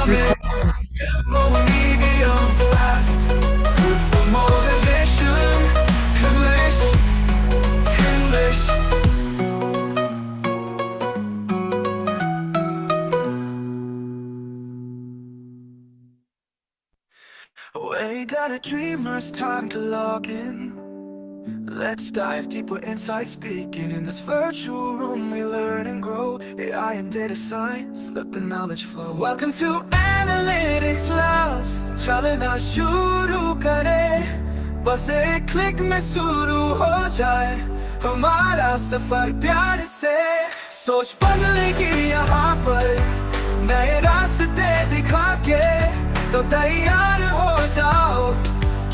coming. Medium fast, good for motivation. English, English. Way down a dreamer's time to log in. Let's dive deeper inside speaking. In this virtual room we learn and grow. AI and data science, let the knowledge flow. Welcome to AnalytixLabs. चलना शुरू करे, बस एक click में शुरू हो जाए हमारा सफर प्यार से। सोच बदलेगी यहाँ पर नए रास्ते दिखा के, तो तैयार हो जाओ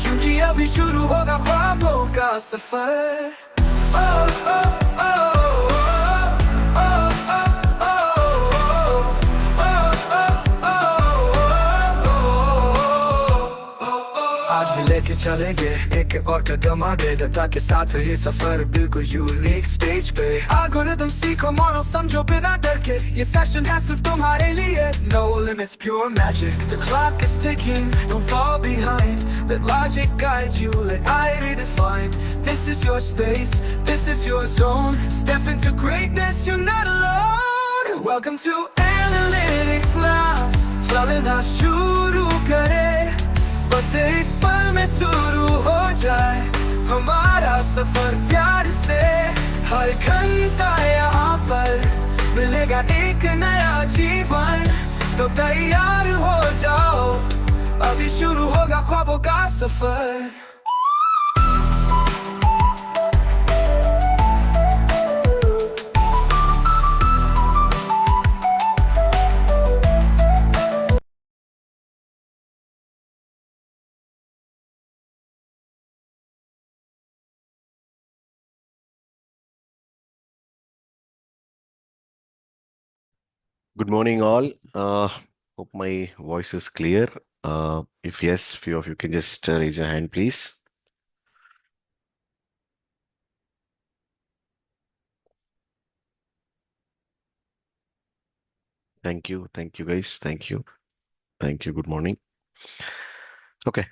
क्योंकि अभी शुरू होगा ख्वाबों का सफर। आज भी लेके चलेंगे एक और कदम आगे, डेटा के साथ ही सफर बिल्कुल यूनिक स्टेज पे। एल्गोरिथम सीखो, मॉडल समझो बिना डर के, ये सेशन है सिर्फ तुम्हारे लिए। No limits, pure magic. The clock is ticking, don't fall behind. Let logic guide you, let I redefine. This is your space, this is your zone. Step into greatness, you're not alone. Welcome to AnalytixLabs. चलना शुरू करे, बस एक पल में शुरू हो जाए हमारा सफर प्यार से। हर घंटा यहाँ पर मिलेगा एक नया जीवन, तो तैयार हो जाओ अभी शुरू होगा ख्वाबों का सफर। Good morning, all. Hope my voice is clear. If yes, few of you can just raise your hand, please. Thank you, guys. Thank you. Good morning. Okay.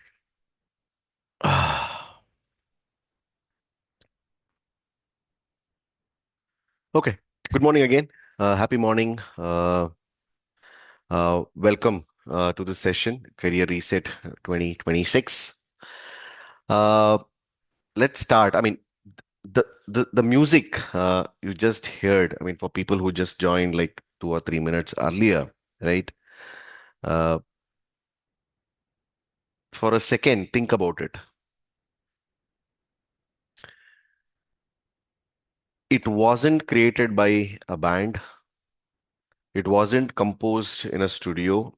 Okay. Good morning again. Happy morning. Welcome to the session, Career Reset 2026. Let's start. I mean, the music you just heard, I mean, for people who just joined like 2 or 3 minutes earlier, right? For a second, think about it. It wasn't created by a band. It wasn't composed in a studio.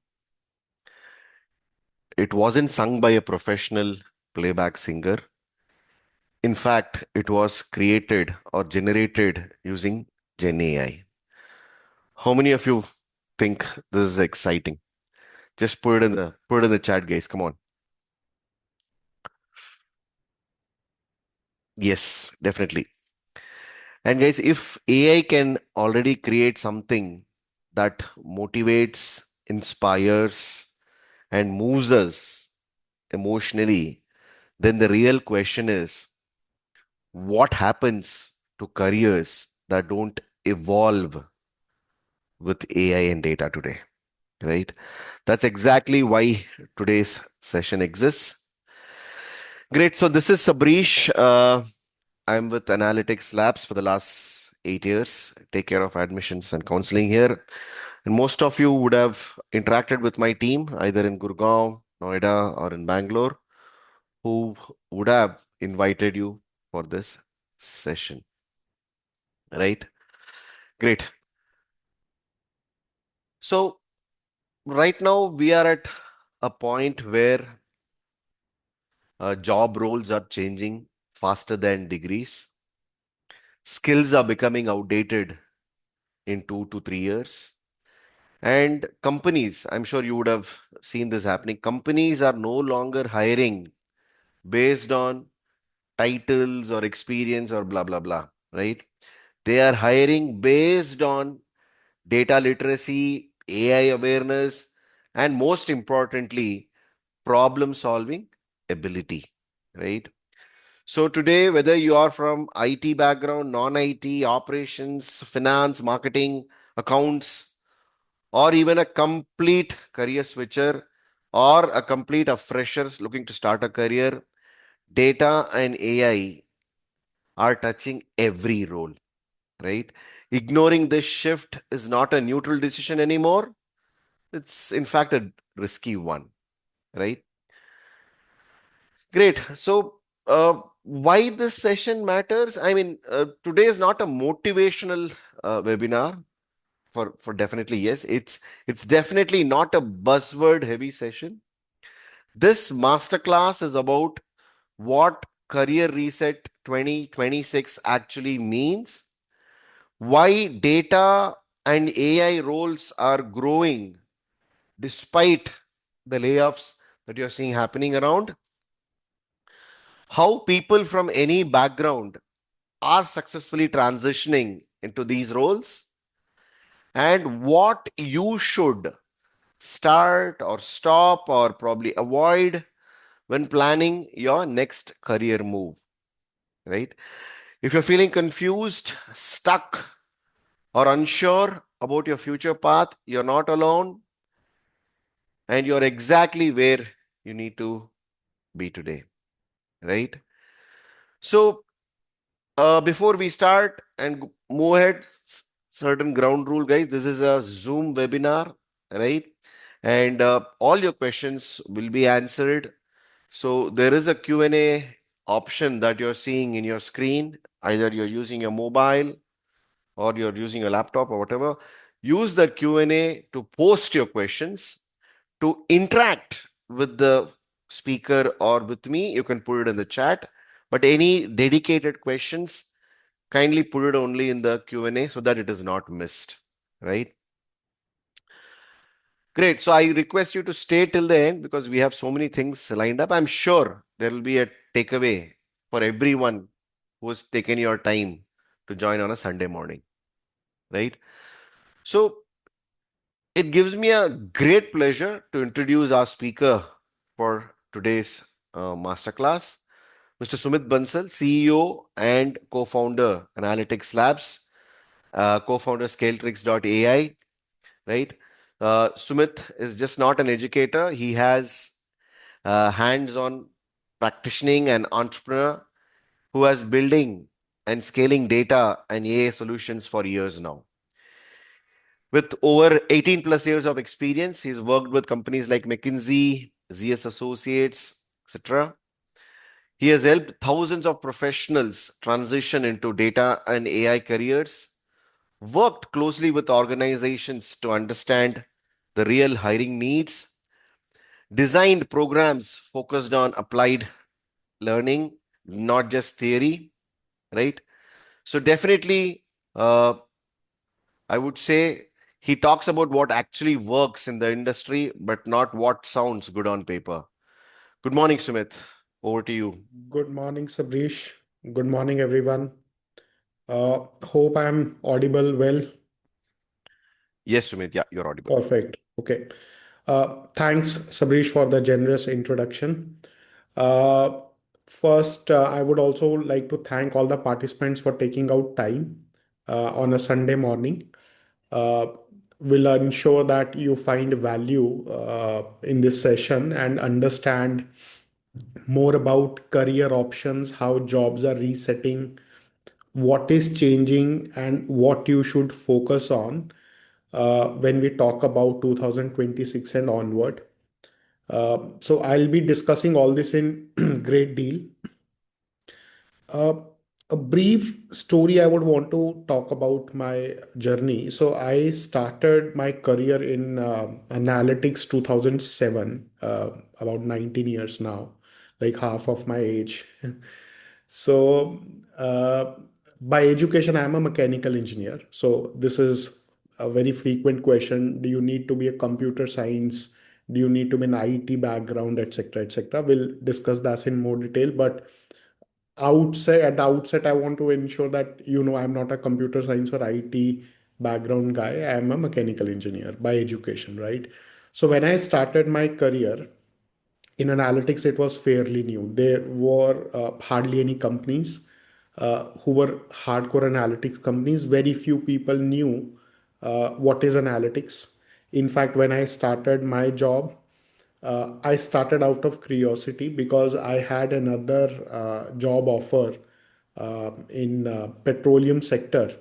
It wasn't sung by a professional playback singer. In fact, it was created or generated using Gen AI. How many of you think this is exciting? Just put it in the chat, guys. Come on. Yes, definitely. And guys, if AI can already create something that motivates, inspires, and moves us emotionally, then the real question is, what happens to careers that don't evolve with AI and data today, right? That's exactly why today's session exists. Great. So this is Sabrish. I'm with AnalytixLabs for the last 8 years, take care of admissions and counseling here. And most of you would have interacted with my team either in Gurgaon, Noida, or in Bangalore, who would have invited you for this session, right? Great. So right now we are at a point where job roles are changing faster than degrees. Skills are becoming outdated in 2 to 3 years. And companies, I'm sure you would have seen this happening. Companies are no longer hiring based on titles or experience or blah, blah, blah, right? They are hiring based on data literacy, AI awareness, and most importantly, problem solving ability, right? So today, whether you are from IT background, non-IT, operations, finance, marketing, accounts, or even a complete career switcher, or a complete of freshers looking to start a career, data and AI are touching every role, right? Ignoring this shift is not a neutral decision anymore. It's in fact a risky one, right? Great. So, why this session matters? I mean, today is not a motivational webinar for definitely yes. It's definitely not a buzzword heavy session. This masterclass is about what Career Reset 2026 actually means, why data and AI roles are growing despite the layoffs that you're seeing happening around, how people from any background are successfully transitioning into these roles, and what you should start or stop or probably avoid when planning your next career move, right? If you're feeling confused, stuck, or unsure about your future path, you're not alone and you're exactly where you need to be today, right? So, before we start and move ahead, certain ground rule, guys. This is a Zoom webinar, right? And all your questions will be answered. So there is a Q&A option that you're seeing in your screen. Either you're using your mobile or you're using a laptop or whatever. Use that Q&A to post your questions, to interact with the speaker or with me. You can put it in the chat. But any dedicated questions, kindly put it only in the Q&A so that it is not missed, right? Great. So I request you to stay till the end because we have so many things lined up. I'm sure there will be a takeaway for everyone who has taken your time to join on a Sunday morning, right? So it gives me a great pleasure to introduce our speaker for today's masterclass, Mr. Sumit Bansal, CEO and co-founder, AnalytixLabs, co-founder ScaleTricks.ai, right? Sumit is just not an educator. He has hands-on practicing and entrepreneur who has building and scaling data and AI solutions for years now. With over 18 plus years of experience, he's worked with companies like McKinsey, ZS Associates, etc. He has helped thousands of professionals transition into data and AI careers, worked closely with organizations to understand the real hiring needs, designed programs focused on applied learning, not just theory, right? So, definitely, I would say he talks about what actually works in the industry, but not what sounds good on paper. Good morning, Sumit. Over to you. Good morning, Sabrish. Good morning, everyone. Hope I'm audible well. Yes, Sumit. Yeah, you're audible. Perfect. Okay. Thanks, Sabrish, for the generous introduction. Uh, First, I would also like to thank all the participants for taking out time on a Sunday morning. Uh, will ensure that you find value in this session and understand more about career options, how jobs are resetting, what is changing, and what you should focus on when we talk about 2026 and onward. So I'll be discussing all this in great deal. Uh, a brief story I would want to talk about my journey. So I started my career in analytics 2007, about 19 years now, like half of my age. So, uh, by education, I am a mechanical engineer. So, this is a very frequent question. Do you need to be a computer science? Do you need to be an IT background, etc., etc.? We'll discuss that in more detail. But at the outset, I want to ensure that I'm not a computer science or IT background guy. I am a mechanical engineer by education, right? So when I started my career in analytics, it was fairly new. There were hardly any companies who were hardcore analytics companies. Very few people knew what is analytics. In fact, when I started my job, I started out of curiosity because I had another job offer in petroleum sector,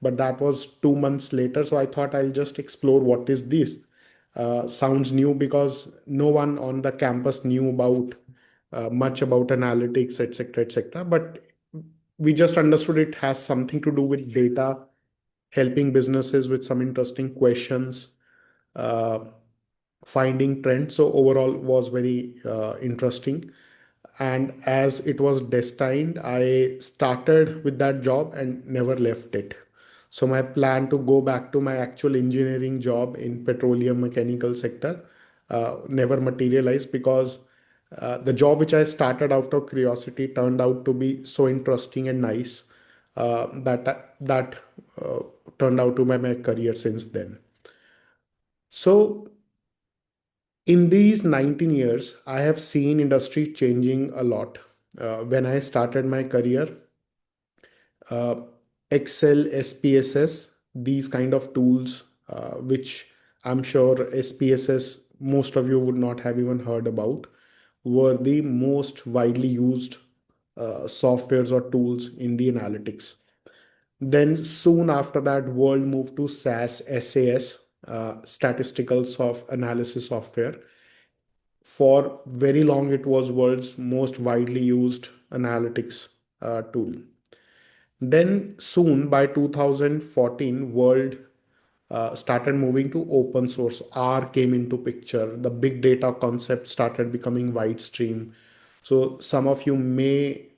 but that was 2 months later. So I thought I'll just explore what is this. Sounds new because no one on the campus knew about much about analytics, etc., etc. But we just understood it has something to do with data, helping businesses with some interesting questions, uh, finding trends. So overall was very interesting. And as it was destined, I started with that job and never left it. So my plan to go back to my actual engineering job in petroleum mechanical sector never materialized because the job which I started out of curiosity turned out to be so interesting and nice that uh, turned out to be my career since then. So in these 19 years, I have seen industry changing a lot. When I started my career, uh, Excel, SPSS, these kind of tools, which I'm sure SPSS, most of you would not have even heard about, were the most widely used softwares or tools in the analytics. Then soon after that, world moved to SAS, SAS, statistical analysis software. For very long, it was world's most widely used analytics tool. Then soon by 2014, world started moving to open source. R came into picture. The big data concept started becoming widestream. So some of you may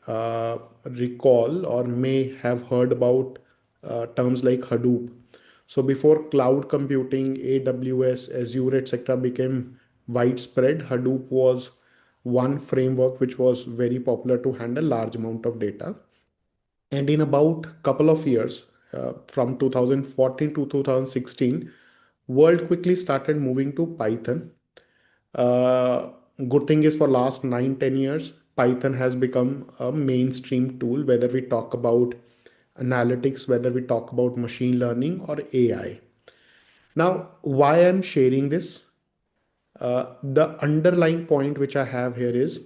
recall or may have heard about terms like Hadoop. So before cloud computing, AWS, Azure, etc., became widespread, Hadoop was one framework which was very popular to handle large amount of data. And in about couple of years, from 2014 to 2016, world quickly started moving to Python. uh, Good thing is for last 9-10 years, Python has become a mainstream tool, whether we talk about analytics, whether we talk about machine learning or AI. Now, why I'm sharing this, the underlying point which I have here is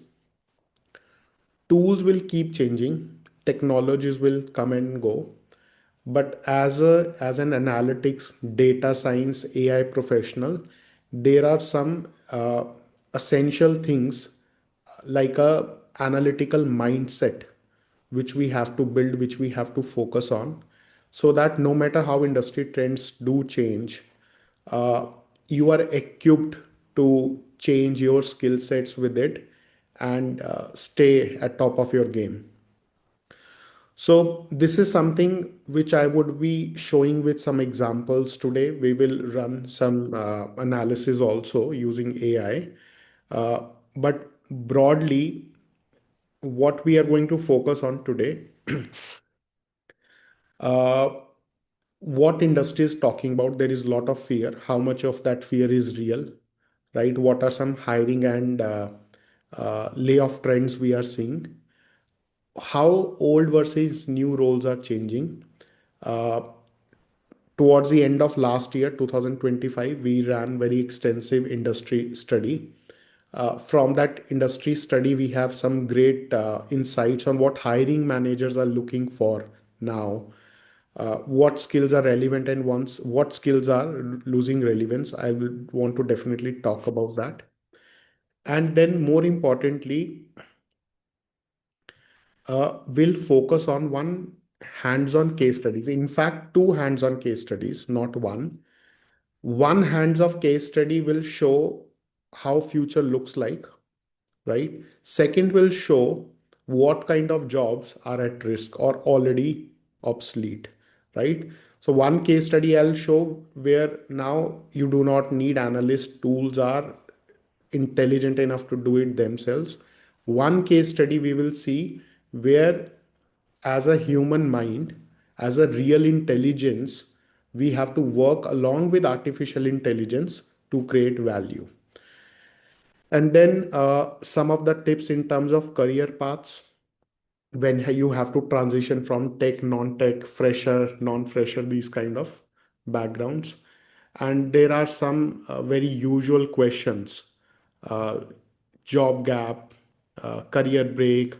tools will keep changing, technologies will come and go, but as an analytics, data science, AI professional, there are some essential things like a analytical mindset which we have to build, which we have to focus on, so that no matter how industry trends do change, uh, you are equipped to change your skill sets with it and stay at top of your game. So this is something which I would be showing with some examples today. We will run some analysis also using AI. But broadly, what we are going to focus on today, uh, what industry is talking about, there is a lot of fear. How much of that fear is real, right? What are some hiring and layoff trends we are seeing? How old versus new roles are changing? Uh, Towards the end of last year 2025, we ran very extensive industry study. From that industry study, we have some great insights on what hiring managers are looking for now, what skills are relevant, and once what skills are losing relevance. I will want to definitely talk about that. And then more importantly, we'll focus on one hands-on case studies, in fact two hands-on case studies, not one hands of case study will show how future looks like, right? Second will show what kind of jobs are at risk or already obsolete, right? So one case study I'll show where now you do not need analyst, tools are intelligent enough to do it themselves. One case study we will see where, as a human mind, as a real intelligence, we have to work along with artificial intelligence to create value. And then some of the tips in terms of career paths when you have to transition from tech, non-tech, fresher, non-fresher, these kind of backgrounds. And there are some very usual questions: uh, job gap, career break,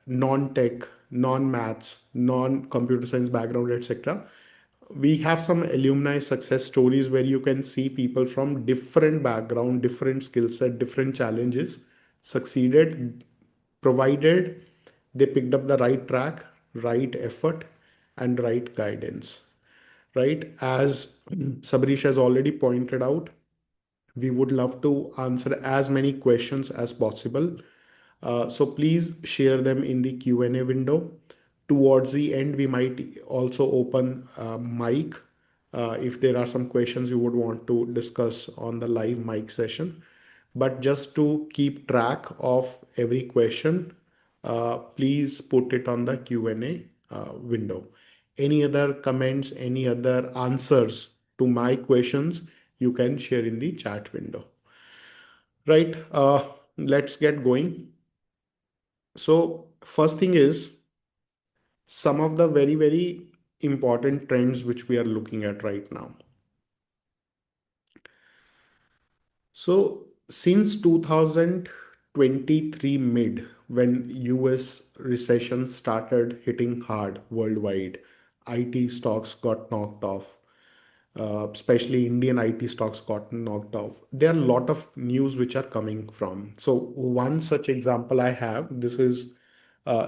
non-tech, non-maths, non-computer science background, etc. We have some alumni success stories where you can see people from different background, different skill set, different challenges succeeded, provided they picked up the right track, right effort, and right guidance. Right? As Sabrish has already pointed out, we would love to answer as many questions as possible. So please share them in the Q&A window. Towards the end, we might also open a mic if there are some questions you would want to discuss on the live mic session. But just to keep track of every question, please put it on the Q&A window. Any other comments, any other answers to my questions, you can share in the chat window. Right, let's get going. So first thing is some of the very, very important trends which we are looking at right now. So since 2023 mid, when US recession started hitting hard worldwide, IT stocks got knocked off. Especially Indian IT stocks got knocked off. There are a lot of news which are coming from. So one such example I have, this is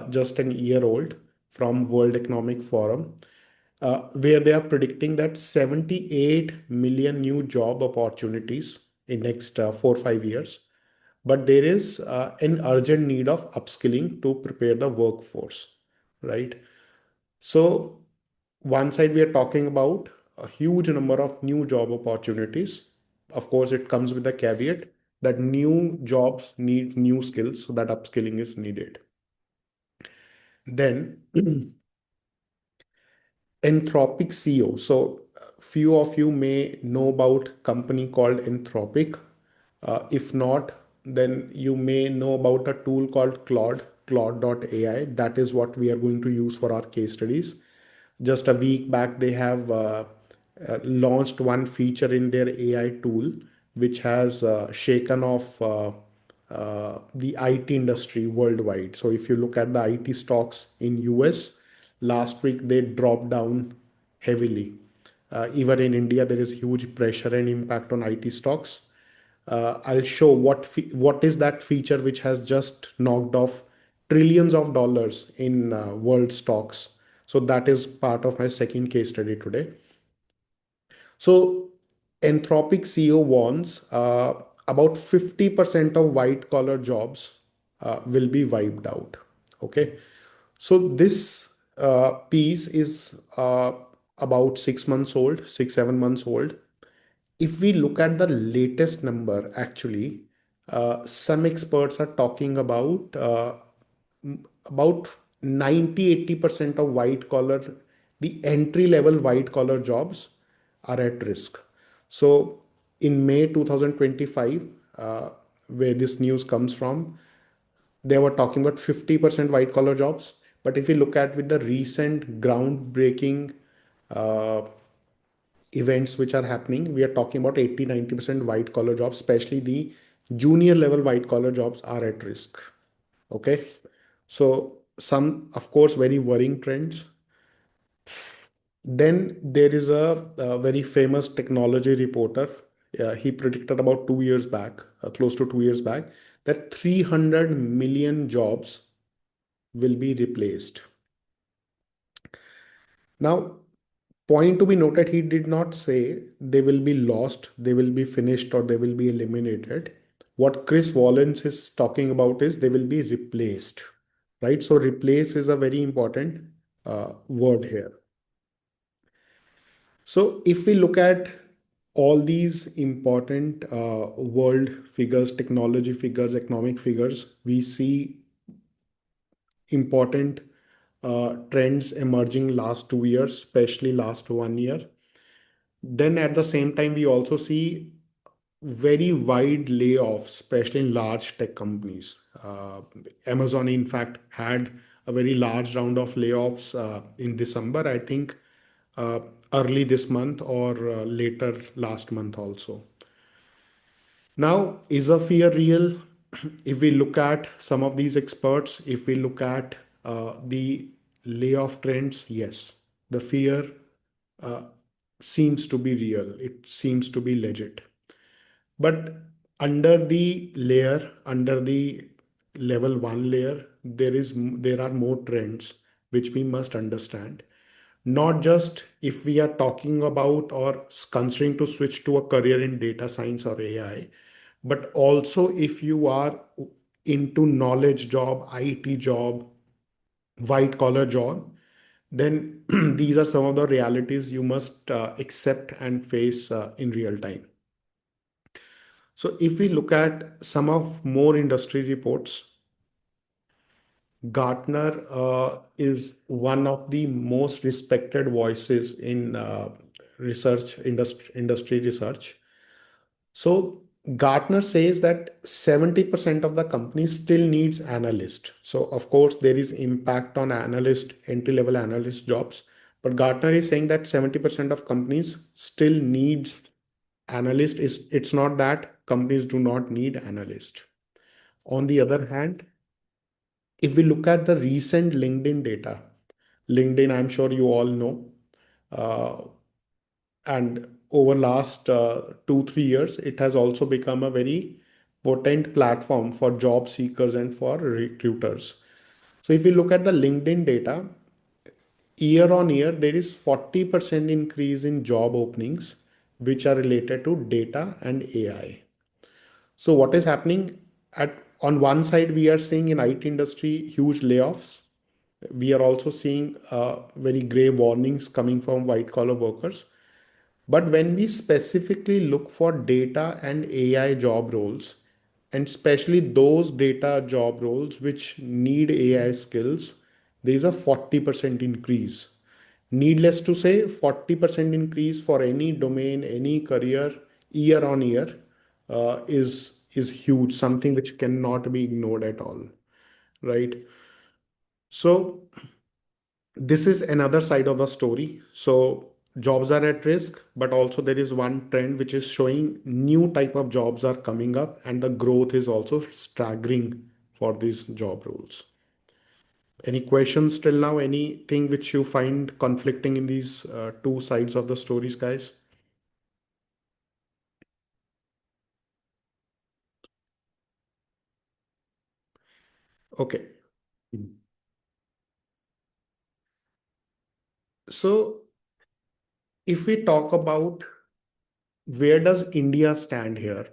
just an year old from World Economic Forum, where they are predicting that 78 million new job opportunities in next 4 or 5 years. But there is an urgent need of upskilling to prepare the workforce, right? So one side we are talking about a huge number of new job opportunities. Of course, it comes with the caveat that new jobs need new skills, so that upskilling is needed. Then Anthropic CEO. So few of you may know about company called Anthropic. If not, then you may know about a tool called Claude.ai. That is what we are going to use for our case studies. Just a week back, they have launched one feature in their AI tool, which has shaken off the IT industry worldwide. So if you look at the IT stocks in US, last week they dropped down heavily. Even in India, there is huge pressure and impact on IT stocks. I'll show what is that feature which has just knocked off trillions of dollars in world stocks. So that is part of my second case study today. So Anthropic CEO warns about 50% of white collar jobs will be wiped out. Okay. So this piece is about 6 months old, 6, 7 months old. If we look at the latest number, actually, some experts are talking about 90-80% of white collar, the entry level white collar jobs are at risk. So in May 2025, where this news comes from, they were talking about 50% white collar jobs. But if we look at with the recent groundbreaking uh, events which are happening, we are talking about 80-90% white collar jobs, especially the junior level white collar jobs are at risk. Okay. So some, of course, very worrying trends. Then there is a very famous technology reporter. He predicted about 2 years back, close to 2 years back, that 300 million jobs will be replaced. Now, point to be noted, he did not say they will be lost, they will be finished, or they will be eliminated. What Chris Wallace is talking about is they will be replaced, right? So replace is a very important word here. So if we look at all these important world figures, technology figures, economic figures, we see important trends emerging last 2 years, especially last one year. Then at the same time, we also see very wide layoffs, especially in large tech companies. Amazon, in fact, had a very large round of layoffs in December, I think, uh, early this month or later last month also. Now, is the fear real? If we look at some of these experts, if we look at the layoff trends, yes, the fear uh, seems to be real. It seems to be legit. But under the layer, under the level one layer, there are more trends which we must understand. Not just if we are talking about or considering to switch to a career in data science or AI, but also if you are into knowledge job, IT job, white collar job, then these are some of the realities you must accept and face in real time. So if we look at some of more industry reports, Gartner is one of the most respected voices in industry research. So Gartner says that 70% of the company still needs analyst. So of course there is impact on analyst, entry level analyst jobs, but Gartner is saying that 70% of companies still need analyst. Is It's not that companies do not need analyst. On the other hand, if we look at the recent LinkedIn data, LinkedIn, I'm sure you all know, uh, and over last 2 3 years, it has also become a very potent platform for job seekers and for recruiters. So if we look at the LinkedIn data, year on year, there is 40% increase in job openings, which are related to data and AI. So what is happening at on one side, we are seeing in IT industry huge layoffs. We are also seeing very grave warnings coming from white collar workers. But when we specifically look for data and AI job roles, and especially those data job roles which need AI skills, there is a 40% increase. Needless to say, 40% increase for any domain, any career, year on year, is huge, something which cannot be ignored at all, right? So this is another side of the story. So jobs are at risk, but also there is one trend which is showing new type of jobs are coming up, and the growth is also staggering for these job roles. Any questions till now? Anything which you find conflicting in these two sides of the stories, guys? Okay. So if we talk about where does India stand here,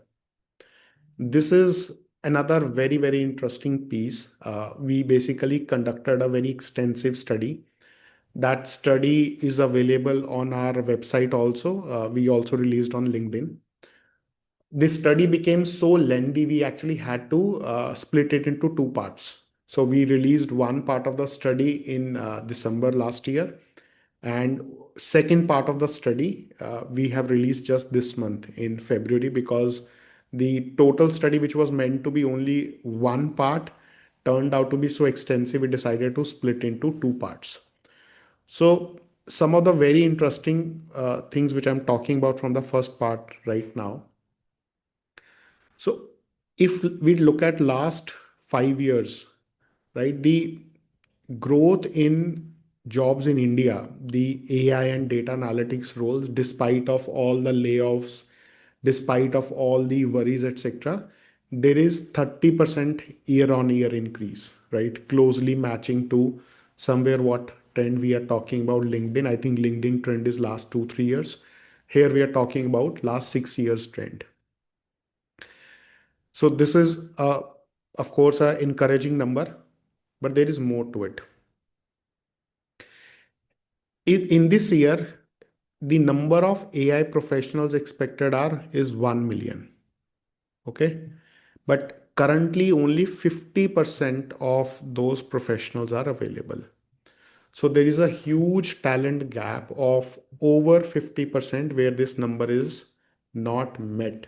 this is another very, very interesting piece. We basically conducted a very extensive study. That study is available on our website also. We also released on LinkedIn. This study became so lengthy, we actually had to split it into two parts. So we released one part of the study in December last year, and second part of the study we have released just this month in February, because the total study, which was meant to be only one part, turned out to be so extensive we decided to split into two parts. So some of the very interesting things which I'm talking about from the first part right now. So if we look at last 5 years, right, the growth in jobs in India, the AI and data analytics roles, despite of all the layoffs, despite of all the worries, etc., there is 30% year on year increase, right? Closely matching to somewhere what trend we are talking about LinkedIn. I think LinkedIn trend is last 2 3 years. Here we are talking about last 6 years trend. So this is, of course, an encouraging number, but there is more to it. In this year, the number of AI professionals expected are is 1 million. Okay. But currently only 50% of those professionals are available. So there is a huge talent gap of over 50% where this number is not met.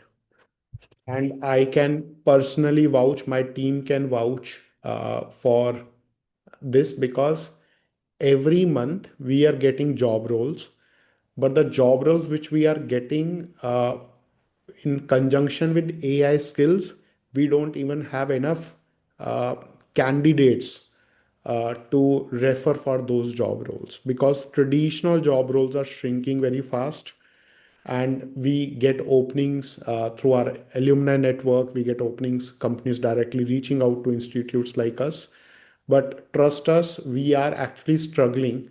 And I can personally vouch, my team can vouch for this, because every month we are getting job roles, but the job roles which we are getting in conjunction with AI skills, we don't even have enough uh, candidates to refer for those job roles, because traditional job roles are shrinking very fast. And we get openings through our alumni network, we get openings, companies directly reaching out to institutes like us. But trust us, we are actually struggling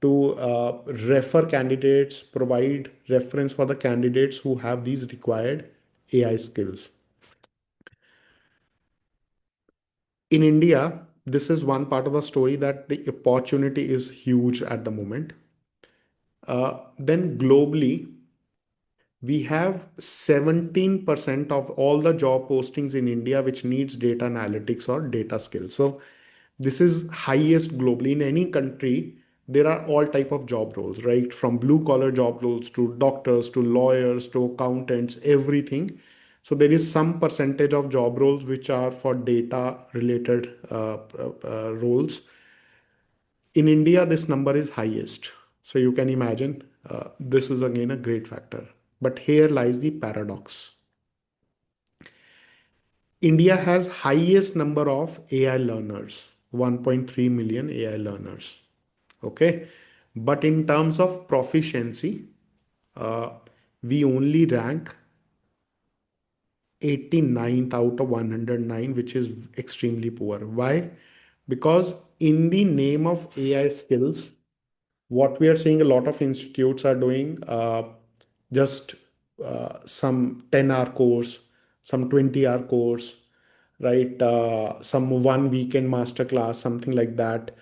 to refer candidates, provide reference for the candidates who have these required AI skills. In India, this is one part of the story, that the opportunity is huge at the moment. Then globally, we have 17% of all the job postings in India which needs data analytics or data skills. So this is highest globally. In any country, there are all type of job roles, right? From blue collar job roles to doctors to lawyers to accountants, everything. So there is some percentage of job roles which are for data related roles. In India, this number is highest. So you can imagine this is again a great factor. But here lies the paradox. India has highest number of AI learners, 1.3 million AI learners. Okay. But in terms of proficiency, uh, we only rank 89th out of 109, which is extremely poor. Why? Because in the name of AI skills, what we are seeing a lot of institutes are doing, just some 10-hour course, some 20-hour course, right? Some one weekend masterclass, something like that.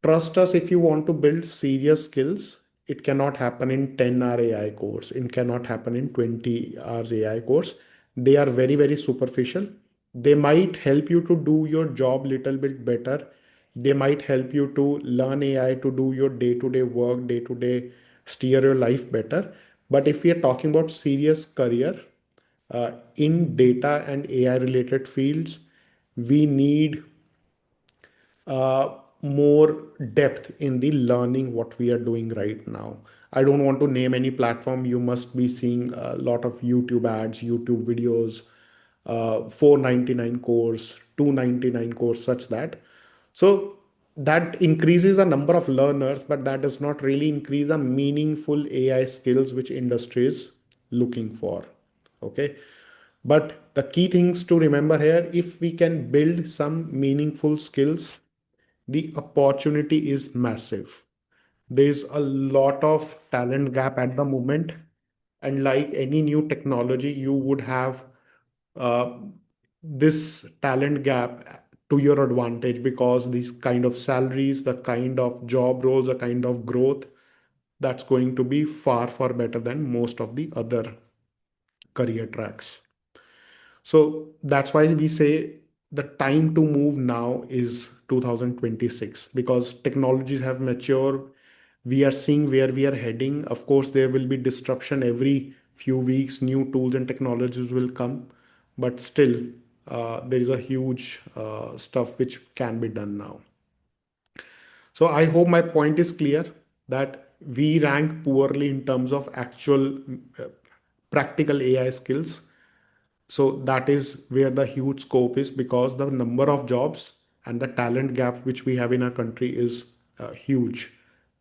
Trust us, if you want to build serious skills, it cannot happen in 10-hour AI course. It cannot happen in 20 hours AI course. They are very, very superficial. They might help you to do your job little bit better. They might help you to learn AI to do your day-to-day work, day-to-day steer your life better. But if we are talking about serious career in data and AI related fields, we need more depth in the learning what we are doing right now. I don't want to name any platform. You must be seeing a lot of YouTube ads, YouTube videos, 499 course, 299 course, such that. So that increases the number of learners, but that does not really increase the meaningful AI skills which industry is looking for. Okay. But the key things to remember here, if we can build some meaningful skills, the opportunity is massive. There's a lot of talent gap at the moment. And like any new technology, you would have uh, this talent gap to your advantage, because these kind of salaries, the kind of job roles, the kind of growth, that's going to be far, far better than most of the other career tracks. So that's why we say the time to move now is 2026, because technologies have matured. We are seeing where we are heading. Of course, there will be disruption every few weeks, new tools and technologies will come, but still, there is a huge stuff which can be done now. So I hope my point is clear, that we rank poorly in terms of actual uh, practical AI skills. So that is where the huge scope is, because the number of jobs and the talent gap which we have in our country is huge.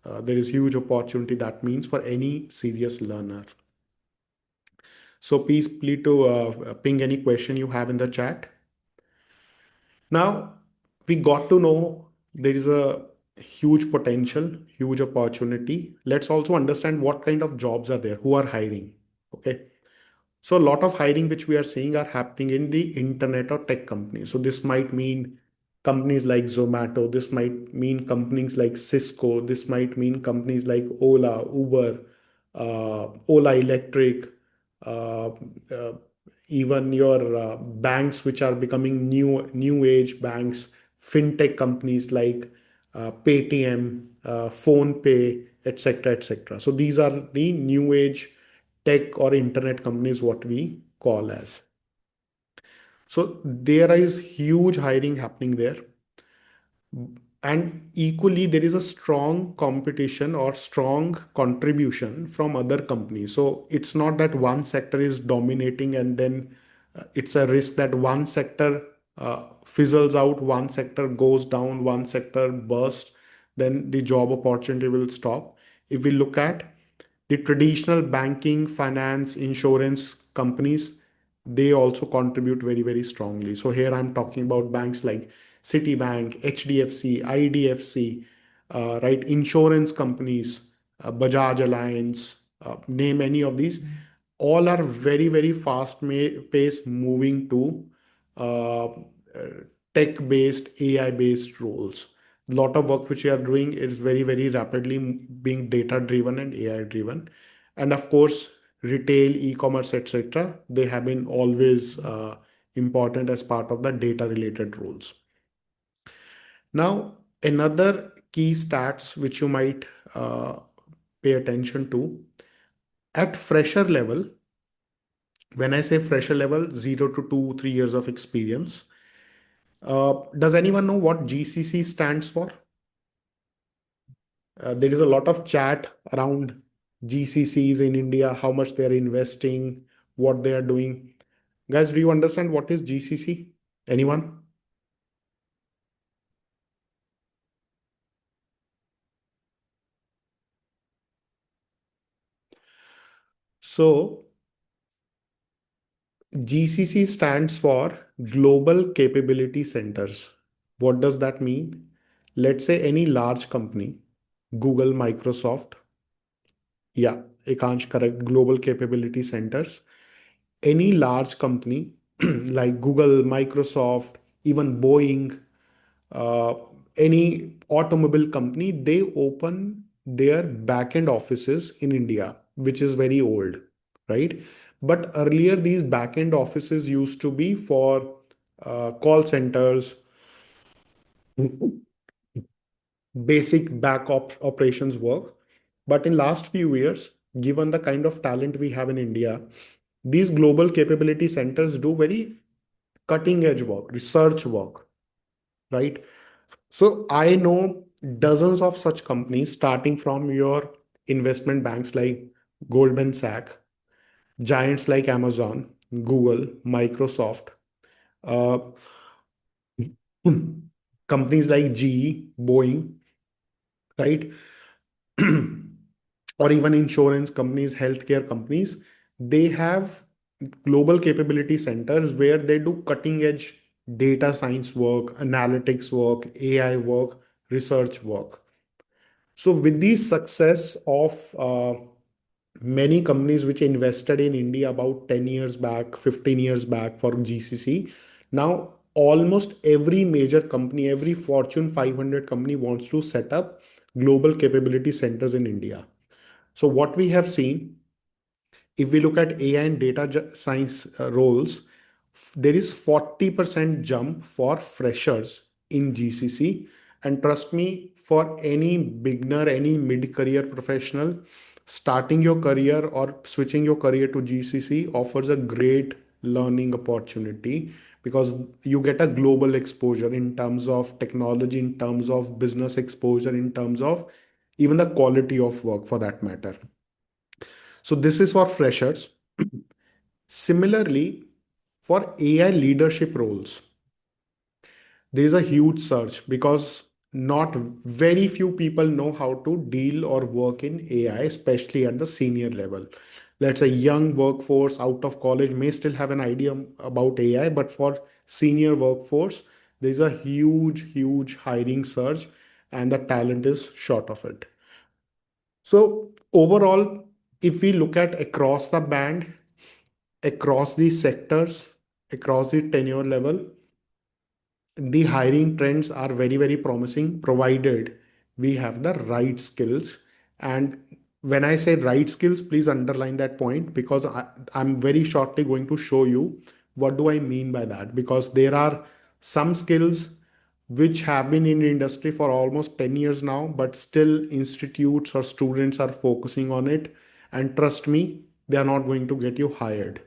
There is huge opportunity, that means, for any serious learner. So please to ping any question you have in the chat. Now, we got to know there is a huge potential, huge opportunity. Let's also understand what kind of jobs are there, who are hiring. Okay. So a lot of hiring which we are seeing are happening in the internet or tech companies. So this might mean companies like Zomato. This might mean companies like Cisco. This might mean companies like Ola, Uber, Ola Electric, uh, uh, even your banks which are becoming new age banks, fintech companies like Paytm, Phone Pay, etc., etc. So these are the new age tech or internet companies, what we call as. So there is huge hiring happening there. And equally, there is a strong competition or strong contribution from other companies. So it's not that one sector is dominating and then it's a risk that one sector fizzles out, one sector goes down, one sector bursts, then the job opportunity will stop. If we look at the traditional banking, finance, insurance companies, they also contribute very, very strongly. So here I'm talking about banks like Citibank, HDFC, IDFC, right? Insurance companies, Bajaj Alliance, name any of these. All are very, very fast pace moving to uh, tech-based, AI-based roles. A lot of work which we are doing is very, very rapidly being data-driven and AI-driven. And of course, retail, e-commerce, etc. They have been always important as part of the data-related roles. Now, another key stats which you might pay attention to at fresher level, when I say fresher level, 0 to 2, 3 years of experience, does anyone know what GCC stands for? There is a lot of chat around GCCs in India, how much they are investing, what they are doing. Guys, do you understand what is GCC? Anyone? So, GCC stands for Global Capability Centers. What does that mean? Let's say any large company, Google, Microsoft, yeah, Ekansh, correct, Global Capability Centers. Any large company like Google, Microsoft, even Boeing, uh, any automobile company, they open their back-end offices in India, which is very old, right? But earlier, these back-end offices used to be for call centers, basic operations work. But in last few years, given the kind of talent we have in India, these global capability centers do very cutting edge work, research work, right? So I know dozens of such companies, starting from your investment banks like Goldman Sachs, giants like Amazon, Google, Microsoft, uh, companies like GE, Boeing, right? Or even insurance companies, healthcare companies, they have global capability centers where they do cutting edge data science work, analytics work, AI work, research work. So with the success of many companies which invested in India about 10 years back, 15 years back for GCC, now almost every major company, every Fortune 500 company wants to set up global capability centers in India. So what we have seen, if we look at AI and data science roles, there is 40% jump for freshers in GCC. And trust me, for any beginner, any mid-career professional, starting your career or switching your career to GCC offers a great learning opportunity because you get a global exposure in terms of technology, in terms of business exposure, in terms of even the quality of work for that matter. So this is for freshers. Similarly, for AI leadership roles, there is a huge surge because not very few people know how to deal or work in AI, especially at the senior level. Let's say young workforce out of college may still have an idea about AI, but for senior workforce, there's a huge, huge hiring surge and the talent is short of it. So overall, if we look at across the band, across the sectors, across the tenure level, the hiring trends are very, very promising provided we have the right skills. And when I say right skills, please underline that point because I'm very shortly going to show you what do I mean by that, because there are some skills which have been in industry for almost 10 years now, but still institutes or students are focusing on it. And trust me, they are not going to get you hired.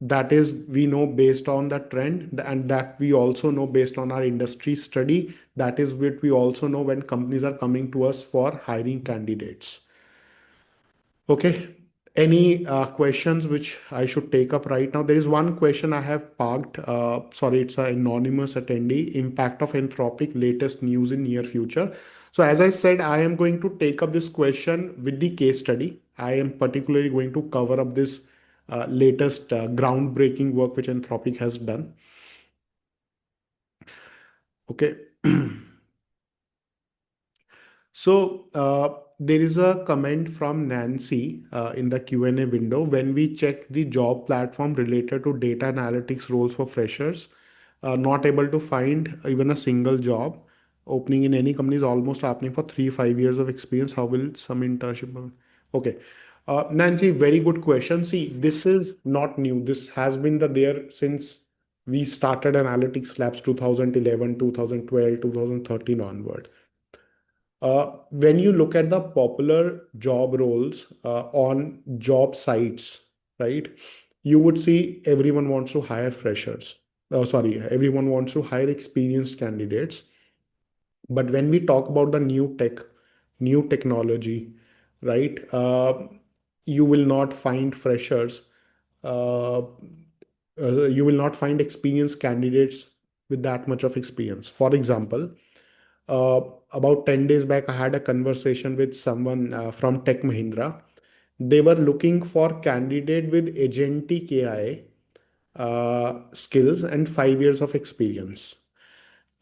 That is, we know based on the trend, and that we also know based on our industry study. That is what we also know when companies are coming to us for hiring candidates. Okay. Any questions which I should take up right now? There is one question I have parked. Sorry, it's an anonymous attendee. Impact of Anthropic latest news in near future. So as I said, I am going to take up this question with the case study. I am particularly going to cover up this latest groundbreaking work which Anthropic has done. Okay. So there is a comment from Nancy in the Q&A window. When we check the job platform related to data analytics roles for freshers, not able to find even a single job opening in any company is almost happening for 3 5 years of experience. How will some internship? Okay. Nancy, very good question. See, this is not new. This has been there since we started Analytics Labs 2011, 2012, 2013 onward. When you look at the popular job roles on job sites, right, you would see everyone wants to hire freshers. Sorry, everyone wants to hire experienced candidates. But when we talk about the new tech, new technology, right, you will not find freshers. Uh, you will not find experienced candidates with that much of experience. For example, uh, about 10 days back, I had a conversation with someone from Tech Mahindra. They were looking for candidate with agentic AI skills and 5 years of experience.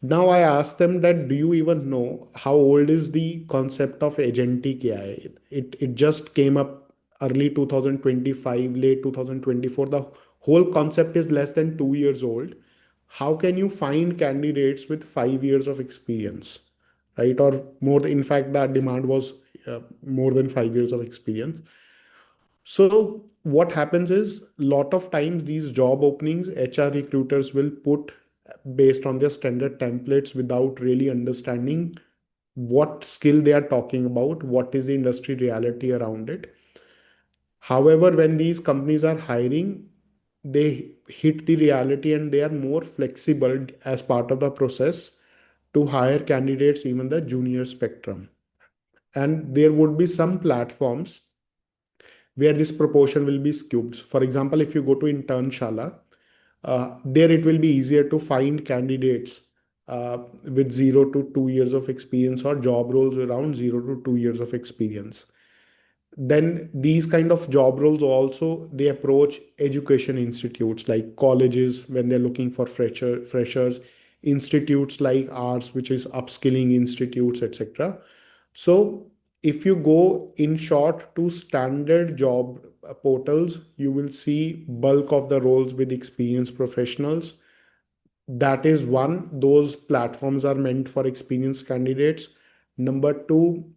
Now I asked them that, do you even know how old is the concept of agentic AI? It just came up early 2025, late 2024. The whole concept is less than 2 years old. How can you find candidates with 5 years of experience, right? Or more, in fact, that demand was more than 5 years of experience. So what happens is, lot of times these job openings, HR recruiters will put based on their standard templates without really understanding what skill they are talking about, what is the industry reality around it. However, when these companies are hiring, they hit the reality and they are more flexible as part of the process to hire candidates, even the junior spectrum. And there would be some platforms where this proportion will be skewed. For example, if you go to Internshala, there it will be easier to find candidates with 0 to 2 years of experience, or job roles around 0 to 2 years of experience. Then these kind of job roles also, they approach education institutes like colleges when they're looking for freshers, institutes like ours, which is upskilling institutes, etc. So if you go in short to standard job portals, you will see bulk of the roles with experienced professionals. That is one, those platforms are meant for experienced candidates. Number two,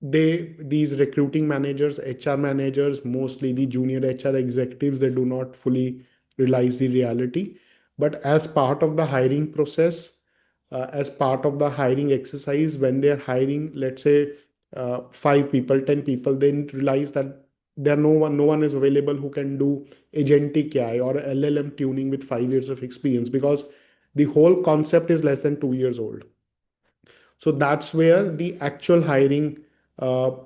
these recruiting managers, HR managers, mostly the junior HR executives, they do not fully realize the reality. But as part of the hiring process, as part of the hiring exercise, when they're hiring, let's say 5 people, 10 people, they realize that no one is available who can do agentic AI or LLM tuning with 5 years of experience, because the whole concept is less than 2 years old. So that's where the actual hiring,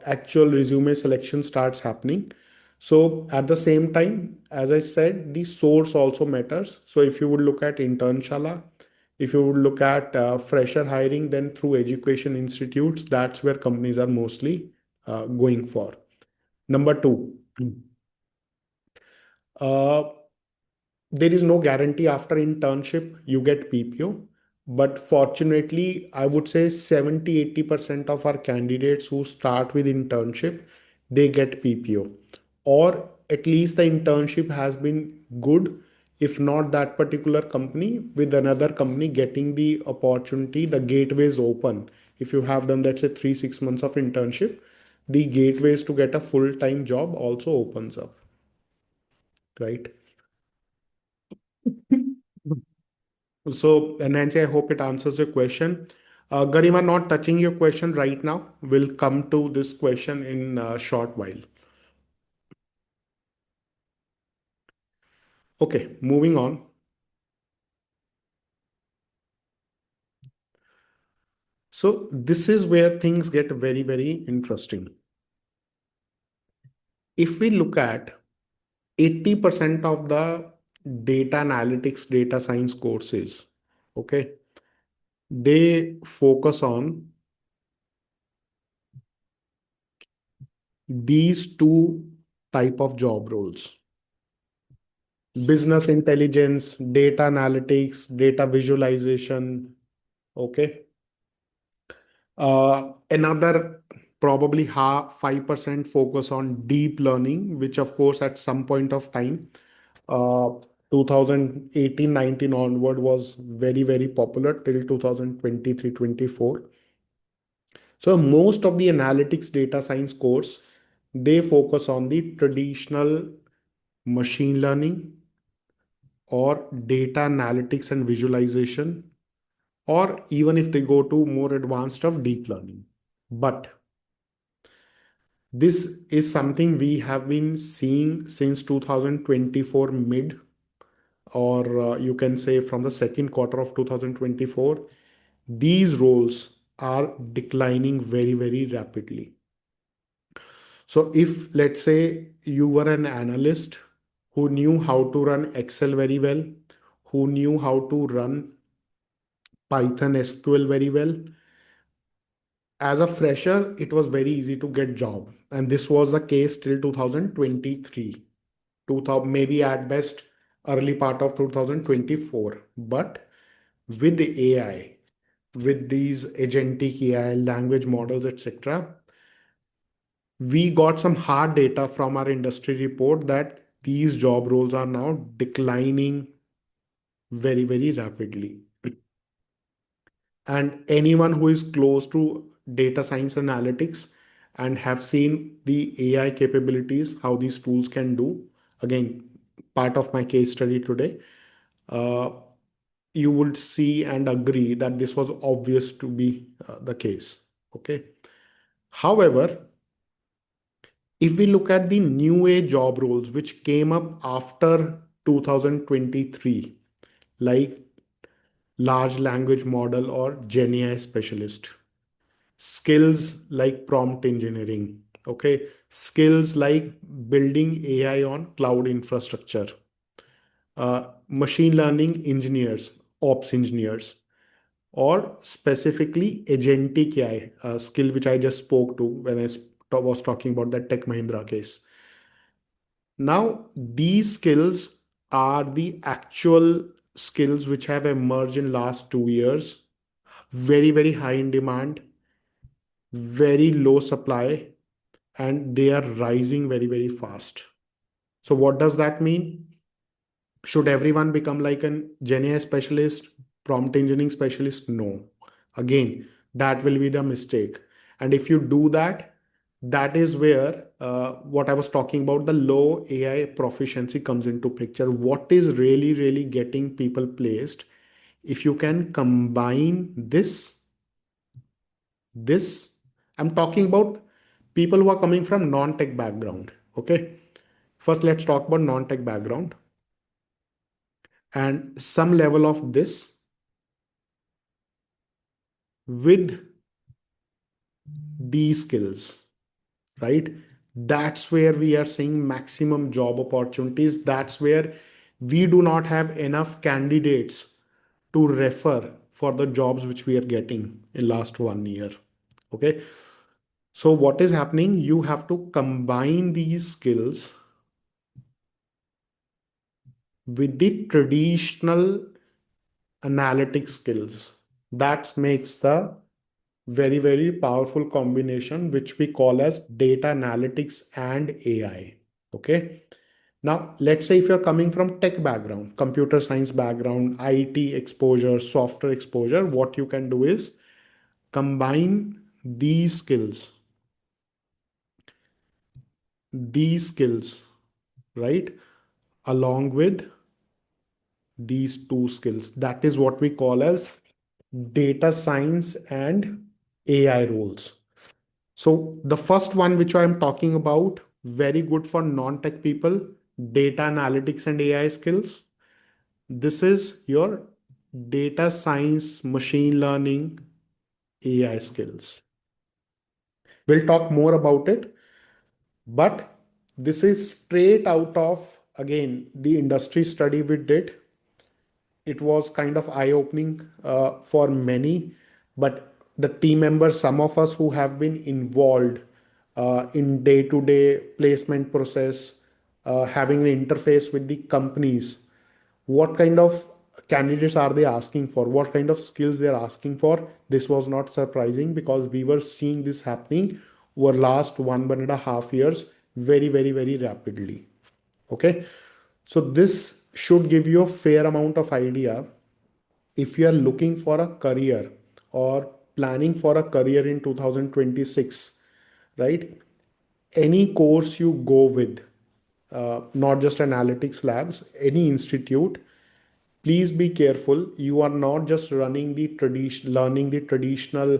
actual resume selection starts happening. So at the same time, as I said, the source also matters. So if you would look at Internshala, if you would look at fresher hiring, then through education institutes, that's where companies are mostly going for. Number two, uh, there is no guarantee after internship you get PPO, but fortunately I would say 70 80% of our candidates who start with internship, they get PPO, or at least the internship has been good. If not that particular company, with another company getting the opportunity, the gateways open. If you have done, let's say, 3 6 months of internship, the gateways to get a full-time job also opens up, right? So, Nancy, I hope it answers your question. Garima, not touching your question right now. We'll come to this question in a short while. Okay, moving on. So this is where things get very, very interesting. If we look at 80% of the data analytics, data science courses, okay, they focus on these two type of job roles: business intelligence, data analytics, data visualization. Okay. Another probably half 5% focus on deep learning, which of course at some point of time, uh, 2018-19 onward was very, very popular till 2023-24. So most of the analytics data science course, they focus on the traditional machine learning or data analytics and visualization, or even if they go to more advanced of deep learning. But this is something we have been seeing since 2024 mid, or you can say from the second quarter of 2024. These roles are declining very, very rapidly. So if let's say you were an analyst who knew how to run Excel very well, who knew how to run Python SQL very well, as a fresher, it was very easy to get job. And this was the case till 2023, 2000, maybe at best early part of 2024. But with the AI, with these agentic AI, language models, etc., we got some hard data from our industry report that these job roles are now declining very, very rapidly. And anyone who is close to data science analytics and have seen the AI capabilities, how these tools can do, again, part of my case study today, uh, you would see and agree that this was obvious to be the case. Okay. However, if we look at the new age job roles which came up after 2023, like large language model or Gen AI specialist, skills like prompt engineering, okay, skills like building AI on cloud infrastructure, machine learning engineers, ops engineers, or specifically agentic AI, a skill which I just spoke to when was talking about that Tech Mahindra case. Now, these skills are the actual skills which have emerged in last 2 years, very, very high in demand, very low supply, and they are rising very, very fast. So what does that mean? Should everyone become like an Gen AI specialist, prompt engineering specialist? No. Again, that will be the mistake. And if you do that, that is where what I was talking about, the low AI proficiency comes into picture. What is really, really getting people placed? If you can combine this, I'm talking about people who are coming from non-tech background. Okay. First, let's talk about non-tech background and some level of this with these skills, right? That's where we are seeing maximum job opportunities. That's where we do not have enough candidates to refer for the jobs which we are getting in last 1 year. Okay. So what is happening? You have to combine these skills with the traditional analytic skills. That makes the very, very powerful combination, which we call as data analytics and AI. Okay. Now, let's say if you're coming from tech background, computer science background, IT exposure, software exposure, what you can do is combine these skills, right, along with these two skills. That is what we call as data science and AI roles. So the first one which I'm talking about, very good for non-tech people, data analytics and AI skills. This is your data science, machine learning, AI skills. We'll talk more about it, but this is straight out of, again, the industry study we did. It was kind of eye-opening for many, but the team members, some of us who have been involved in day-to-day placement process, having an interface with the companies, what kind of candidates are they asking for, what kind of skills they're asking for, this was not surprising because we were seeing this happening over last 1.5 years very, very, very rapidly. Okay, so this should give you a fair amount of idea if you are looking for a career or planning for a career in 2026, right? Any course you go with, not just analytics labs, any institute, please be careful. You are not just learning the traditional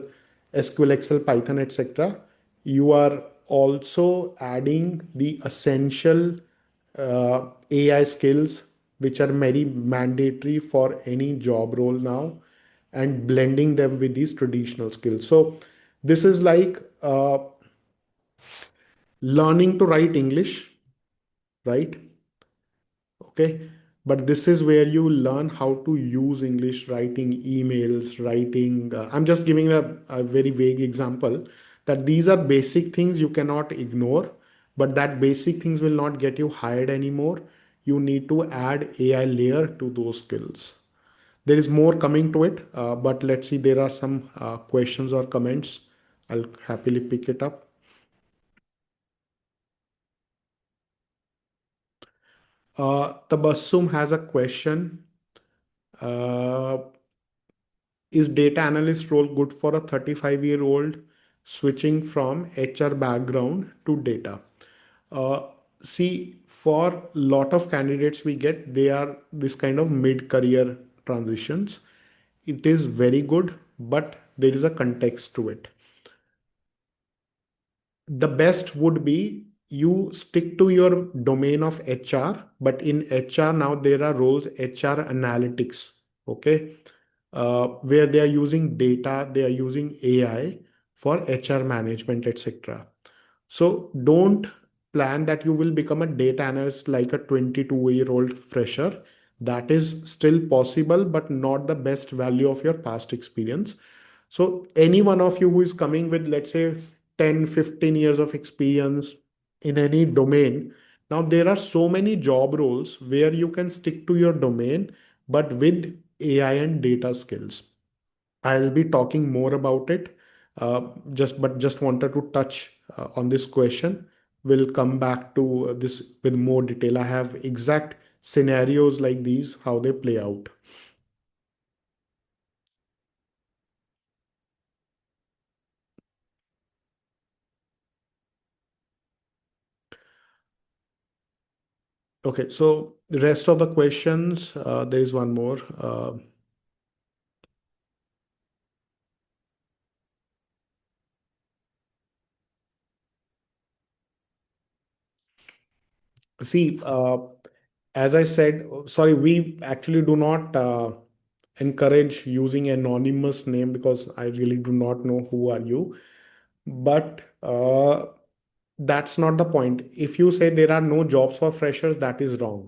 SQL, Excel, Python, etc. You are also adding the essential AI skills, which are very mandatory for any job role now, and blending them with these traditional skills. So this is like learning to write English, right? Okay, but this is where you learn how to use English, writing emails, writing I'm just giving a very vague example, that these are basic things you cannot ignore, but that basic things will not get you hired anymore. You need to add AI layer to those skills. There is more coming to it, but let's see, there are some questions or comments. I'll happily pick it up. Tabassum has a question. uh, Is data analyst role good for a 35-year-old switching from HR background to data? Uh, See, for lot of candidates we get, they are this kind of mid-career transitions. It is very good, but there is a context to it. The best would be you stick to your domain of HR, but in HR now there are roles HR analytics, okay, where they are using data, they are using AI for HR management, etc. So don't plan that you will become a data analyst like a 22-year-old fresher. That is still possible, but not the best value of your past experience. So any one of you who is coming with, let's say, 10, 15 years of experience in any domain, now there are so many job roles where you can stick to your domain, but with AI and data skills. I'll be talking more about it. Just wanted to touch on this question. We'll come back to this with more detail. I have exact scenarios like these, how they play out. Okay, so the rest of the questions, there is one more. See, as I said, sorry, we actually do not encourage using anonymous name because I really do not know who are you. But that's not the point. If you say there are no jobs for freshers, that is wrong.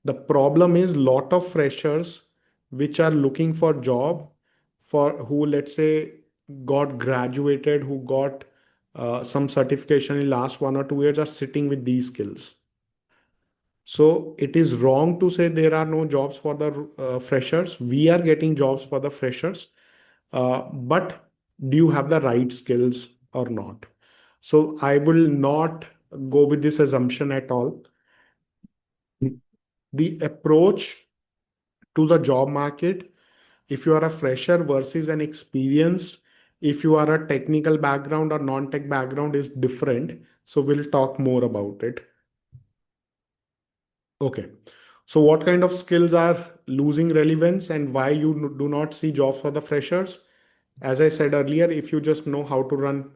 The problem is lot of freshers which are looking for job, for who, let's say, got graduated, who got some certification in last 1 or 2 years, are sitting with these skills. So it is wrong to say there are no jobs for the freshers. We are getting jobs for the freshers, but do you have the right skills or not? So I will not go with this assumption at all. The approach to the job market, if you are a fresher versus an experienced, if you are a technical background or non-tech background, is different. So we'll talk more about it. Okay. So what kind of skills are losing relevance and why you do not see jobs for the freshers? As I said earlier, if you just know how to run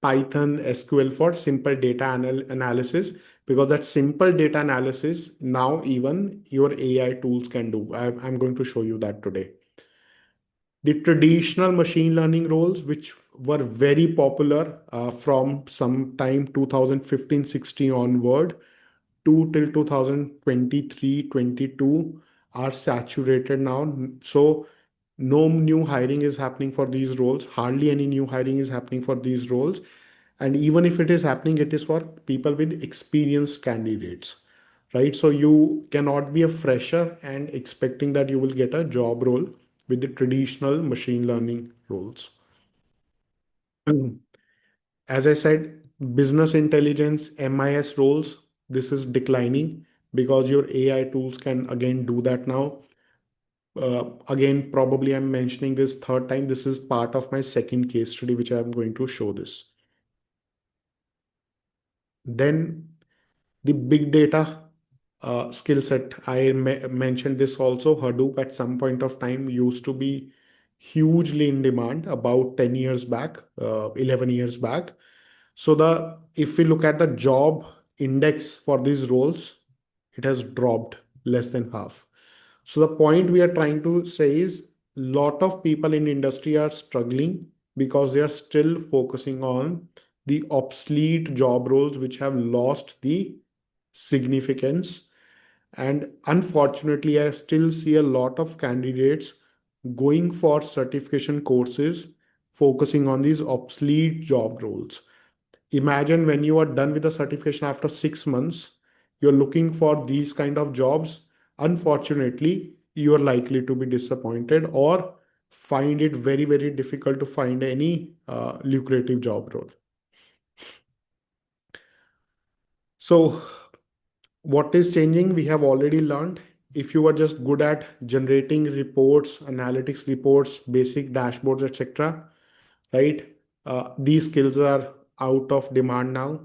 Python, SQL for simple data analysis, because that simple data analysis now even your AI tools can do. I'm going to show you that today. The traditional machine learning roles, which were very popular from sometime 2015-16 onward to till 2023-22, are saturated now. So no new hiring is happening for these roles. Hardly any new hiring is happening for these roles. And even if it is happening, it is for people with experienced candidates, right? So you cannot be a fresher and expecting that you will get a job role with the traditional machine learning roles. As I said, business intelligence, MIS roles, this is declining because your AI tools can again do that now. Again, probably I'm mentioning this third time. This is part of my second case study, which I'm going to show this. Then the big data skill set. I mentioned this also. Hadoop at some point of time used to be hugely in demand about 10 years back, 11 years back. So the if we look at the job index for these roles, it has dropped less than half. So the point we are trying to say is lot of people in industry are struggling because they are still focusing on the obsolete job roles which have lost the significance. And unfortunately, I still see a lot of candidates going for certification courses focusing on these obsolete job roles. Imagine when you are done with the certification after 6 months, you're looking for these kind of jobs. Unfortunately, you are likely to be disappointed or find it very, very difficult to find any lucrative job role. So, what is changing? We have already learned. If you are just good at generating reports, analytics reports, basic dashboards, etc., right? These skills are out of demand now.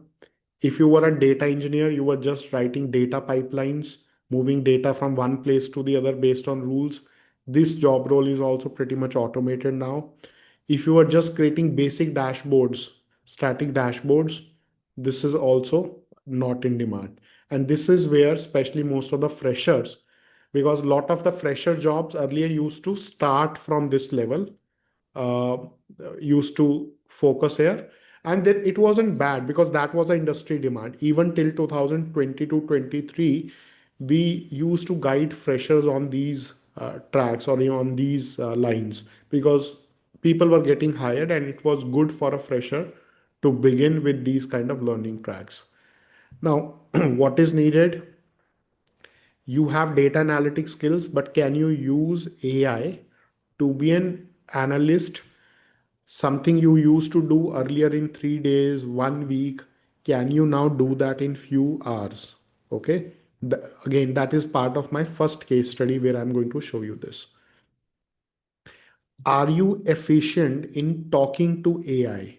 If you were a data engineer, you were just writing data pipelines, moving data from one place to the other based on rules. This job role is also pretty much automated now. If you are just creating basic dashboards, static dashboards, this is also not in demand. And this is where, especially most of the freshers, because a lot of the fresher jobs earlier used to start from this level, uh, used to focus here. And then it wasn't bad because that was the industry demand. Even till 2020 to 23, we used to guide freshers on these tracks or on these lines because people were getting hired and it was good for a fresher to begin with these kind of learning tracks. Now, what is needed? You have data analytics skills, but can you use AI to be an analyst? Something you used to do earlier in 3 days, 1 week, can you now do that in few hours? Okay. Again, that is part of my first case study where I'm going to show you this. Are you efficient in talking to AI?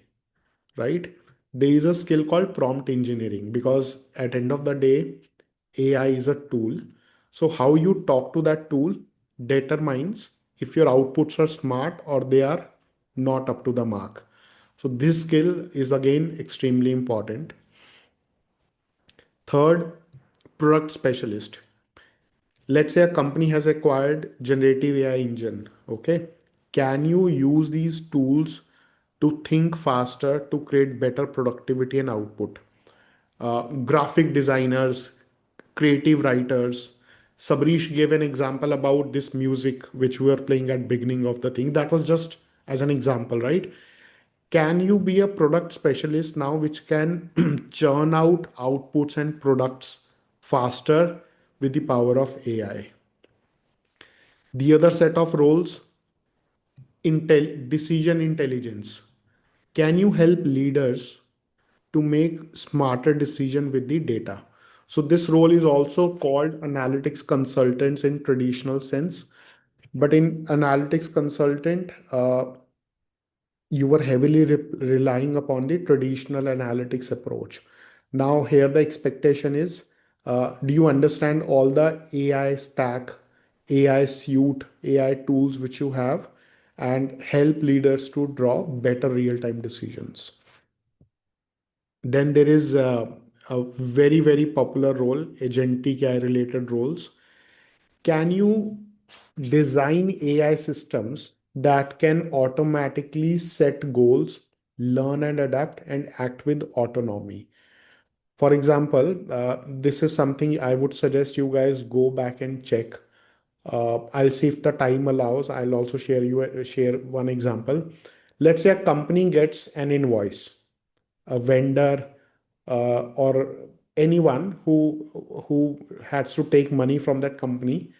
Right? There is a skill called prompt engineering because at end of the day, AI is a tool. So how you talk to that tool determines if your outputs are smart or they are not up to the mark. So this skill is again extremely important. Third, product specialist. Let's say a company has acquired generative AI engine. Okay. Can you use these tools to think faster to create better productivity and output? Graphic designers, creative writers. Sabrish gave an example about this music which we were playing at beginning of the thing. That was just as an example, right? Can you be a product specialist now which can churn out outputs and products faster with the power of AI? The other set of roles, decision intelligence. Can you help leaders to make smarter decision with the data? So this role is also called analytics consultants in traditional sense. But in analytics consultant, you were heavily relying upon the traditional analytics approach. Now, here the expectation is, do you understand all the AI stack, AI suite, AI tools which you have, and help leaders to draw better real time decisions? Then there is a very, very popular role, agentic AI related roles. Can you design AI systems that can automatically set goals, learn and adapt, and act with autonomy? For example, this is something I would suggest you guys go back and check. I'll see if the time allows. I'll also share one example. Let's say a company gets an invoice, a vendor, or anyone who has to take money from that company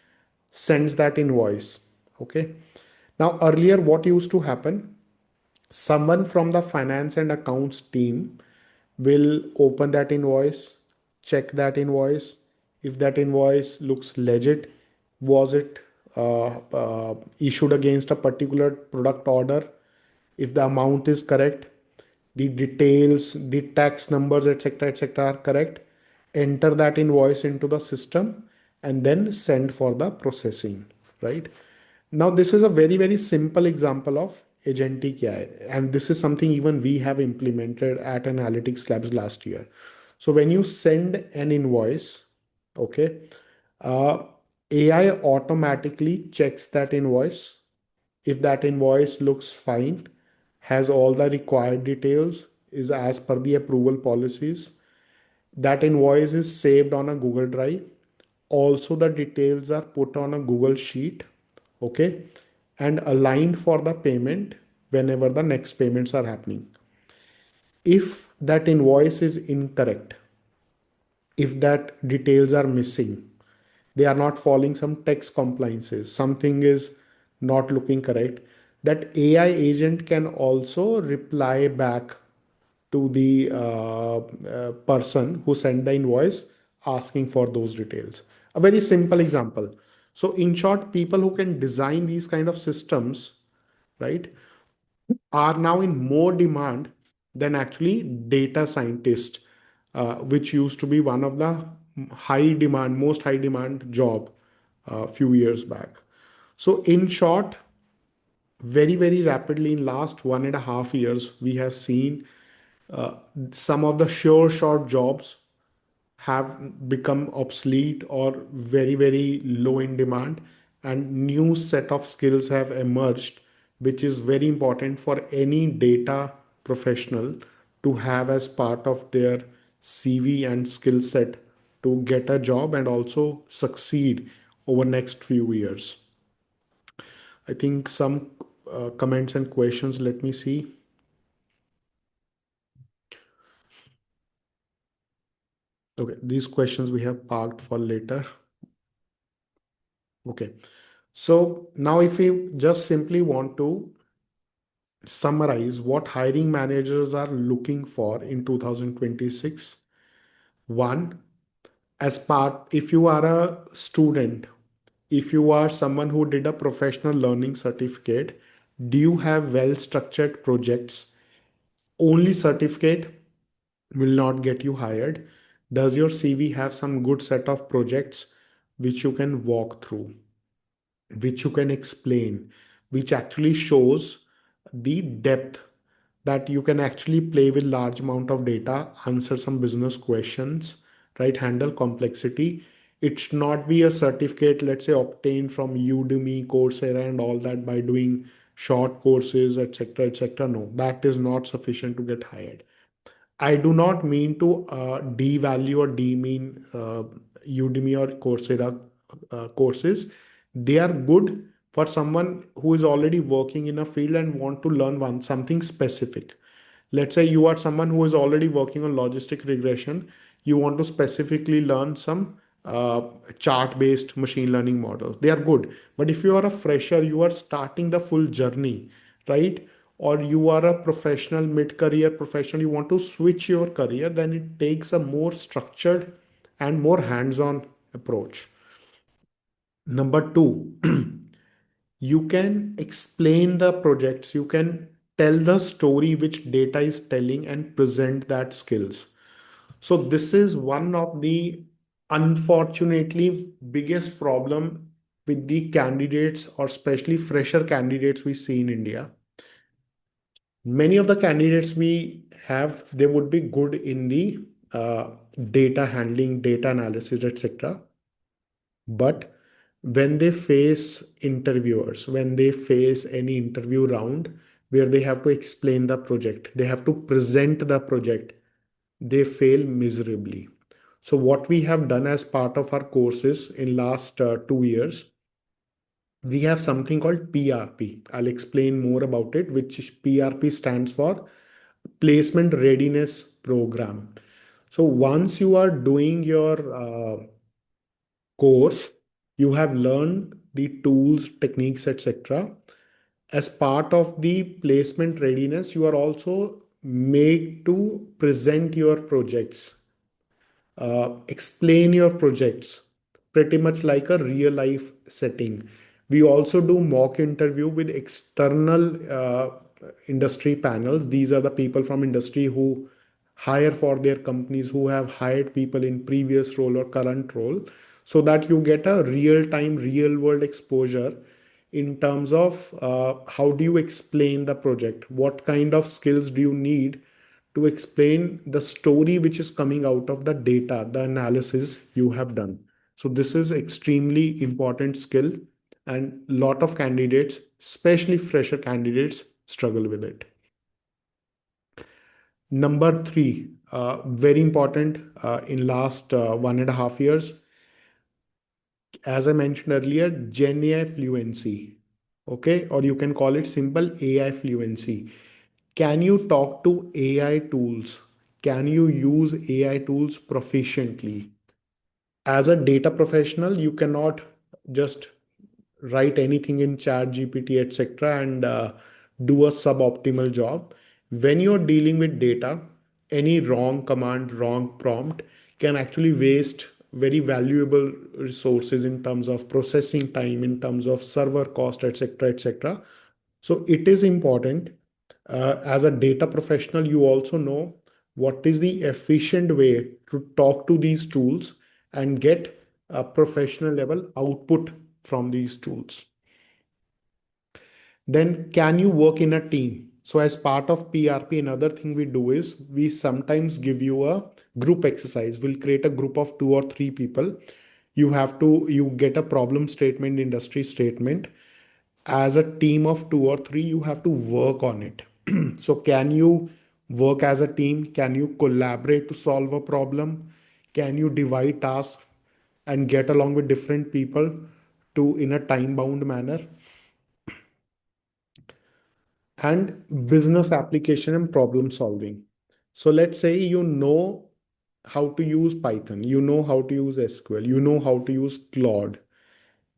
sends that invoice. Okay. Now, earlier, what used to happen? Someone from the finance and accounts team will open that invoice, check that invoice. If that invoice looks legit, was it issued against a particular product order? If the amount is correct, the details, the tax numbers, etc., are correct, enter that invoice into the system and then send for the processing, right? Now, this is a very, very simple example of agentic AI, and this is something even we have implemented at Analytics Labs last year. So, when you send an invoice, okay, uh, AI automatically checks that invoice. If that invoice looks fine, has all the required details, is as per the approval policies, that invoice is saved on a Google Drive. Also, the details are put on a Google Sheet, okay, and aligned for the payment whenever the next payments are happening. If that invoice is incorrect, if that details are missing, they are not following some tax compliances, something is not looking correct, that AI agent can also reply back to the person who sent the invoice asking for those details. A very simple example. So, in short, people who can design these kind of systems, right, are now in more demand than actually data scientists, which used to be one of the most high demand job a few years back. So, in short, very, very rapidly in last 1.5 years, we have seen uh, some of the sure short jobs have become obsolete or very, very low in demand, and new set of skills have emerged, which is very important for any data professional to have as part of their CV and skill set to get a job and also succeed over next few years. I think some comments and questions, let me see. Okay, these questions we have parked for later. Okay, so now if we just simply want to summarize what hiring managers are looking for in 2026, one, as part, if you are a student, if you are someone who did a professional learning certificate, do you have well structured projects? Only certificate will not get you hired. Does your CV have some good set of projects which you can walk through, which you can explain, which actually shows the depth that you can actually play with large amount of data, answer some business questions, right? Handle complexity. It should not be a certificate, let's say, obtained from Udemy, Coursera, and all that by doing short courses, etc., etc. No, that is not sufficient to get hired. I do not mean to devalue or demean Udemy or Coursera courses. They are good for someone who is already working in a field and want to learn something specific. Let's say you are someone who is already working on logistic regression. You want to specifically learn some chart-based machine learning models. They are good. But if you are a fresher, you are starting the full journey, right? Or you are a professional, mid-career professional, you want to switch your career, then it takes a more structured and more hands-on approach. Number two, you can explain the projects, you can tell the story which data is telling and present that skills. So this is one of the unfortunately biggest problem with the candidates, or especially fresher candidates we see in India. Many of the candidates we have, they would be good in the uh, data handling, data analysis, etc. But when they face interviewers, when they face any interview round where they have to explain the project, they have to present the project, they fail miserably. So what we have done as part of our courses in last 2 years, we have something called PRP. I'll explain more about it, which PRP stands for Placement Readiness Program. So once you are doing your course, you have learned the tools, techniques, etc. As part of the placement readiness, you are also made to present your projects, explain your projects pretty much like a real life setting. We also do mock interview with external industry panels. These are the people from industry who hire for their companies, who have hired people in previous role or current role, so that you get a real time, real world exposure in terms of how do you explain the project, what kind of skills do you need to explain the story which is coming out of the data, the analysis you have done. So this is extremely important skill, and lot of candidates, especially fresher candidates, struggle with it. Number three, very important in last 1.5 years, as I mentioned earlier, Gen AI fluency. Okay, or you can call it simple AI fluency. Can you talk to AI tools? Can you use AI tools proficiently? As a data professional, you cannot just write anything in chat gpt etc and do a suboptimal job. When you're dealing with data, any wrong command, wrong prompt can actually waste very valuable resources in terms of processing time, in terms of server cost, etc etc. So it is important, as a data professional, you also know what is the efficient way to talk to these tools and get a professional level output from these tools. Then can you work in a team? So as part of PRP, another thing we do is we sometimes give you a group exercise. We'll create a group of 2 or 3 people. You get a problem statement, industry statement. As a team of 2 or 3, you have to work on it. So can you work as a team? Can you collaborate to solve a problem? Can you divide tasks and get along with different people to in a time bound manner? And business application and problem solving. So let's say you know how to use Python, you know how to use SQL, you know how to use Claude.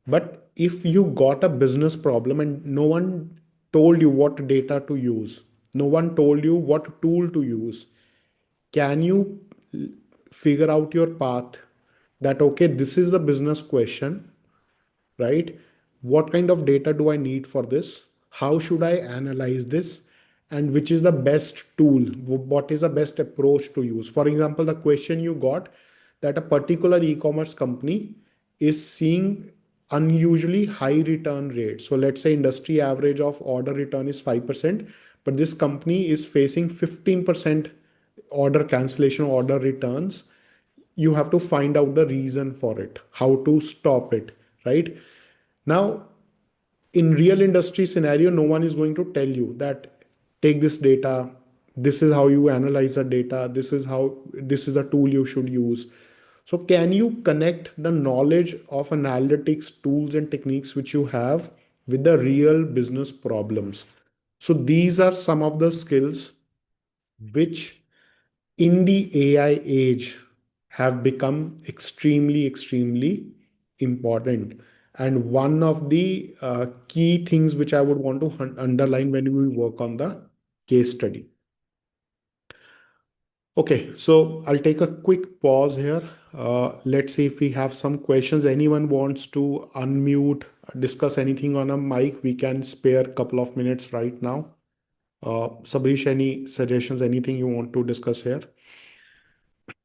But if you got a business problem and no one told you what data to use, no one told you what tool to use, can you figure out your path that, okay, this is the business question, right? What kind of data do I need for this? How should I analyze this? And which is the best tool? What is the best approach to use? For example, the question you got that a particular e-commerce company is seeing unusually high return rates. So let's say industry average of order return is 5%, but this company is facing 15% order cancellation, order returns. You have to find out the reason for it, how to stop it, right? Now, in real industry scenario, no one is going to tell you that take this data, this is how you analyze the data, this is the tool you should use. So can you connect the knowledge of analytics tools and techniques which you have with the real business problems? So these are some of the skills which in the AI age have become extremely, extremely important. And one of the key things which I would want to underline when we work on the case study. Okay, so I'll take a quick pause here. Let's see if we have some questions. Anyone wants to unmute, discuss anything on a mic, we can spare a couple of minutes right now. Sabrish, any suggestions, anything you want to discuss here?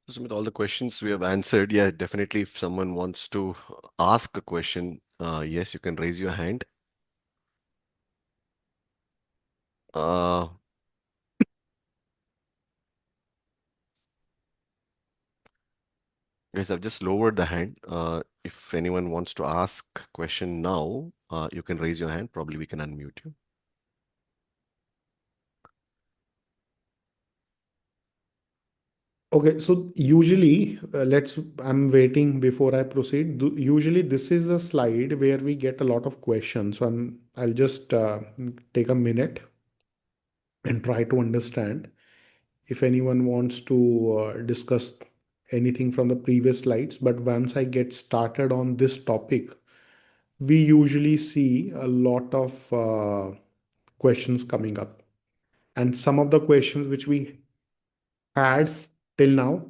So with all the questions we have answered, yeah, definitely if someone wants to ask a question, yes, you can raise your hand. Uh, Guys, I've just lowered the hand. If anyone wants to ask question now, you can raise your hand. Probably we can unmute you. Okay, so usually, I'm waiting before I proceed. Usually, this is a slide where we get a lot of questions. So I'll just take a minute and try to understand if anyone wants to discuss anything from the previous slides. But once I get started on this topic, we usually see a lot of questions coming up. And some of the questions which we had till now,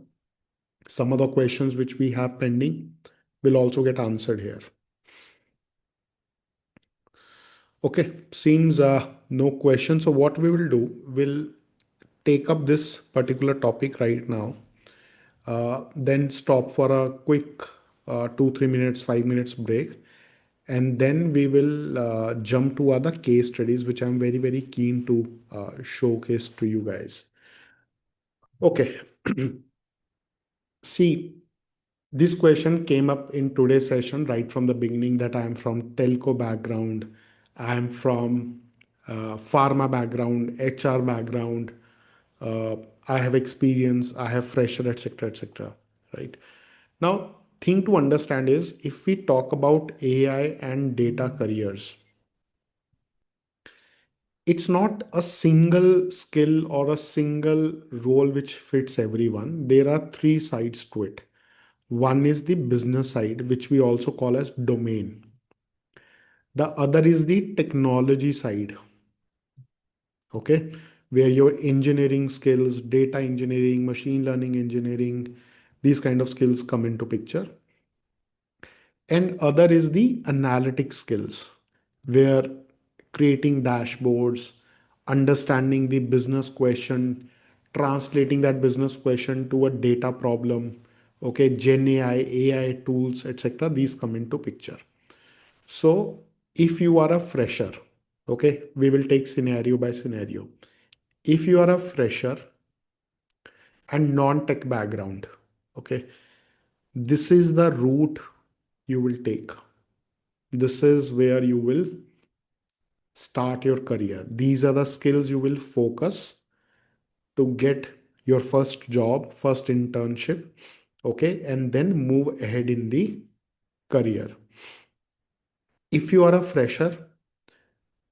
some of the questions which we have pending will also get answered here. Okay, seems no question. So what we will do, we'll take up this particular topic right now, then stop for a quick 2 3 minutes 5 minutes break, and then we will jump to other case studies which I'm very very keen to showcase to you guys. Okay. See, this question came up in today's session right from the beginning, that I am from telco background, I am from pharma background, HR background, uh, I have experience, I have fresher, etc., etc. Right now, thing to understand is, if we talk about AI and data careers, it's not a single skill or a single role which fits everyone. There are three sides to it. One is the business side, which we also call as domain. The other is the technology side, okay, where your engineering skills, data engineering, machine learning engineering, these kind of skills come into picture. And other is the analytic skills, where creating dashboards, understanding the business question, translating that business question to a data problem, okay, Gen AI tools, etc., these come into picture. So if you are a fresher, okay, we will take scenario by scenario. If you are a fresher and non-tech background, okay, this is the route you will take. This is where you will start your career. These are the skills you will focus to get your first job, first internship, okay, and then move ahead in the career. If you are a fresher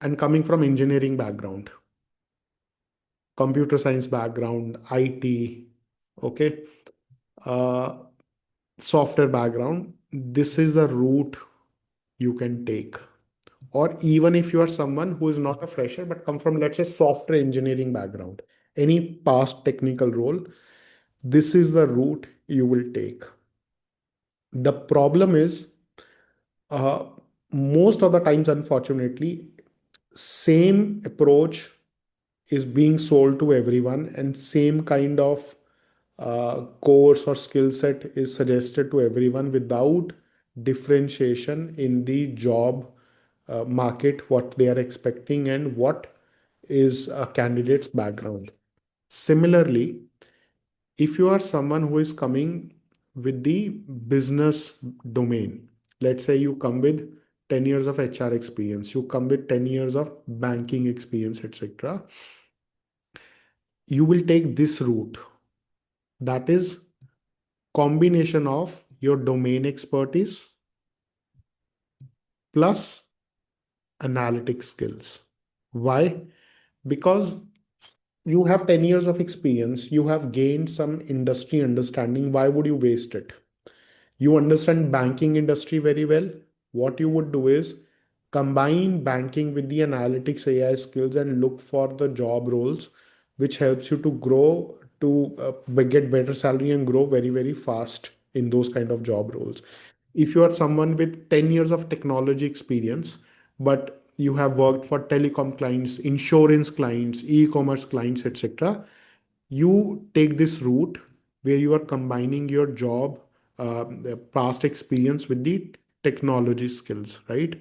and coming from engineering background, computer science background, IT, okay, uh, software background, this is the route you can take. Or even if you are someone who is not a fresher but come from, let's say, software engineering background, any past technical role, this is the route you will take. The problem is, uh, most of the times, unfortunately, same approach is being sold to everyone, and same kind of course or skill set is suggested to everyone without differentiation in the job market, what they are expecting and what is a candidate's background. Similarly, if you are someone who is coming with the business domain, let's say you come with 10 years of HR experience, you come with 10 years of banking experience, etc., you will take this route, that is combination of your domain expertise plus analytic skills. Why? Because you have 10 years of experience, you have gained some industry understanding. Why would you waste it? You understand banking industry very well. What you would do is combine banking with the analytics AI skills and look for the job roles which helps you to grow, to get better salary and grow very very fast in those kind of job roles. If you are someone with 10 years of technology experience, but you have worked for telecom clients, insurance clients, e-commerce clients, etc., you take this route where you are combining your job, the past experience with the technology skills, right?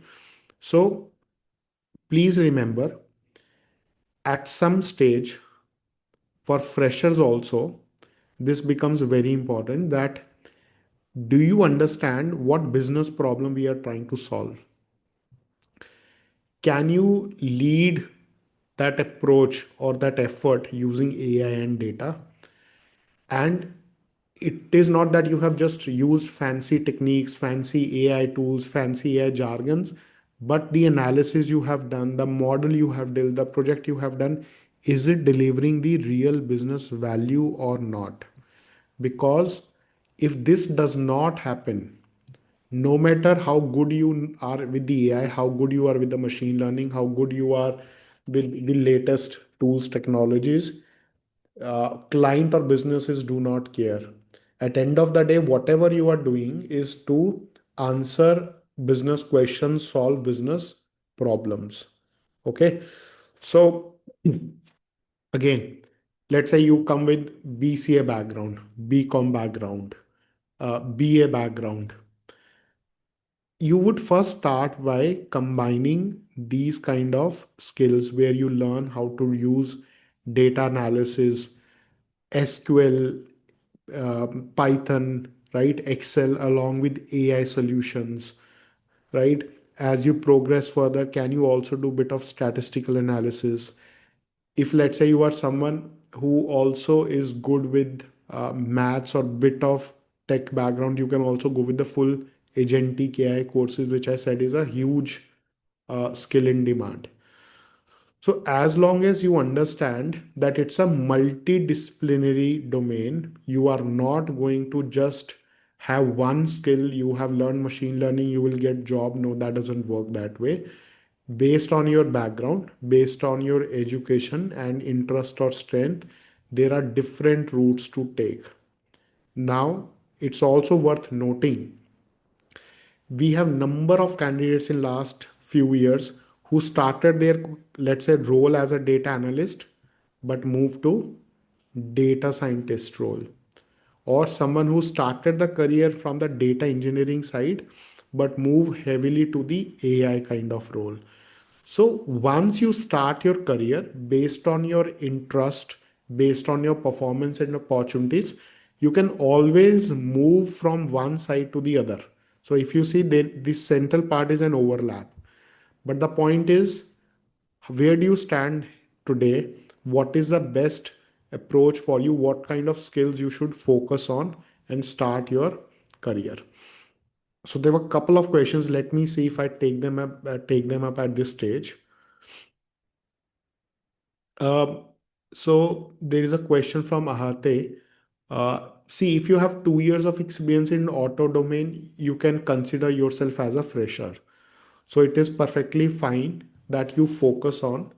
So please remember, at some stage, for freshers also, this becomes very important, that Do you understand what business problem we are trying to solve? Can you lead that approach or that effort using AI and data? And it is not that you have just used fancy techniques, fancy AI tools, fancy AI jargons, but the analysis you have done, the model you have built, the project you have done, is it delivering the real business value or not? Because if this does not happen, no matter how good you are with the AI, how good you are with the machine learning, how good you are with the latest tools, technologies, client or businesses do not care. At end of the day, whatever you are doing is to answer business questions, solve business problems. Okay. So again, let's say you come with BCA background, BCom background, BA background. You would first start by combining these kind of skills where you learn how to use data analysis, SQL, Python, right? Excel along with AI solutions, right? As you progress further, can you also do bit of statistical analysis? If let's say you are someone who also is good with maths or bit of tech background, you can also go with the full agentic AI courses, which I said is a huge skill in demand. So, as long as you understand that it's a multidisciplinary domain, you are not going to just have one skill. You have learned machine learning, you will get job. No, that doesn't work that way. Based on your background, based on your education and interest or strength, there are different routes to take. Now, it's also worth noting we have number of candidates in last few years who started their, let's say, role as a data analyst but moved to data scientist role, or someone who started the career from the data engineering side but move heavily to the AI kind of role. So once you start your career based on your interest, based on your performance and opportunities, you can always move from one side to the other. So if you see that this central part is an overlap. But the point is, where do you stand today? What is the best approach for you? What kind of skills you should focus on and start your career? So there were a couple of questions. Let me see if I take them up at this stage. Um, so there is a question from Ahate. See, if you have 2 years of experience in auto domain, you can consider yourself as a fresher. So it is perfectly fine that you focus on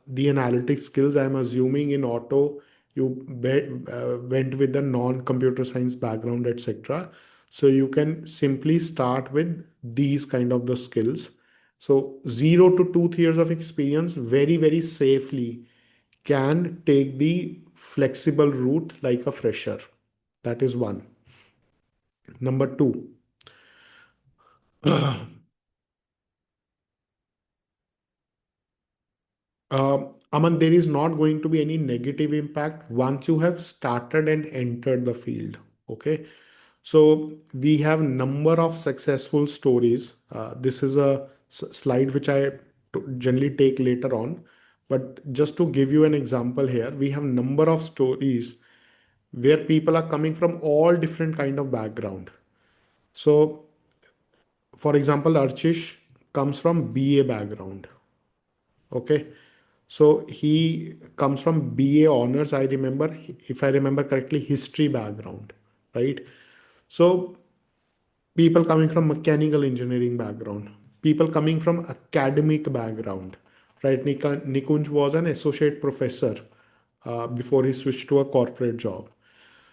the analytics skills. I'm assuming in auto you went with the non-computer science background, etc. So you can simply start with these kind of the skills. So 0 to 2 years of experience very safely can take the flexible route like a fresher. That is one. Number two, Aman, there is not going to be any negative impact once you have started and entered the field. Okay. So we have number of successful stories. This is a slide which I generally take later on. But just to give you an example here, we have number of stories where people are coming from all different kind of background. So for example, Archish comes from BA background. Okay. So he comes from BA honors. I remember, if I remember correctly, history background, right? So people coming from mechanical engineering background, people coming from academic background, right? Nikunj was an associate professor before he switched to a corporate job.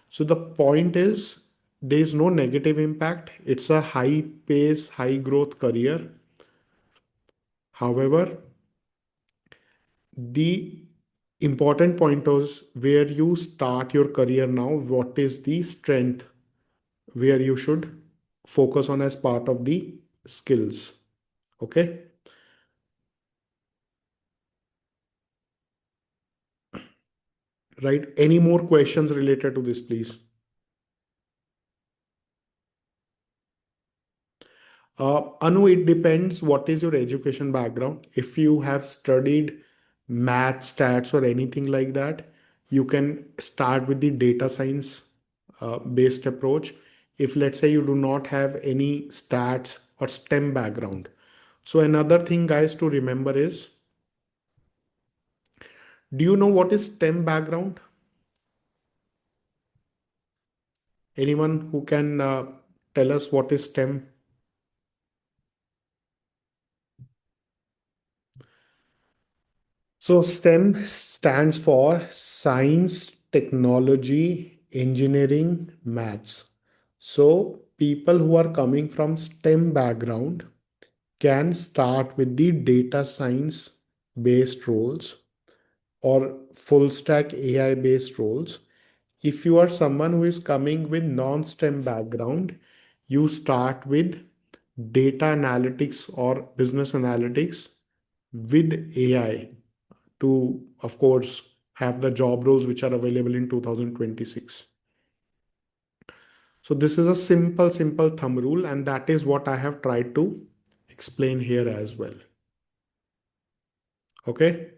So the point is, there is no negative impact. It's a high pace, high growth career. However, the important point is where you start your career now, what is the strength where you should focus on as part of the skills. Okay. Right. Any more questions related to this, please? Anu, it depends what is your education background. If you have studied math, stats, or anything like that, you can start with the data science based approach. If let's say you do not have any stats or STEM background. So another thing, guys, to remember is, do you know what is STEM background? Anyone who can tell us what is STEM? So STEM stands for science, technology, engineering, maths. So people who are coming from STEM background can start with the data science based roles or full stack AI based roles. If you are someone who is coming with non-STEM background, you start with data analytics or business analytics with AI to, of course, have the job roles which are available in 2026. So this is a simple thumb rule, and that is what I have tried to explain here as well. Okay.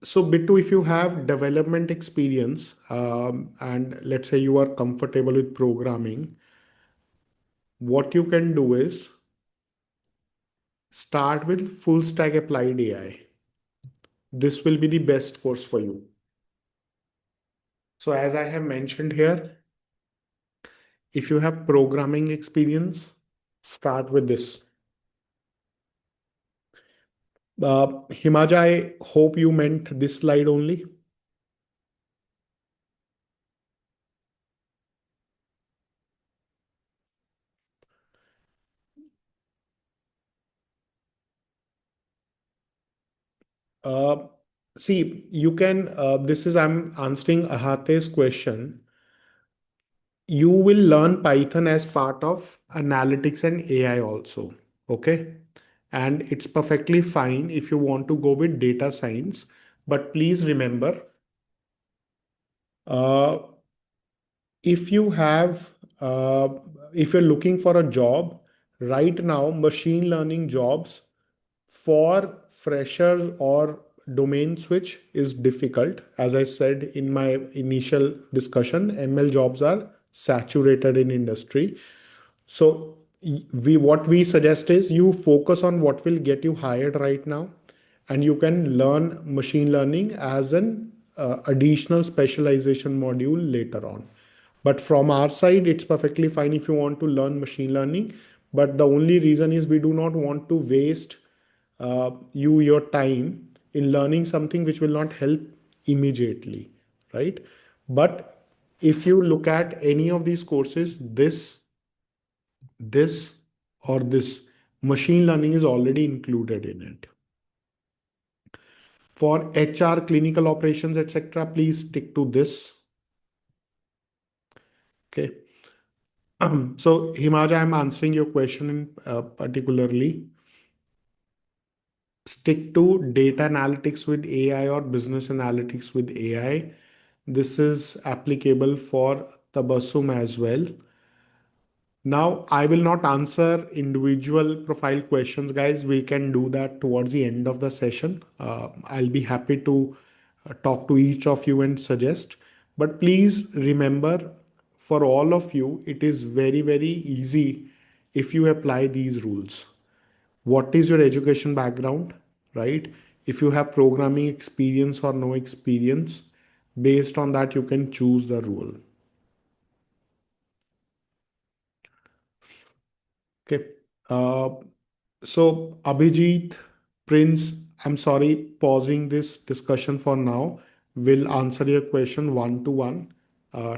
So Bittu, if you have development experience and let's say you are comfortable with programming, what you can do is start with full stack applied AI. This will be the best course for you. So as I have mentioned here, if you have programming experience, start with this. Himaja, I hope you meant this slide only. Uh, See, you can, this is, I'm answering Ahate's question. You will learn Python as part of analytics and AI also. Okay. And it's perfectly fine if you want to go with data science. But please remember, uh, if you have, if you're looking for a job, right now, machine learning jobs for freshers or domain switch is difficult. As I said in my initial discussion, ML jobs are saturated in industry. So we what we suggest is you focus on what will get you hired right now, and you can learn machine learning as an additional specialization module later on. But from our side, it's perfectly fine if you want to learn machine learning. But the only reason is we do not want to waste your time in learning something which will not help immediately, right? But if you look at any of these courses, this or this machine learning is already included in it. For HR, clinical operations, etc., please stick to this. Okay. So Himaja, I'm answering your question in particularly. Stick to data analytics with AI or business analytics with AI. This is applicable for Tabassum as well. Now, I will not answer individual profile questions, guys. We can do that towards the end of the session. I'll be happy to talk to each of you and suggest. But please remember, for all of you, it is very easy if you apply these rules. What is your education background, right? If you have programming experience or no experience, based on that, you can choose the rule. Okay. Uh, so Abhijit, Prince, I'm sorry, pausing this discussion for now. We'll answer your question one to one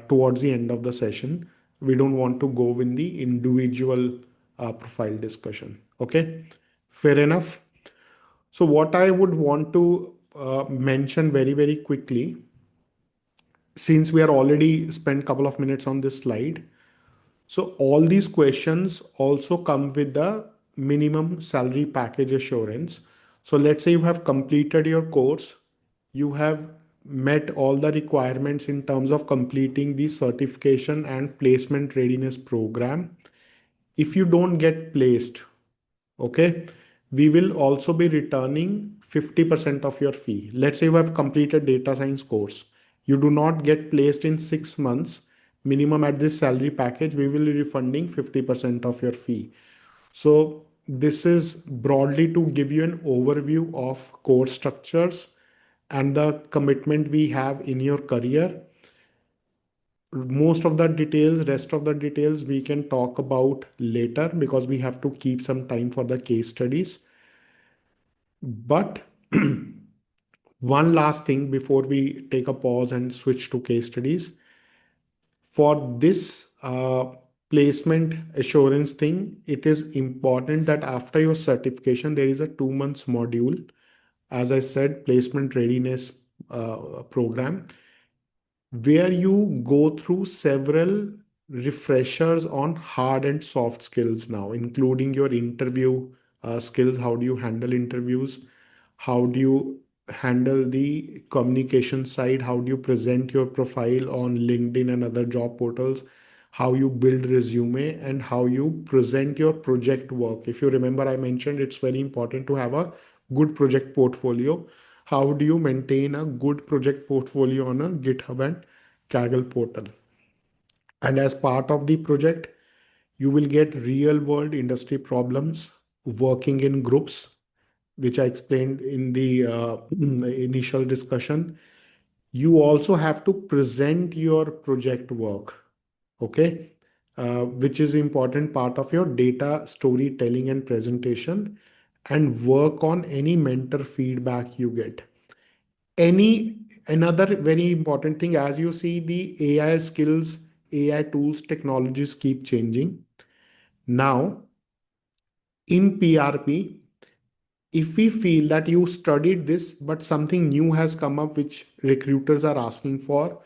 towards the end of the session. We don't want to go in the individual profile discussion. Okay. Fair enough. So what I would want to mention very quickly, since we are already spent a couple of minutes on this slide, so all these questions also come with the minimum salary package assurance. So let's say you have completed your course, you have met all the requirements in terms of completing the certification and placement readiness program. If you don't get placed, okay, we will also be returning 50% of your fee. Let's say you have completed data science course, you do not get placed in 6 months minimum at this salary package, we will be refunding 50% of your fee. So this is broadly to give you an overview of course structures and the commitment we have in your career. Most of the details, rest of the details we can talk about later because we have to keep some time for the case studies. But one last thing before we take a pause and switch to case studies. For this placement assurance thing, it is important that after your certification, there is a 2 months module. As I said, placement readiness program, where you go through several refreshers on hard and soft skills now, including your interview skills. How do you handle interviews? How do you handle the communication side? How do you present your profile on LinkedIn and other job portals? How you build resume and how you present your project work. If you remember, I mentioned it's very important to have a good project portfolio. How do you maintain a good project portfolio on a GitHub and Kaggle portal? And as part of the project, you will get real world industry problems, working in groups, which I explained in the initial discussion. You also have to present your project work, okay, which is important part of your data storytelling and presentation, and work on any mentor feedback you get. Any another very important thing, as you see the AI skills, AI tools, technologies keep changing. Now in PRP, if we feel that you studied this but something new has come up which recruiters are asking for,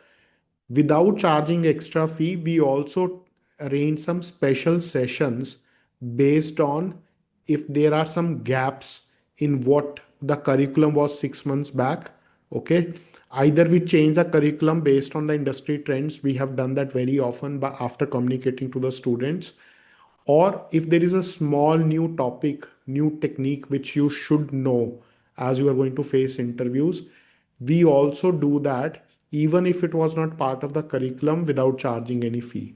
without charging extra fee, we also arrange some special sessions based on if there are some gaps in what the curriculum was 6 months back. Okay. Either we change the curriculum based on the industry trends. We have done that very often, but after communicating to the students, or if there is a small new topic, new technique which you should know as you are going to face interviews, we also do that even if it was not part of the curriculum without charging any fee.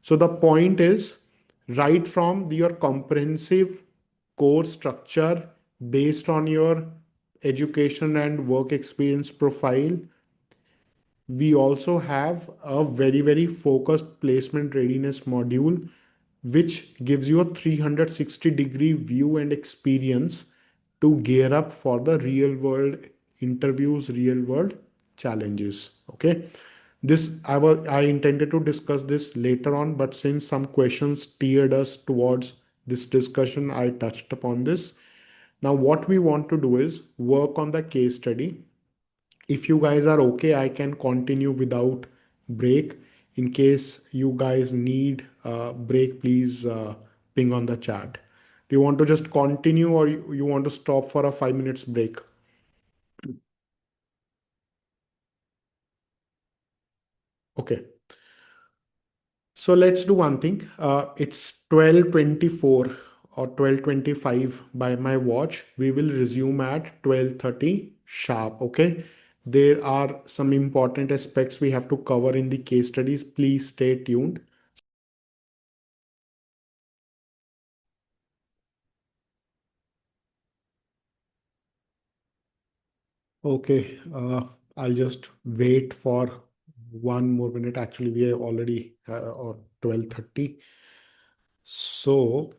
So the point is, right from your comprehensive course structure based on your education and work experience profile, we also have a very focused placement readiness module which gives you a 360-degree view and experience to gear up for the real world interviews, real world challenges. Okay, this I intended to discuss this later on, but since some questions steered us towards this discussion, I touched upon this. Now what we want to do is work on the case study. If you guys are okay, I can continue without break. In case you guys need a break, please ping on the chat. Do you want to just continue, or you want to stop for a 5 minutes break? Okay. So let's do one thing. It's 12:24 or 12:25 by my watch. We will resume at 12:30 sharp. Okay. There are some important aspects we have to cover in the case studies. Please stay tuned. Okay. I'll just wait for 1 more minute. Actually, we are already or 12:30. So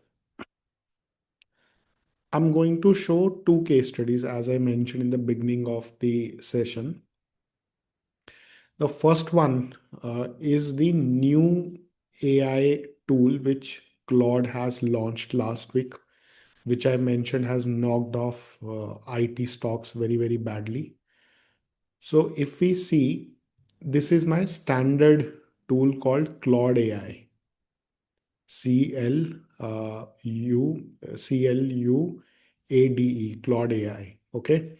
I'm going to show two case studies as I mentioned in the beginning of the session. The first one is the new AI tool which Claude has launched last week, which I mentioned has knocked off IT stocks very badly. So if we see, this is my standard tool called Claude AI. CLUADE, Claude AI. Okay.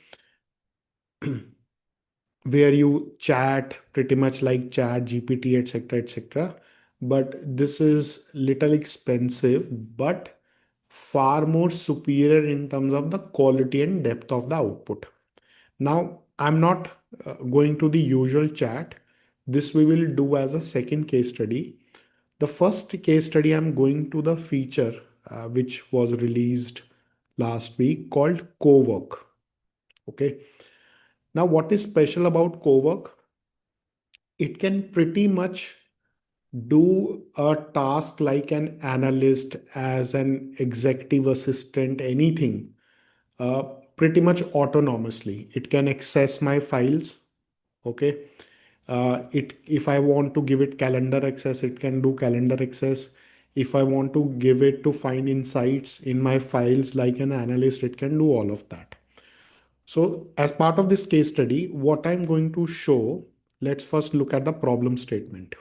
where you chat pretty much like chat GPT, etc., etc. But this is little expensive, but far more superior in terms of the quality and depth of the output. Now, I'm not going to the usual chat. This we will do as a second case study. The first case study, I'm going to the feature which was released last week called Cowork. Okay. Now, what is special about Cowork? It can pretty much do a task like an analyst, as an executive assistant, anything, uh, pretty much autonomously. It can access my files. Okay. It if I want to give it calendar access, it can do calendar access. If I want to give it to find insights in my files like an analyst, it can do all of that. So as part of this case study, what I'm going to show, let's first look at the problem statement.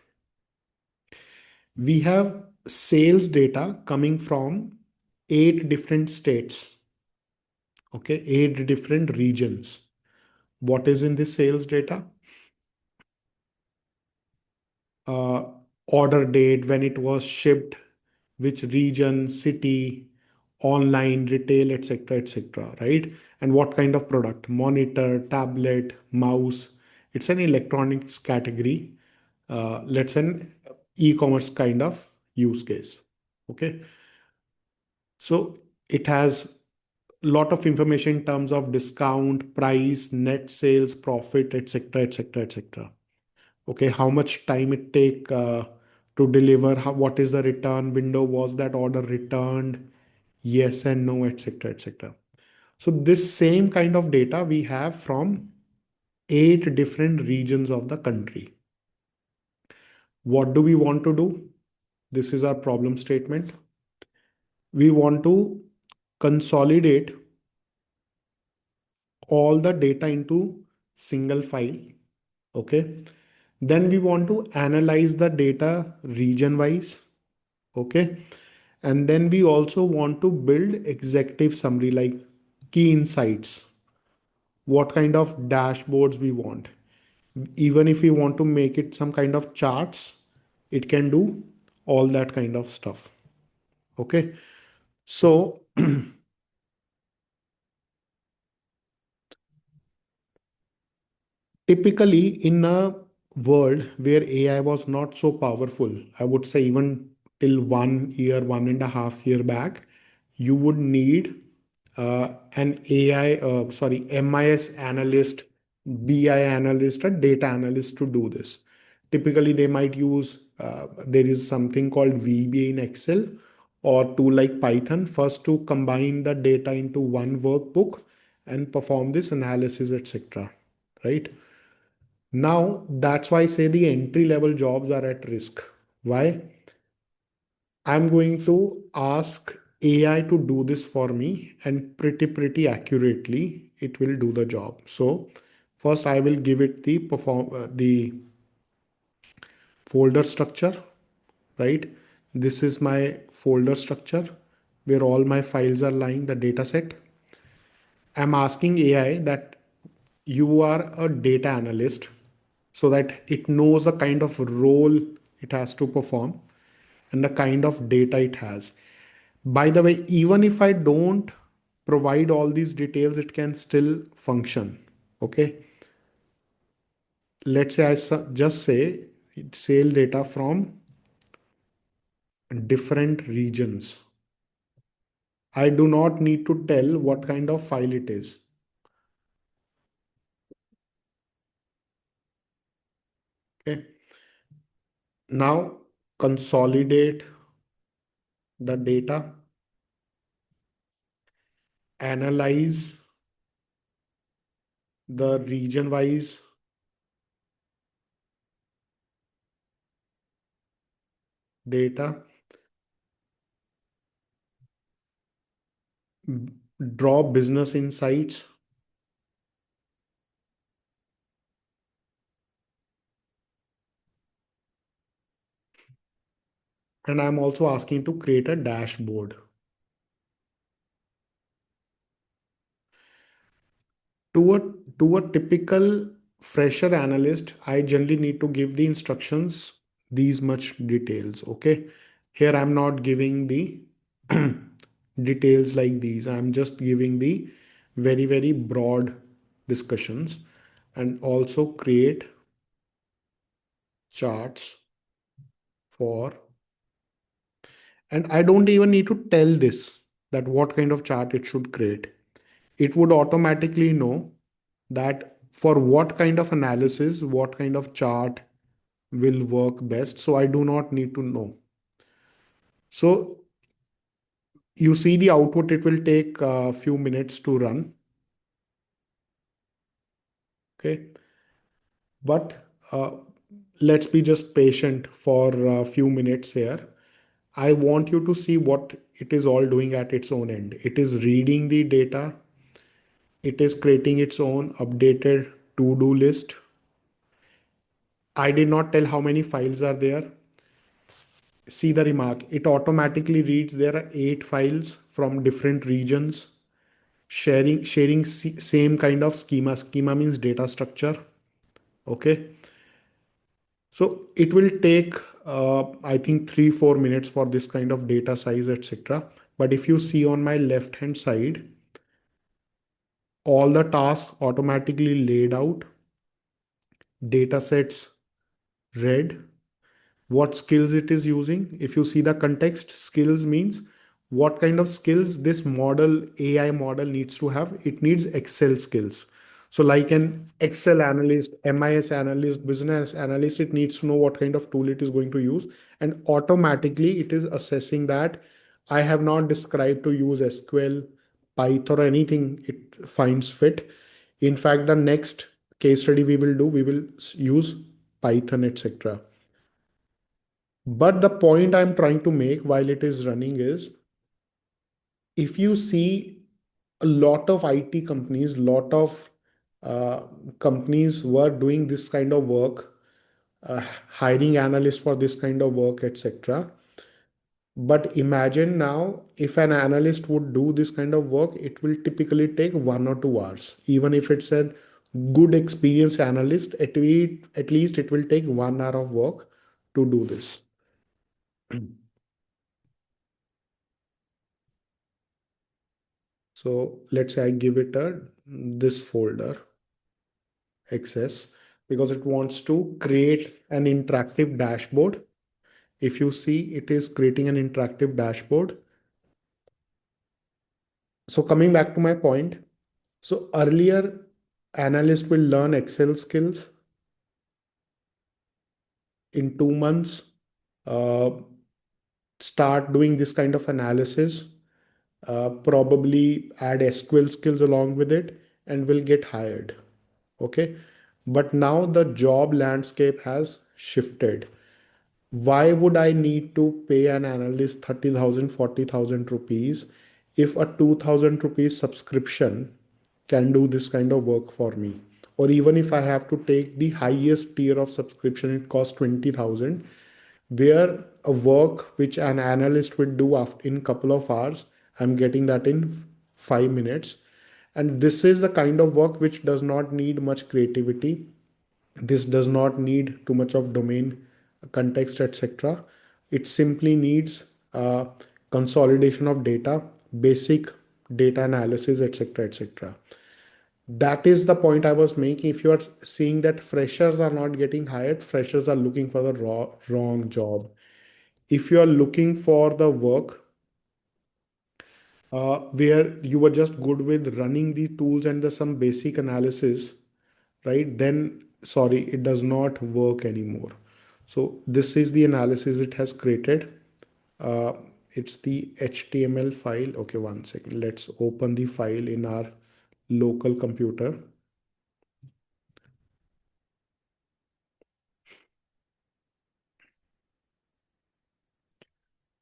We have sales data coming from 8 different states. Okay, 8 different regions. What is in this sales data? uh, Order date, when it was shipped, which region, city, online, retail, etc., etc., right? And what kind of product? Monitor, tablet, mouse. It's an electronics category. Let's an e-commerce kind of use case. Okay. So it has lot of information in terms of discount, price, net sales, profit, etc., etc., etc. Okay, how much time it take to deliver, what is the return window, was that order returned, yes and no, etc., etc. So this same kind of data we have from 8 different regions of the country. What do we want to do? This is our problem statement. We want to consolidate all the data into single file. Okay, then we want to analyze the data region wise. Okay, and then we also want to build executive summary like key insights, what kind of dashboards we want. Even if we want to make it some kind of charts, it can do all that kind of stuff. Okay, so typically in a world where AI was not so powerful, I would say even till 1 year, 1.5 year back, you would need an AI, sorry, MIS analyst, BI analyst, a data analyst to do this. Typically, they might use, there is something called VBA in Excel or tool like Python first to combine the data into one workbook and perform this analysis, etc. Right? Now, that's why I say the entry level jobs are at risk. Why? I'm going to ask AI to do this for me, and pretty accurately it will do the job. So first I will give it the folder structure, right? This is my folder structure where all my files are lying, the data set. I'm asking AI that you are a data analyst, so that it knows the kind of role it has to perform and the kind of data it has. By the way, even if I don't provide all these details, it can still function. Okay. Let's say just say sale data from different regions. I do not need to tell what kind of file it is. Okay. Now consolidate the data, analyze the region wise data, draw business insights, and I'm also asking to create a dashboard. To a to a typical fresher analyst, I generally need to give the instructions these much details. Okay. Here I'm not giving the details like these. I'm just giving the very, very broad discussions, and also create charts for, and I don't even need to tell this that what kind of chart it should create. It would automatically know that for what kind of analysis, what kind of chart will work best. So I do not need to know. So you see the output, it will take a few minutes to run. Okay. But let's be just patient for a few minutes here. I want you to see what it is all doing at its own end. It is reading the data. It is creating its own updated to-do list. I did not tell how many files are there. See the remark. It automatically reads there are 8 files from different regions, sharing same kind of schema. Schema means data structure. Okay. So it will take, I think, 3-4 minutes for this kind of data size, etc. But if you see on my left hand side, all the tasks automatically laid out, data sets read, what skills it is using. If you see the context, skills means what kind of skills this model, AI model, needs to have. It needs Excel skills. So like an Excel analyst, MIS analyst, business analyst, it needs to know what kind of tool it is going to use, and automatically it is assessing that. I have not described to use SQL, Python, or anything it finds fit. In fact, the next case study we will do, we will use Python, etc. But the point I'm trying to make while it is running is, if you see a lot of IT companies, lot of uh, companies were doing this kind of work, hiring analysts for this kind of work, etc. But imagine now, if an analyst would do this kind of work, it will typically take 1 or 2 hours. Even if it's a good experienced analyst, at least it will take 1 hour of work to do this. So let's say I give it a this folder access, because it wants to create an interactive dashboard. If you see, it is creating an interactive dashboard. So coming back to my point, so earlier analyst will learn Excel skills in 2 months, uh, start doing this kind of analysis, probably add SQL skills along with it, and will get hired. Okay. But now the job landscape has shifted. Why would I need to pay an analyst 30,000, 40,000 rupees if a 2,000 rupees subscription can do this kind of work for me? Or even if I have to take the highest tier of subscription, it costs 20,000, where a work which an analyst would do after in couple of hours, I'm getting that in 5 minutes. And this is the kind of work which does not need much creativity. This does not need too much of domain context, etc. It simply needs consolidation of data, basic data analysis, etc., etc. That is the point I was making. If you are seeing that freshers are not getting hired, freshers are looking for the wrong job. If you are looking for the work where you were just good with running the tools and the some basic analysis, right? Then sorry, it does not work anymore. So this is the analysis it has created. Uh, it's the HTML file. Okay, 1 second. Let's open the file in our local computer.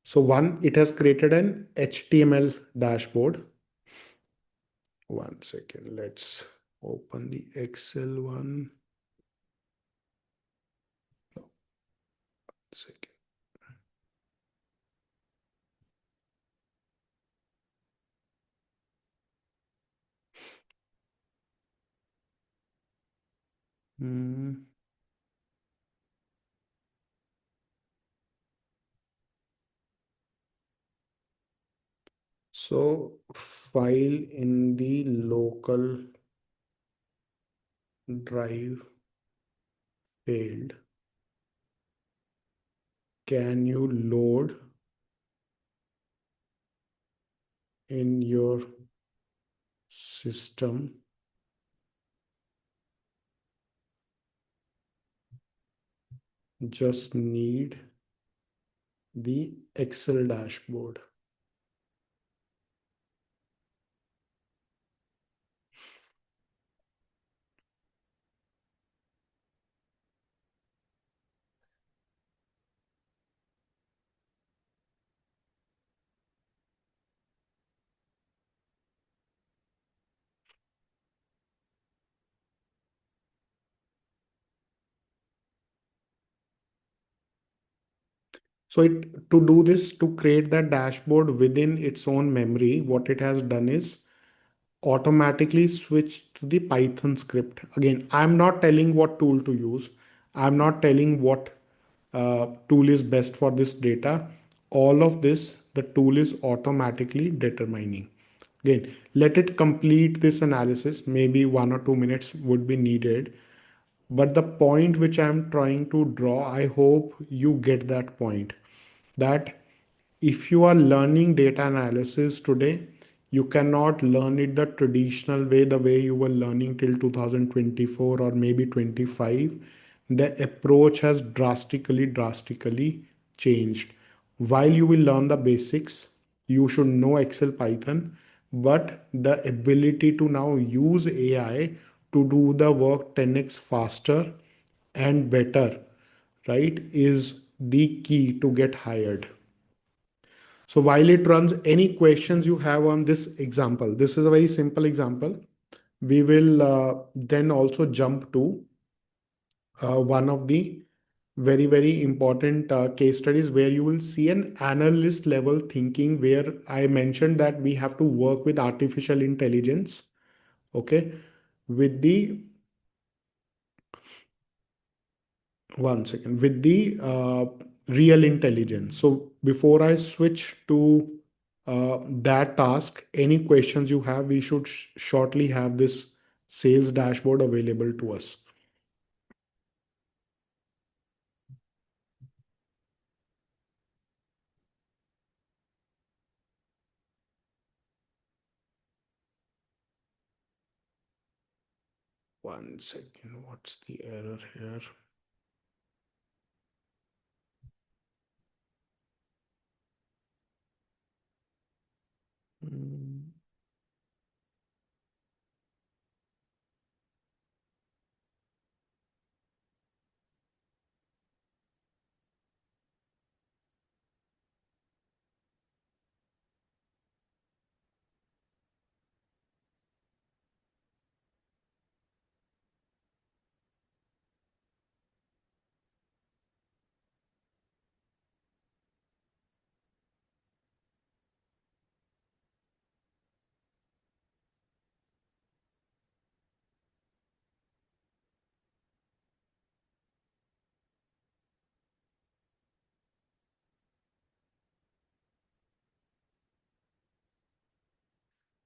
So one, it has created an HTML dashboard. 1 second. Let's open the Excel one. No, 1 second. So file in the local drive failed. Can you load in your system? Just need the Excel dashboard. So to do this, to create that dashboard within its own memory, what it has done is automatically switch to the Python script. Again, I'm not telling what tool to use. I'm not telling what tool is best for this data. All of this, the tool is automatically determining. Again, let it complete this analysis. Maybe 1 or 2 minutes would be needed. But the point which I'm trying to draw, I hope you get that point. That if you are learning data analysis today, you cannot learn it the traditional way, the way you were learning till 2024 or maybe 25. The approach has drastically changed. While you will learn the basics, you should know Excel, Python, but the ability to now use AI to do the work 10x faster and better, right, is the key to get hired. So while it runs, any questions you have on this example, this is a very simple example. We will then also jump to one of the very important case studies where you will see an analyst level thinking, where I mentioned that we have to work with artificial intelligence, okay, with the one second, with the real intelligence. So before I switch to that task, any questions you have, we should shortly have this sales dashboard available to us. One second, what's the error here? Hmm.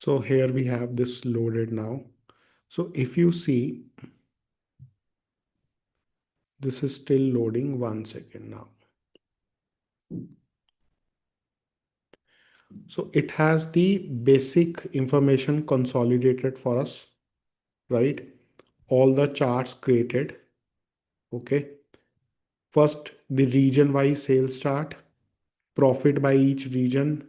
So here we have this loaded now. So if you see, this is still loading. One second now. So it has the basic information consolidated for us, right? All the charts created. Okay. First, the region wise sales chart, profit by each region,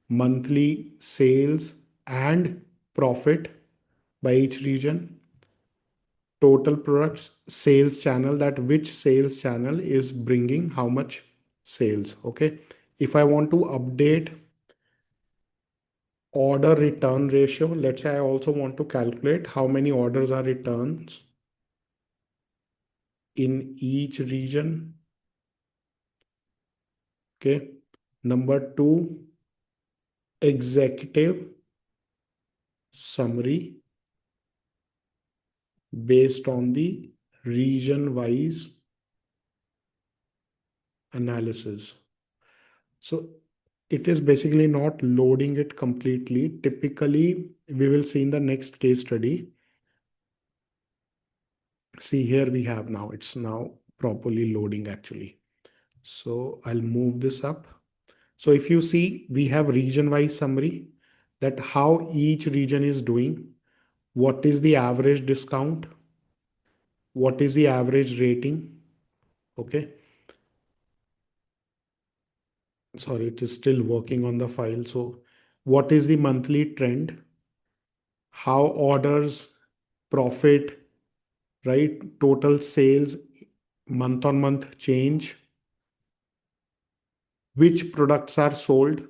monthly sales and profit by each region, total products, sales channel, that which sales channel is bringing how much sales. Okay. If I want to update order return ratio, let's say I also want to calculate how many orders are returns in each region. Okay. Number two, executive summary based on the region wise analysis. So It is basically not loading it completely. Typically, we will see in the next case study. See here we have now, it's now properly loading actually. So I'll move this up. So if you see, we have region wise summary, that how each region is doing, what is the average discount, what is the average rating. Okay. Sorry, it is still working on the file. So what is the monthly trend, how orders, profit, right? Total sales, month on month change, which products are sold,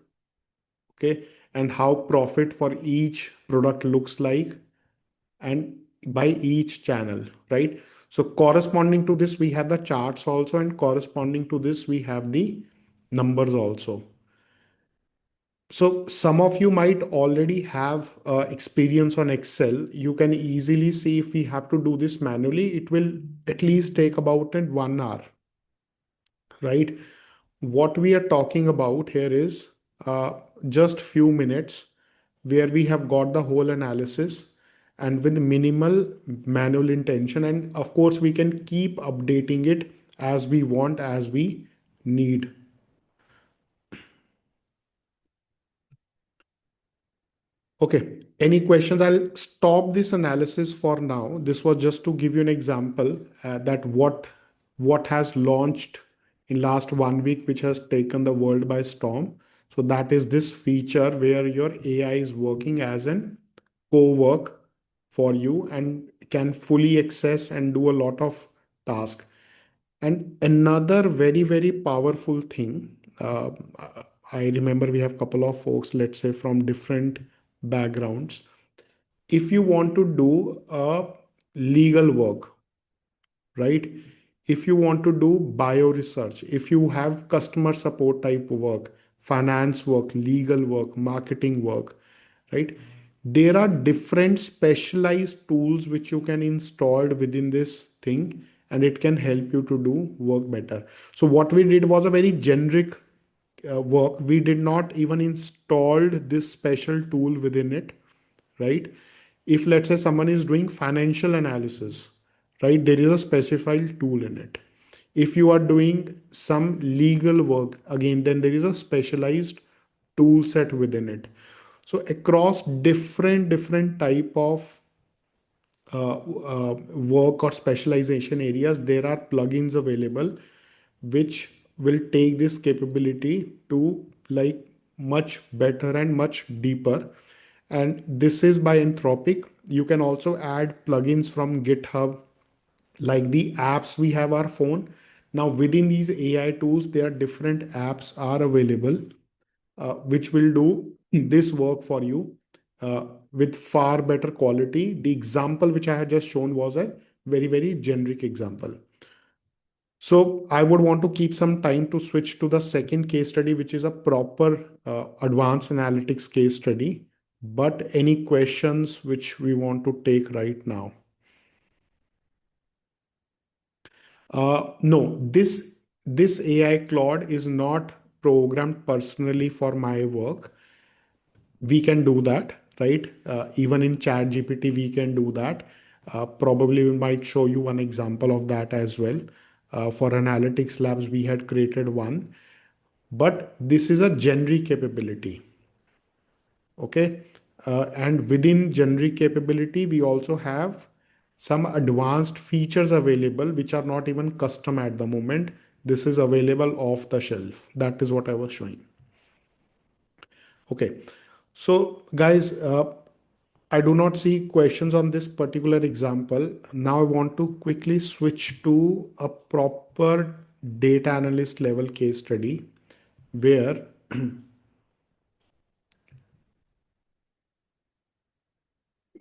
okay, and how profit for each product looks like, and by each channel, right? So corresponding to this, we have the charts also, and corresponding to this, we have the numbers also. So some of you might already have experience on Excel. You can easily see if we have to do this manually, it will at least take about 1 hour, right? What we are talking about here is just few minutes where we have got the whole analysis and with minimal manual intention. And of course, we can keep updating it as we want, as we need. Okay, any questions? I'll stop this analysis for now. This was just to give you an example that what has launched in last 1 week, which has taken the world by storm. So that is this feature where your AI is working as an co-work for you and can fully access and do a lot of tasks. And another very, very powerful thing, I remember we have a couple of folks, let's say from different backgrounds. If you want to do a legal work, right? If you want to do bio research, if you have customer support type work, finance work, legal work, marketing work, right? There are different specialized tools which you can install within this thing, and it can help you to do work better. So what we did was a very generic work. We did not even installed this special tool within it, right? If let's say someone is doing financial analysis, right, there is a specified tool in it. If you are doing some legal work, again, then there is a specialized tool set within it. So across different type of work or specialization areas, there are plugins available which will take this capability to like much better and much deeper. And this is by Anthropic. You can also add plugins from GitHub, like the apps we have our phone. Now within these AI tools, there are different apps are available which will do this work for you with far better quality. The example which I had just shown was a very, very generic example. So I would want to keep some time to switch to the second case study, which is a proper advanced analytics case study. But any questions which we want to take right now? No, this AI Claude is not programmed personally for my work. We can do that, right? Even in chat gpt we can do that. Probably we might show you one example of that as well. For analytics labs we had created one, but this is a generic capability. Okay. And within generic capability we also have some advanced features available which are not even custom at the moment. This is available off the shelf. That is what I was showing. Okay, so guys, I do not see questions on this particular example. Now I want to quickly switch to a proper data analyst level case study where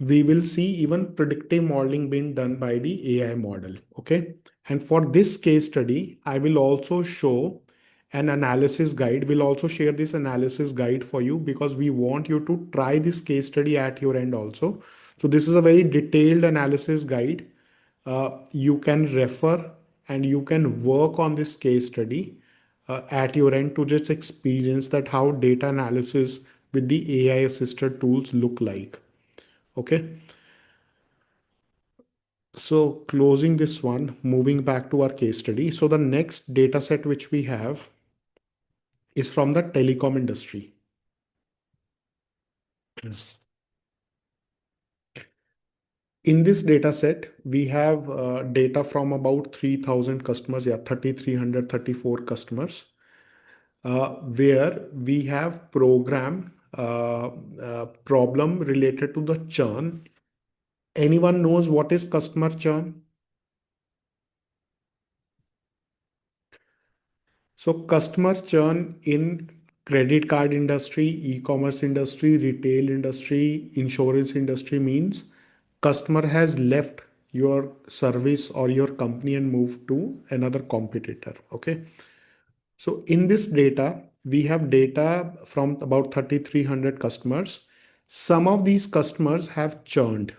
we will see even predictive modeling being done by the AI model. Okay. And for this case study, I will also show an analysis guide. We'll also share this analysis guide for you because we want you to try this case study at your end also. So this is a very detailed analysis guide. You can refer and you can work on this case study at your end to just experience that how data analysis with the AI assisted tools look like. Okay. So closing this one, moving back to our case study. So the next data set which we have is from the telecom industry. In this data set, we have data from about 3,000 customers, yeah, 3,334 customers, where we have problem related to the churn. Anyone knows what is customer churn? So customer churn in credit card industry, e-commerce industry, retail industry, insurance industry means customer has left your service or your company and moved to another competitor. Okay. So in this data, we have data from about 3,300 customers. Some of these customers have churned.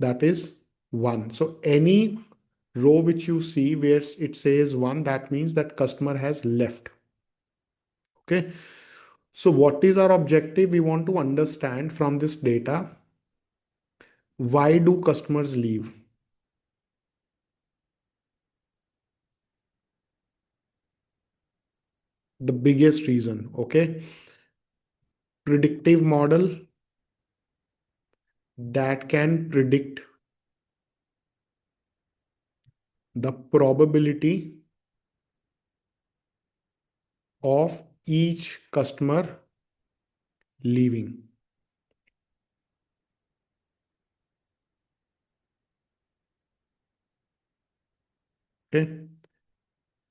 That is one. So any row which you see where it says one, that means that customer has left. Okay. So what is our objective? We want to understand from this data, why do customers leave? The biggest reason. Okay. Predictive model that can predict the probability of each customer leaving. Okay.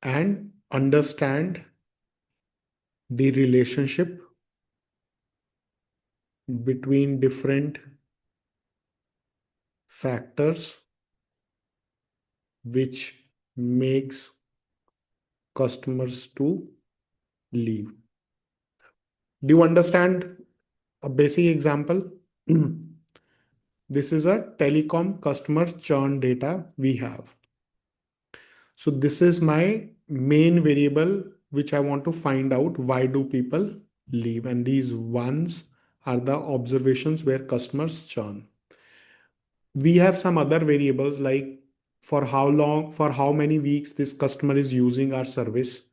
And understand the relationship between different factors which makes customers to leave. Do you understand a basic example? This is a telecom customer churn data we have. So this is my main variable which I want to find out, why do people leave, and these ones are the observations where customers churn. We have some other variables like for how long, for how many weeks this customer is using our service.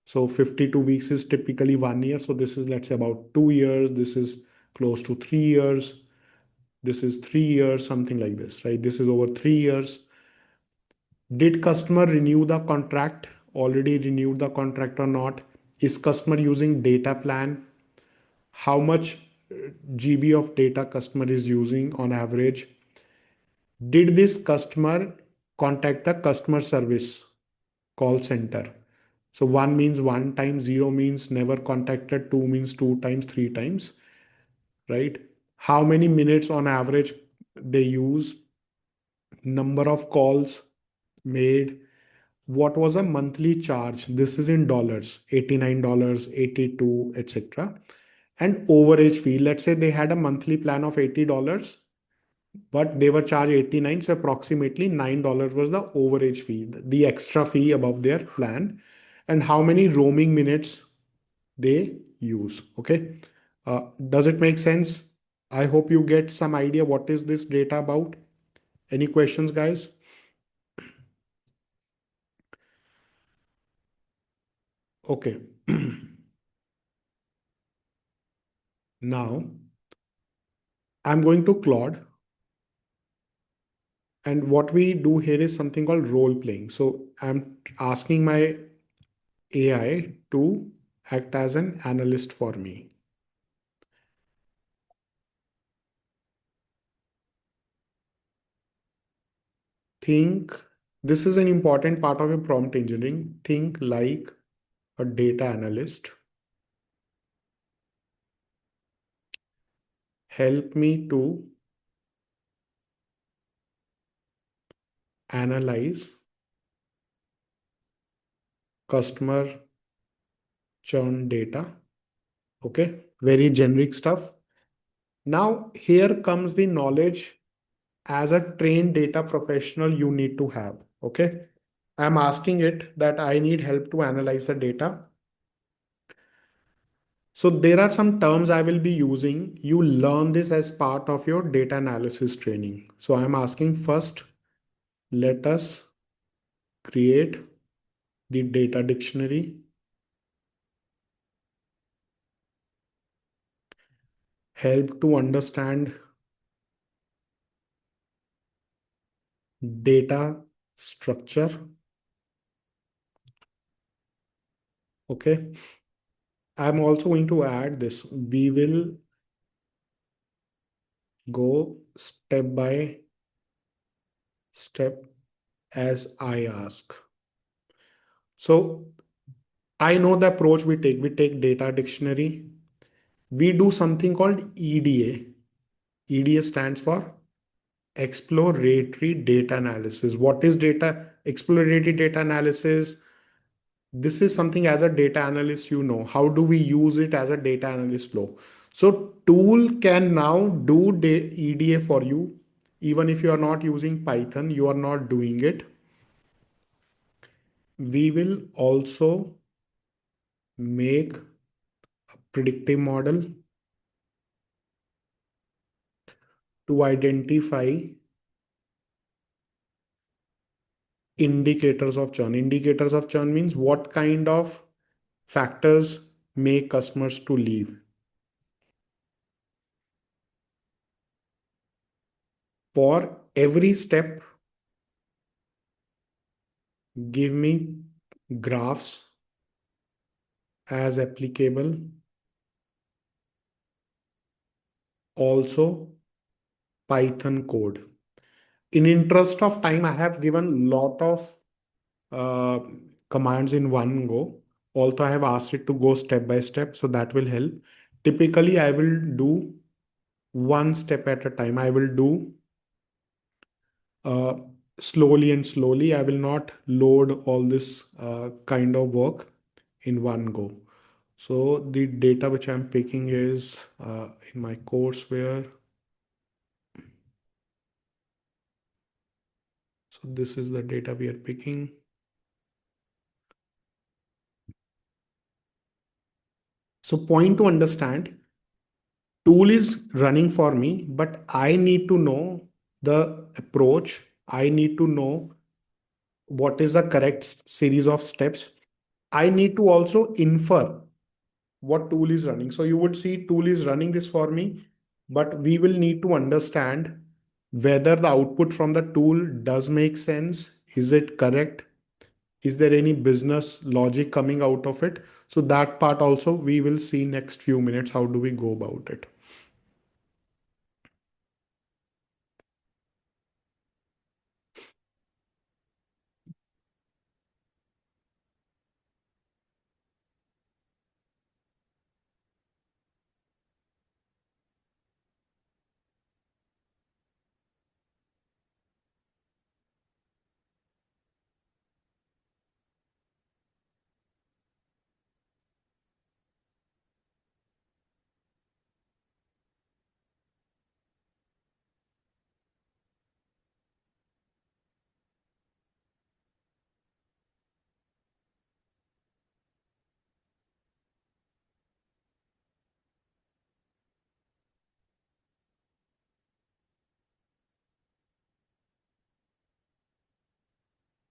So 52 weeks is typically 1 year. So this is, let's say, about 2 years. This is close to 3 years. This is 3 years, something like this, right? This is over 3 years. Did customer renew the contract? Already renewed the contract or not? Is customer using data plan? How much GB of data customer is using on average? Did this customer contact the customer service call center? So one means one time, zero means never contacted, two means two times, three times, right? How many minutes on average they use, number of calls made, what was a monthly charge? This is in dollars, $89, 82, etc. And overage fee. Let's say they had a monthly plan of $80, but they were charged 89. So approximately $9 was the overage fee, the extra fee above their plan, and how many roaming minutes they use. Okay. Does it make sense? I hope you get some idea what is this data about. Any questions, guys? Okay. Now I'm going to Claude. And what we do here is something called role playing. So I'm asking my AI to act as an analyst for me. Think, this is an important part of your prompt engineering. Think like a data analyst. Help me to analyze customer churn data. Okay, very generic stuff. Now, here comes the knowledge as a trained data professional you need to have. Okay, I'm asking it that I need help to analyze the data. So there are some terms I will be using. You learn this as part of your data analysis training. So I'm asking first, let us create the data dictionary, help to understand data structure. Okay. I'm also going to add this. We will go step by step as I ask. So I know the approach we take. We take data dictionary. We do something called EDA. EDA stands for exploratory data analysis. What is data exploratory data analysis? This is something as a data analyst, how do we use it as a data analyst flow. So tool can now do EDA for you. Even if you are not using Python, you are not doing it. We will also make a predictive model to identify indicators of churn. Indicators of churn means what kind of factors make customers to leave. For every step, give me graphs as applicable. Also, Python code. In interest of time, I have given lot of uh, commands in one go. Also, I have asked it to go step by step, so that will help. Typically, I will do one step at a time. I will do uh, slowly and slowly. I will not load all this kind of work in one go. So the data which I'm picking is in my courseware. So this is the data we are picking. So point to understand, tool is running for me, but I need to know the approach. I need to know what is the correct series of steps. I need to also infer what tool is running. So you would see tool is running this for me, but we will need to understand whether the output from the tool does make sense. Is it correct? Is there any business logic coming out of it? So that part also we will see next few minutes. How do we go about it?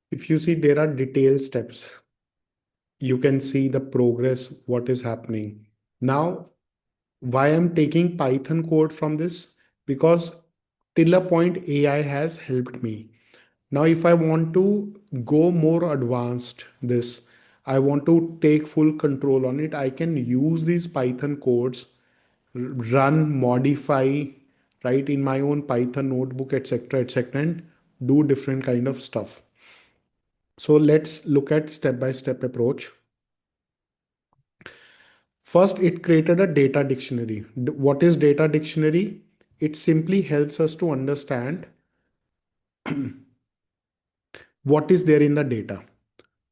If you see, there are detailed steps. You can see the progress, what is happening. Now, why I'm taking Python code from this? Because till a point AI has helped me. Now, if I want to go more advanced, I want to take full control on it, I can use these Python codes, run, modify, write in my own Python notebook, etc., and do different kind of stuff. So let's look at step-by-step approach. First, it created a data dictionary. What is data dictionary? It simply helps us to understand what is there in the data.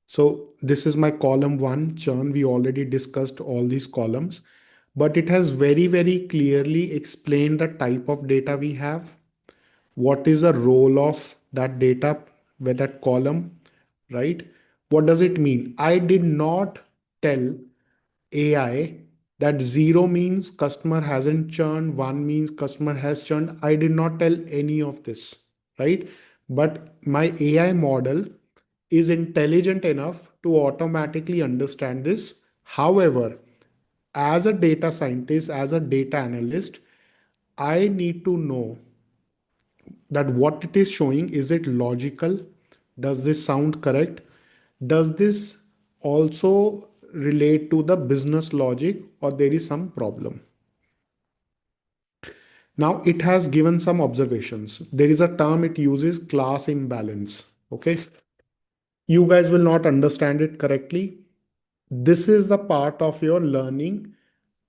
So this is my column one, churn. We already discussed all these columns, but it has very, very clearly explained the type of data we have, what is the role of that data with that column, right? What does it mean? I did not tell AI that 0 means customer hasn't churned, 1 means customer has churned. I did not tell any of this, right? But my AI model is intelligent enough to automatically understand this. However, as a data scientist, as a data analyst, I need to know that what it is showing, is it logical? Does this sound correct? Does this also relate to the business logic, or there is some problem? Now it has given some observations. There is a term it uses, class imbalance. Okay. You guys will not understand it correctly. This is the part of your learning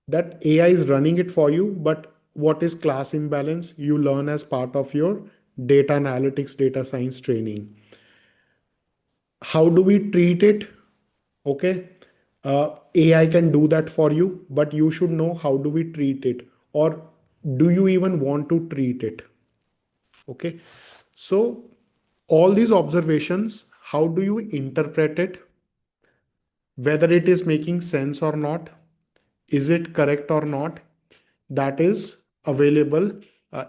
that AI is running it for you. But what is class imbalance? You learn as part of your data analytics, data science training. How do we treat it? Okay. AI can do that for you, but you should know how do we treat it, or do you even want to treat it? Okay. So all these observations, how do you interpret it? Whether it is making sense or not, is it correct or not? That is available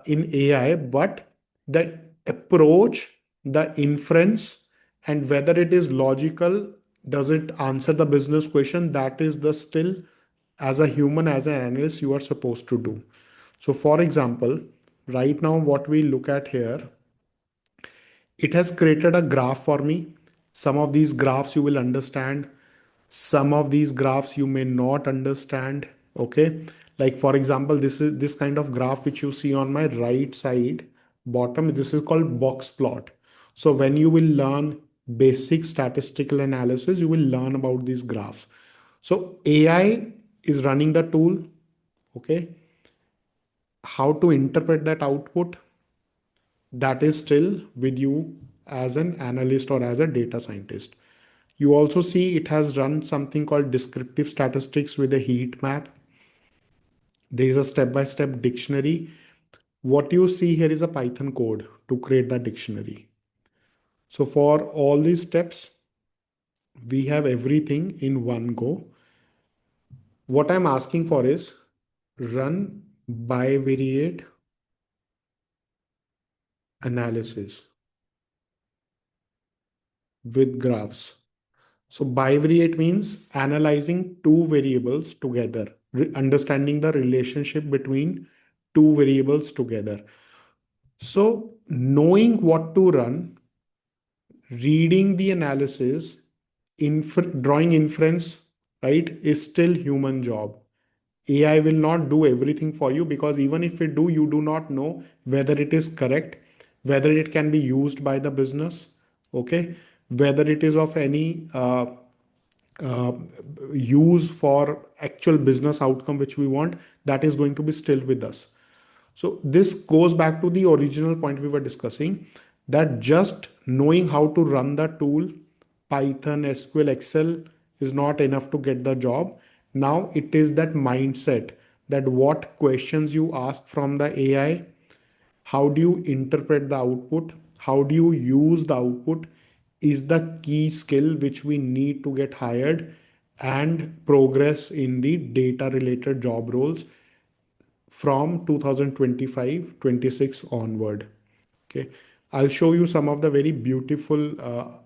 in AI, but the approach, the inference, and whether it is logical, does it answer the business question? That is the still, as a human, as an analyst, you are supposed to do. So, for example, right now, what we look at here, it has created a graph for me. Some of these graphs you will understand, some of these graphs you may not understand. Okay, like for example, this is this kind of graph which you see on my right side bottom, this is called box plot. So when you will learn basic statistical analysis, you will learn about these graphs. So AI is running the tool. Okay, how to interpret that output, that is still with you as an analyst or as a data scientist. You also see it has run something called descriptive statistics with a heat map. There is a step-by-step dictionary. What you see here is a Python code to create the dictionary. So for all these steps, we have everything in one go. What I'm asking for is run bivariate analysis with graphs. So bivariate means analyzing two variables together, understanding the relationship between two variables together. So knowing what to run, reading the analysis, drawing inference, right, is still human job. AI will not do everything for you, because even if it do, you do not know whether it is correct, whether it can be used by the business, okay, whether it is of any uh, use for actual business outcome which we want. That is going to be still with us. So this goes back to the original point we were discussing, that just knowing how to run the tool, Python, SQL, Excel, is not enough to get the job. Now it is that mindset, that what questions you ask from the AI, how do you interpret the output, how do you use the output, is the key skill which we need to get hired and progress in the data related job roles from 2025-26 onward. Okay, I'll show you some of the very beautiful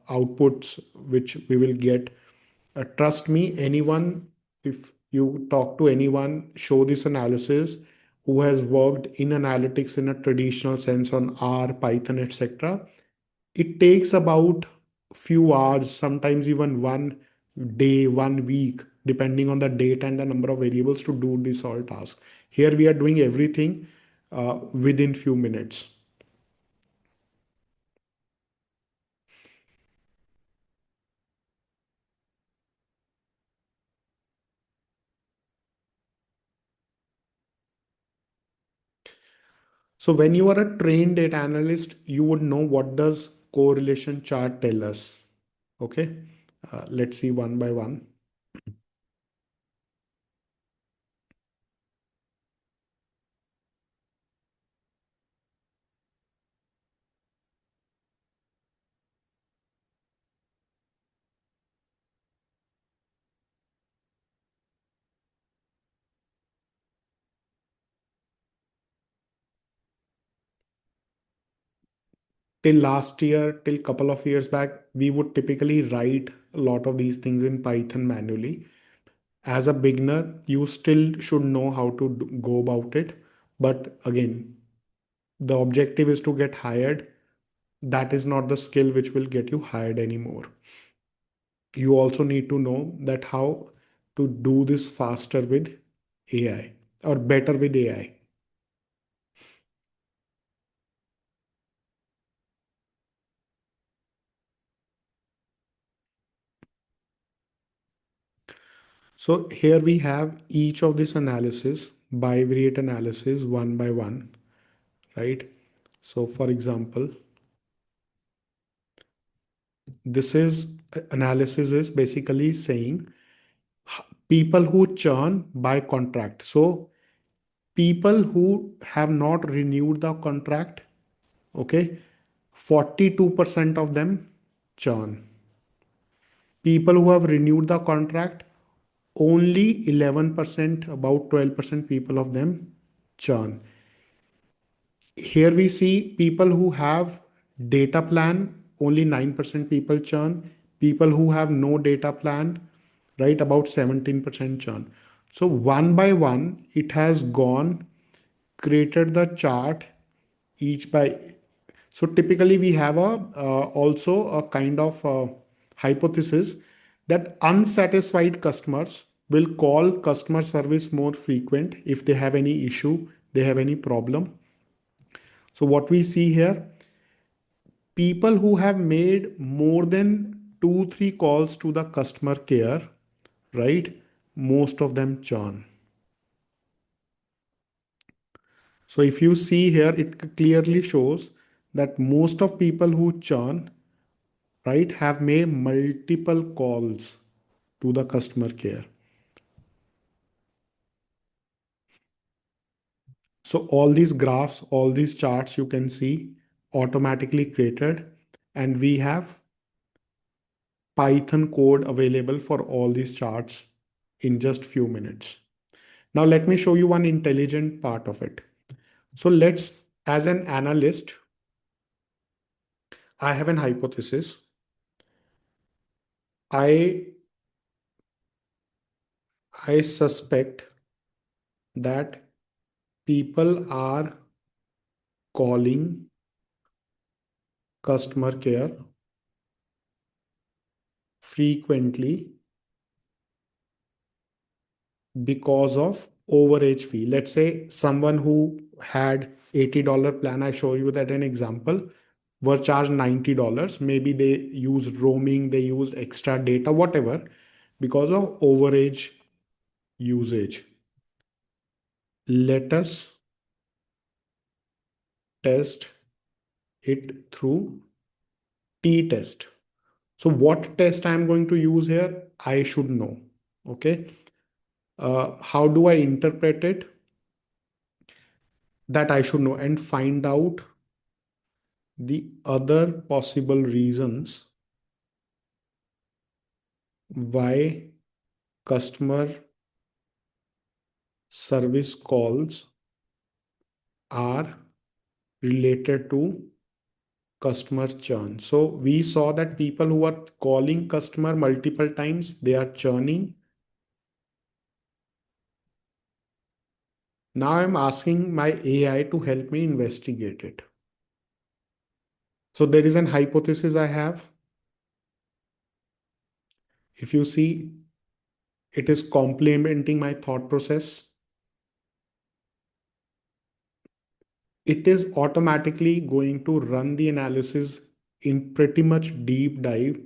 outputs which we will get. Trust me, anyone, if you talk to anyone, show this analysis, who has worked in analytics in a traditional sense on R, Python, etc., it takes about few hours, sometimes even 1 day, 1 week, depending on the date and the number of variables, to do this all task. Here we are doing everything within few minutes. So when you are a trained data analyst, you would know what does correlation chart tell us. Okay, let's see one by one. till last year, till couple of years back, we would typically write a lot of these things in Python manually. As a beginner, you still should know how to go about it. But again, the objective is to get hired. That is not the skill which will get you hired anymore. You also need to know that how to do this faster with AI or better with AI. So here we have each of this analysis, bivariate analysis one by one, right? So for example, this is analysis is basically saying people who churn by contract. So people who have not renewed the contract, okay, 42% of them churn. People who have renewed the contract, only 11%, about 12% people of them churn. Here we see people who have data plan, only 9% people churn. People who have no data plan, right, about 17% churn. So one by one, it has gone, created the chart each by. So typically we have a also a kind of hypothesis that unsatisfied customers will call customer service more frequent if they have any issue, they have any problem. So what we see here, people who have made more than 2 3 calls to the customer care, right, most of them churn. So if you see here, it clearly shows that most of people who churn, right, have made multiple calls to the customer care. So all these graphs, all these charts you can see automatically created, and we have Python code available for all these charts in just few minutes. Now let me show you one intelligent part of it. So let's, as an analyst, I have an hypothesis. I suspect that people are calling customer care frequently because of overage fee. Let's say someone who had $80 plan, I show you that an example, were charged $90. Maybe they used roaming, they used extra data, whatever, because of overage usage. Let us test it through t-test. So what test I'm going to use here, I should know. Okay. How do I interpret it? That I should know and find out the other possible reasons why customer service calls are related to customer churn. So we saw that people who are calling customer multiple times, they are churning. Now I'm asking my AI to help me investigate it. So there is an hypothesis I have. If you see, it is complementing my thought process. It is automatically going to run the analysis in pretty much deep dive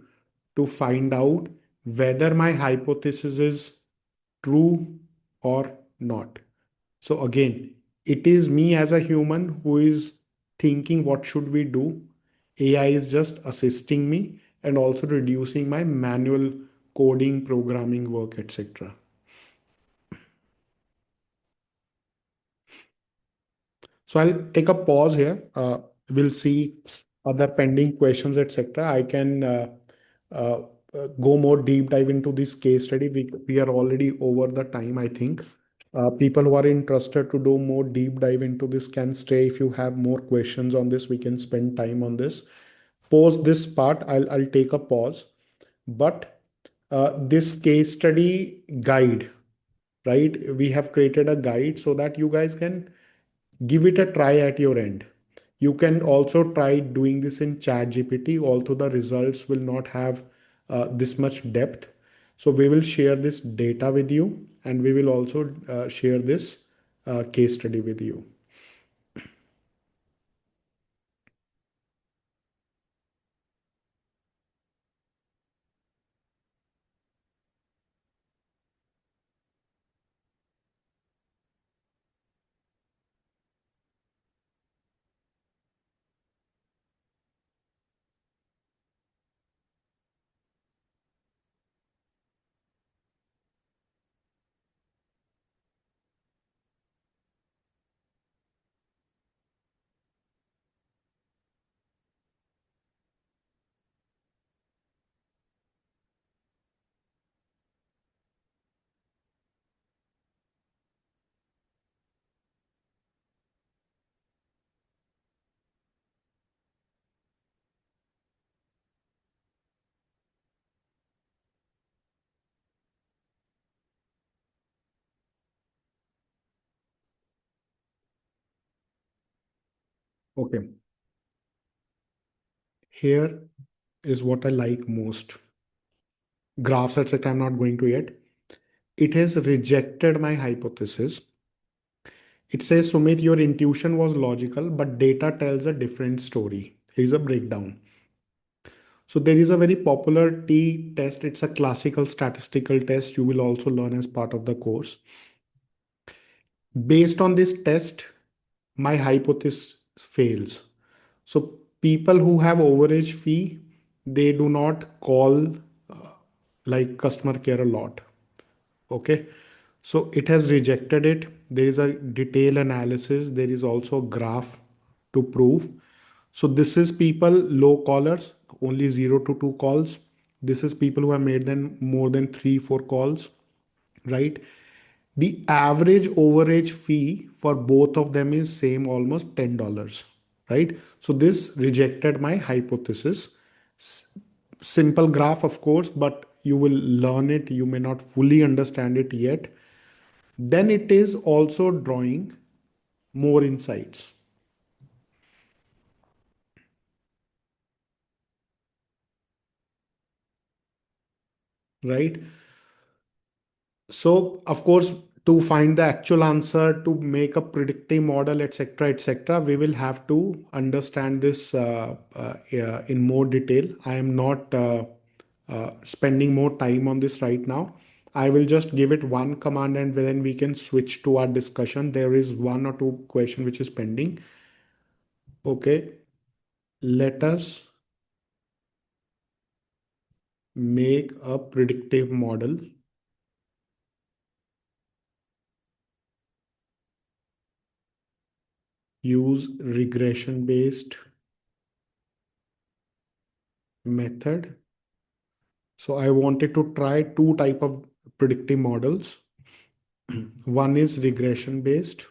to find out whether my hypothesis is true or not. So again, it is me as a human who is thinking what should we do. AI is just assisting me and also reducing my manual coding, programming work, etc. So I'll take a pause here. We'll see other pending questions, etc. I can uh, go more deep dive into this case study. We are already over the time, I think. People who are interested to do more deep dive into this can stay. If you have more questions on this, we can spend time on this. Post this part, I'll take a pause. But this case study guide, right? We have created a guide so that you guys can give it a try at your end. You can also try doing this in chat gpt, although the results will not have this much depth. So we will share this data with you, and we will also share this case study with you. Okay, here is what I like most. Graphs, etc. I'm not going to yet. It has rejected my hypothesis. It says, Sumit, your intuition was logical, but data tells a different story. Here's a breakdown. So there is a very popular T test. It's a classical statistical test you will also learn as part of the course. Based on this test, my hypothesis fails. So people who have overage fee, they do not call like customer care a lot. Okay. So it has rejected it. There is a detailed analysis. There is also a graph to prove. So this is people low callers, only 0 to 2 calls. This is people who have made them more than 3 4 calls, right? The average overage fee for both of them is same, almost $10, right? So this rejected my hypothesis. Simple graph, of course, but you will learn it. You may not fully understand it yet. Then it is also drawing more insights, right? So, of course, to find the actual answer, to make a predictive model, etc., we will have to understand this in more detail. I am not spending more time on this right now. I will just give it one command, and then we can switch to our discussion. There is one or two question which is pending. Okay, let us make a predictive model. Use regression based method. So I wanted to try two type of predictive models. One is regression based.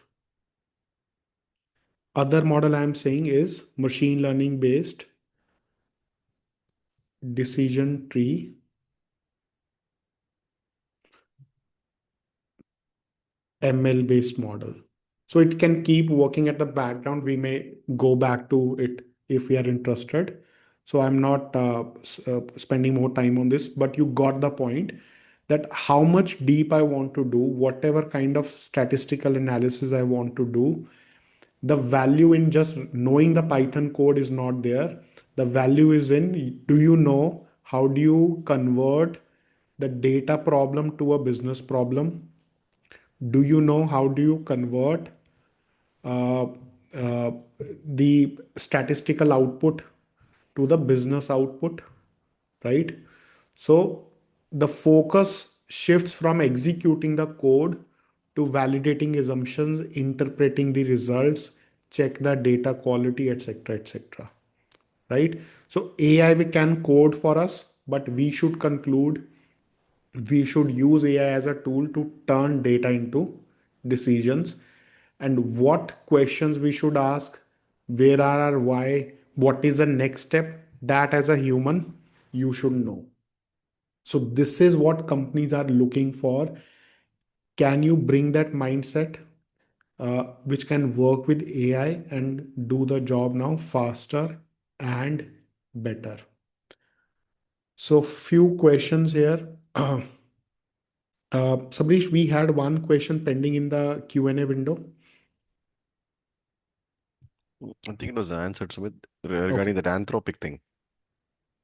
Other model I'm saying is machine learning based decision tree, ML based model. So it can keep working at the background. We may go back to it if we are interested. So I'm not spending more time on this, but you got the point that how much deep I want to do, whatever kind of statistical analysis I want to do, the value in just knowing the Python code is not there. The value is in, do you know how do you convert the data problem to a business problem? Do you know how do you convert uh, uh, the statistical output to the business output, right? So the focus shifts from executing the code to validating assumptions, interpreting the results, check the data quality, etc., right? So AI we can code for us, but we should conclude we should use AI as a tool to turn data into decisions, and what questions we should ask, where are our why, what is the next step, that as a human you should know. So this is what companies are looking for. Can you bring that mindset, which can work with AI and do the job now faster and better? So few questions here. Sabrish, we had one question pending in the Q&A window. I think it was answered, Sumit, Okay. regarding that anthropic thing.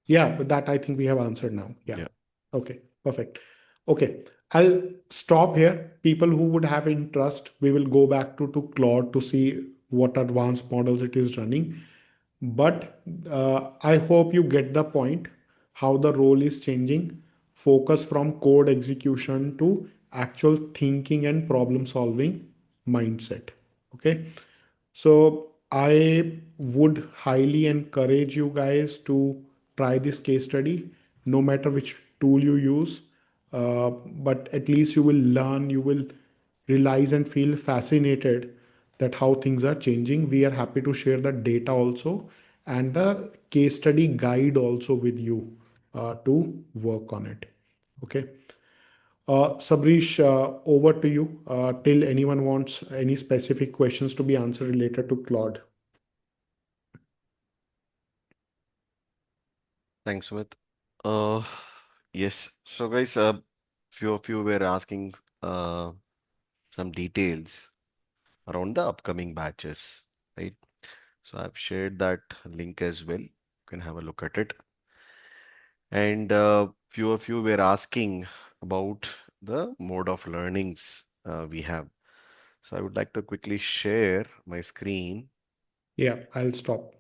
Yeah, but that I think we have answered now. Yeah. Yeah. Okay, perfect. Okay, I'll stop here. People who would have interest, we will go back to Claude to see what advanced models it is running. But I hope you get the point, how the role is changing. Focus from code execution to actual thinking and problem solving mindset. Okay. So I would highly encourage you guys to try this case study, no matter which tool you use. But at least you will learn, you will realize and feel fascinated that how things are changing. We are happy to share the data also and the case study guide also with you to work on it. Okay. Sabrish, over to you. Till anyone wants any specific questions to be answered related to Claude. Thanks, Sumit. Uh, yes. So, guys, few of you were asking uh, some details around the upcoming batches, right? So, I've shared that link as well. You can have a look at it. And few of you were asking about the mode of learnings we have. So, I would like to quickly share my screen. Yeah, I'll stop.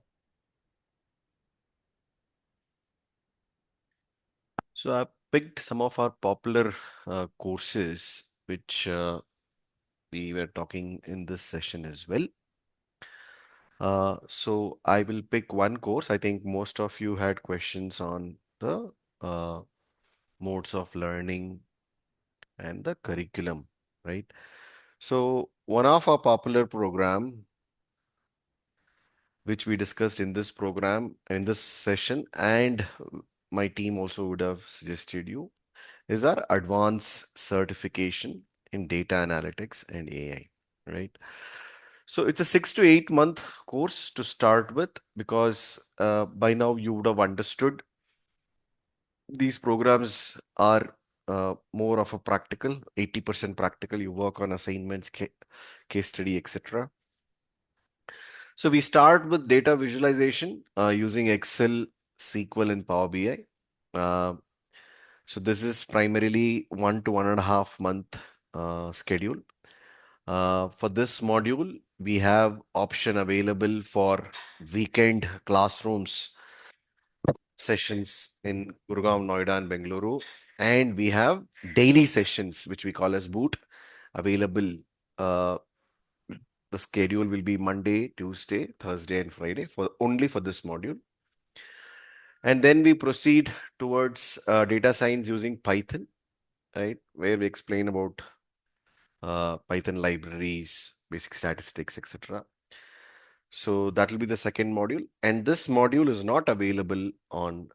So, I picked some of our popular courses which we were talking in this session as well. So I will pick one course. I think most of you had questions on the uh, modes of learning and the curriculum, right? So one of our popular program, which we discussed in this program, in this session, and my team also would have suggested you, is our advanced certification in data analytics and AI, right? So it's a 6 to 8 month course to start with because by now you would have understood these programs are more of a practical, 80% practical. You work on assignments, case study, etc. So we start with data visualization using Excel, SQL, and Power BI. Uh, so this is primarily 1 to 1.5 month schedule. For this module, we have option available for weekend classrooms sessions in Gurgaon, Noida, and Bengaluru. And we have daily sessions, which we call as boot, available. Uh, the schedule will be Monday, Tuesday, Thursday, and Friday for only for this module. And then we proceed towards data science using Python, right? Where we explain about Python libraries, basic statistics, etc. So that will be the second module. And this module is not available on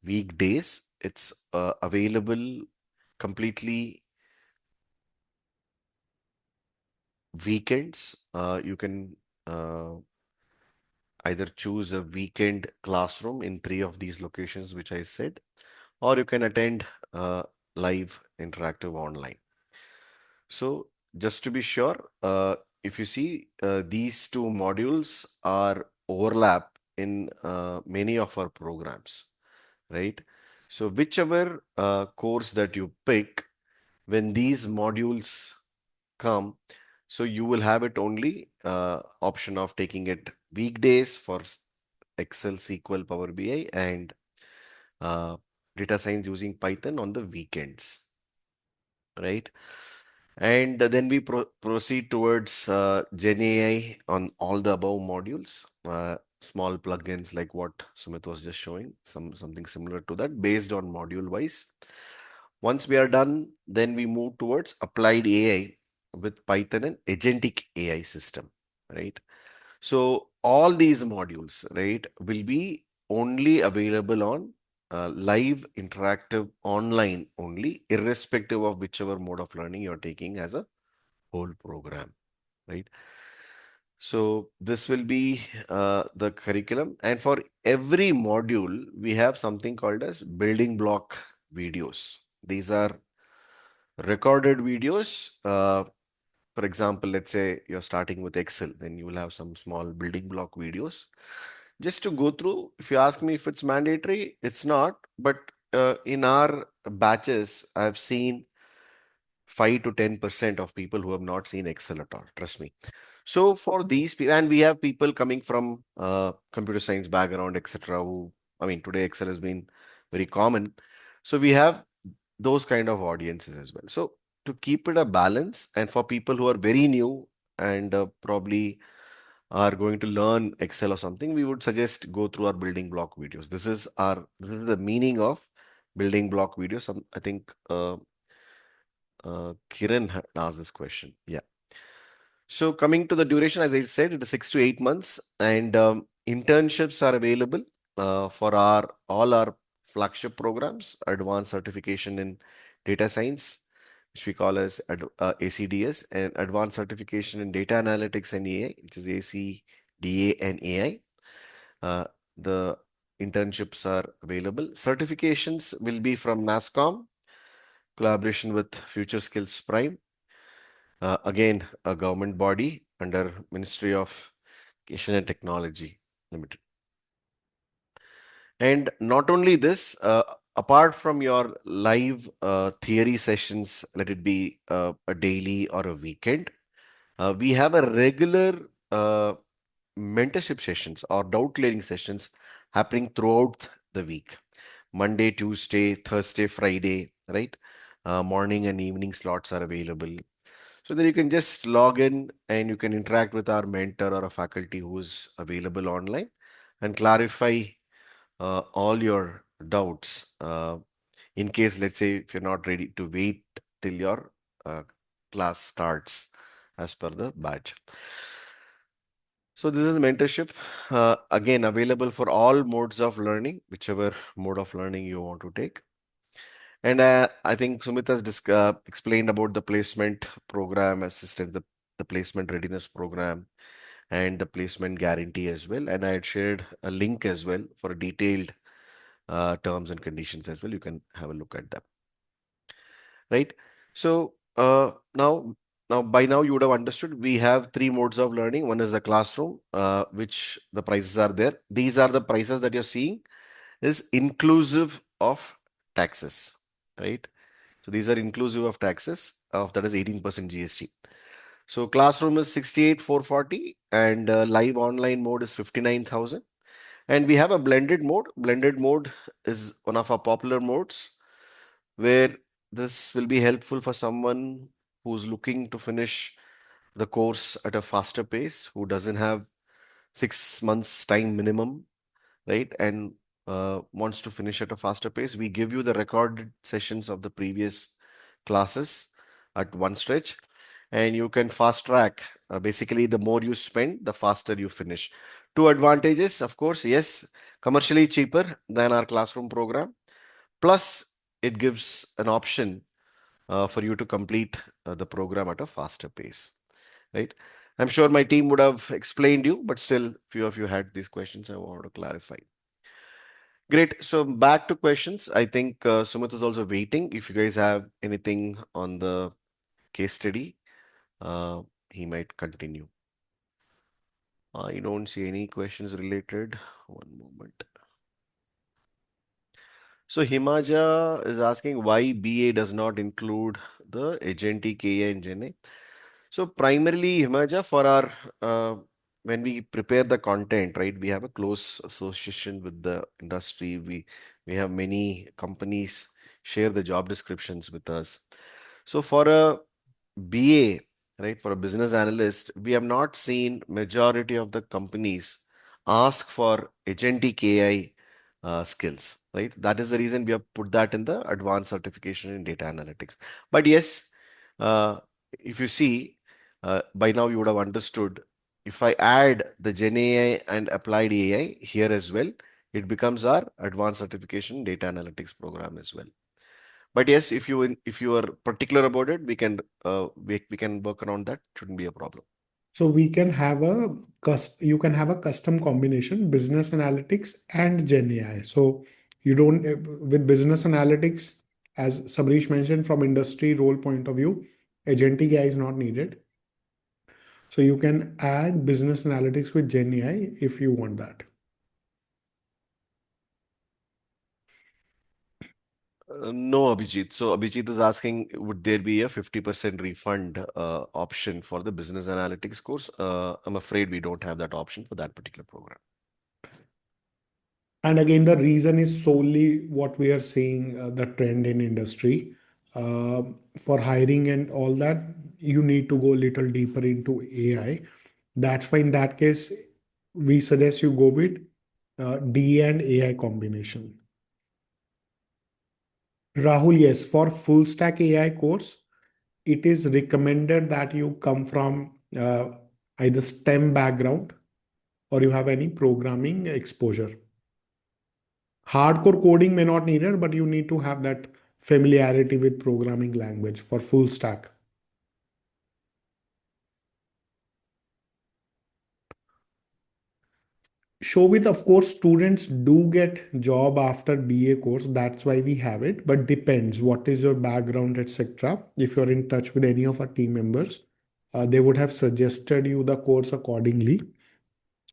weekdays. It's available completely weekends. You can either choose a weekend classroom in three of these locations, which I said, or you can attend live interactive online. So just to be sure, if you see these two modules are overlap in many of our programs, right? So whichever course that you pick, when these modules come, so you will have it only option of taking it weekdays for Excel, SQL, Power BI, and uh, data science using Python on the weekends, right? And then we proceed towards Gen AI on all the above modules, small plugins like what Sumit was just showing, something similar to that based on module wise. Once we are done, then we move towards applied AI with Python and agentic AI system, right? So all these modules, right, will be only available on live interactive online only, irrespective of whichever mode of learning you're taking as a whole program, right? So this will be the curriculum, and for every module, we have something called as building block videos. These are recorded videos. For example, let's say you're starting with Excel, then you will have some small building block videos just to go through. If you ask me if it's mandatory, it's not. But in our batches, I've seen 5 to 10% of people who have not seen Excel at all. Trust me. So for these people, and we have people coming from computer science background, etc. Who, I mean, today Excel has been very common. So we have those kind of audiences as well. So to keep it a balance, and for people who are very new and probably are going to learn Excel or something, we would suggest go through our building block videos. This is the meaning of building block videos. I think Kiran had asked this question. Yeah. So coming to the duration, as I said, it is 6 to 8 months, and internships are available for our all our flagship programs, advanced certification in data science, which we call as ACDS, and advanced certification in data analytics and AI, which is ACDA and AI. The internships are available. Certifications will be from NASSCOM, collaboration with Future Skills Prime, again, a government body under Ministry of Education and Technology Limited. And not only this, apart from your live theory sessions, let it be a daily or a weekend, we have a regular mentorship sessions or doubt clearing sessions happening throughout the week. Monday, Tuesday, Thursday, Friday, right? Morning and evening slots are available. So then you can just log in and you can interact with our mentor or a faculty who is available online and clarify all your doubts. In case, let's say, if you're not ready to wait till your uh, class starts as per the batch. So this is mentorship, again available for all modes of learning, whichever mode of learning you want to take. And I think Sumit has explained about the placement program assistance, the placement readiness program, and the placement guarantee as well. And I had shared a link as well for detailed terms and conditions as well. You can have a look at them, right? So now by now you would have understood we have three modes of learning. One is the classroom, which the prices are there. These are the prices that you're seeing is inclusive of taxes, right? So these are inclusive of taxes of that is 18% GST. So classroom is 68,440 and live online mode is 59,000. And we have a blended mode. Blended mode is one of our popular modes where this will be helpful for someone who's looking to finish the course at a faster pace, who doesn't have 6 months time minimum, right? And wants to finish at a faster pace. We give you the recorded sessions of the previous classes at one stretch, and you can fast track. Basically, the more you spend, the faster you finish. Two advantages, of course, yes, commercially cheaper than our classroom program. Plus, it gives an option for you to complete the program at a faster pace, right? I'm sure my team would have explained you, but still, few of you had these questions. I want to clarify. Great. So back to questions. I think Sumit is also waiting. If you guys have anything on the case study, uh, he might continue. I don't see any questions related. One moment. So Himaja is asking why BA does not include the agentic AI and Gen A. So primarily, Himaja, for our when we prepare the content, right, we have a close association with the industry. We have many companies share the job descriptions with us. So for a BA, right, for a business analyst, we have not seen majority of the companies ask for agentic AI skills, right? That is the reason we have put that in the advanced certification in data analytics. But yes, uh, If you see, by now you would have understood, if I add the Gen AI and applied AI here as well, it becomes our advanced certification data analytics program as well. But yes, if you are particular about it, we can work around that. Shouldn't be a problem. So we can have you can have a custom combination, business analytics and Gen AI. So you don't with business analytics, as Sabrish mentioned, from industry role point of view, agentic AI is not needed. So you can add business analytics with Gen AI if you want that. No, Abhijit. So Abhijit is asking, would there be a 50% refund option for the business analytics course? I'm afraid we don't have that option for that particular program. And again, the reason is solely what we are seeing, the trend in industry. Uh, for hiring and all that, you need to go a little deeper into AI. That's why in that case, we suggest you go with D and AI combination. Rahul, yes, for full stack AI course, it is recommended that you come from either STEM background or you have any programming exposure. Hardcore coding may not needed, but you need to have that familiarity with programming language for full stack. Shobit, of course, students do get job after BA course. That's why we have it, but depends what is your background, etc. If you're in touch with any of our team members, they would have suggested you the course accordingly.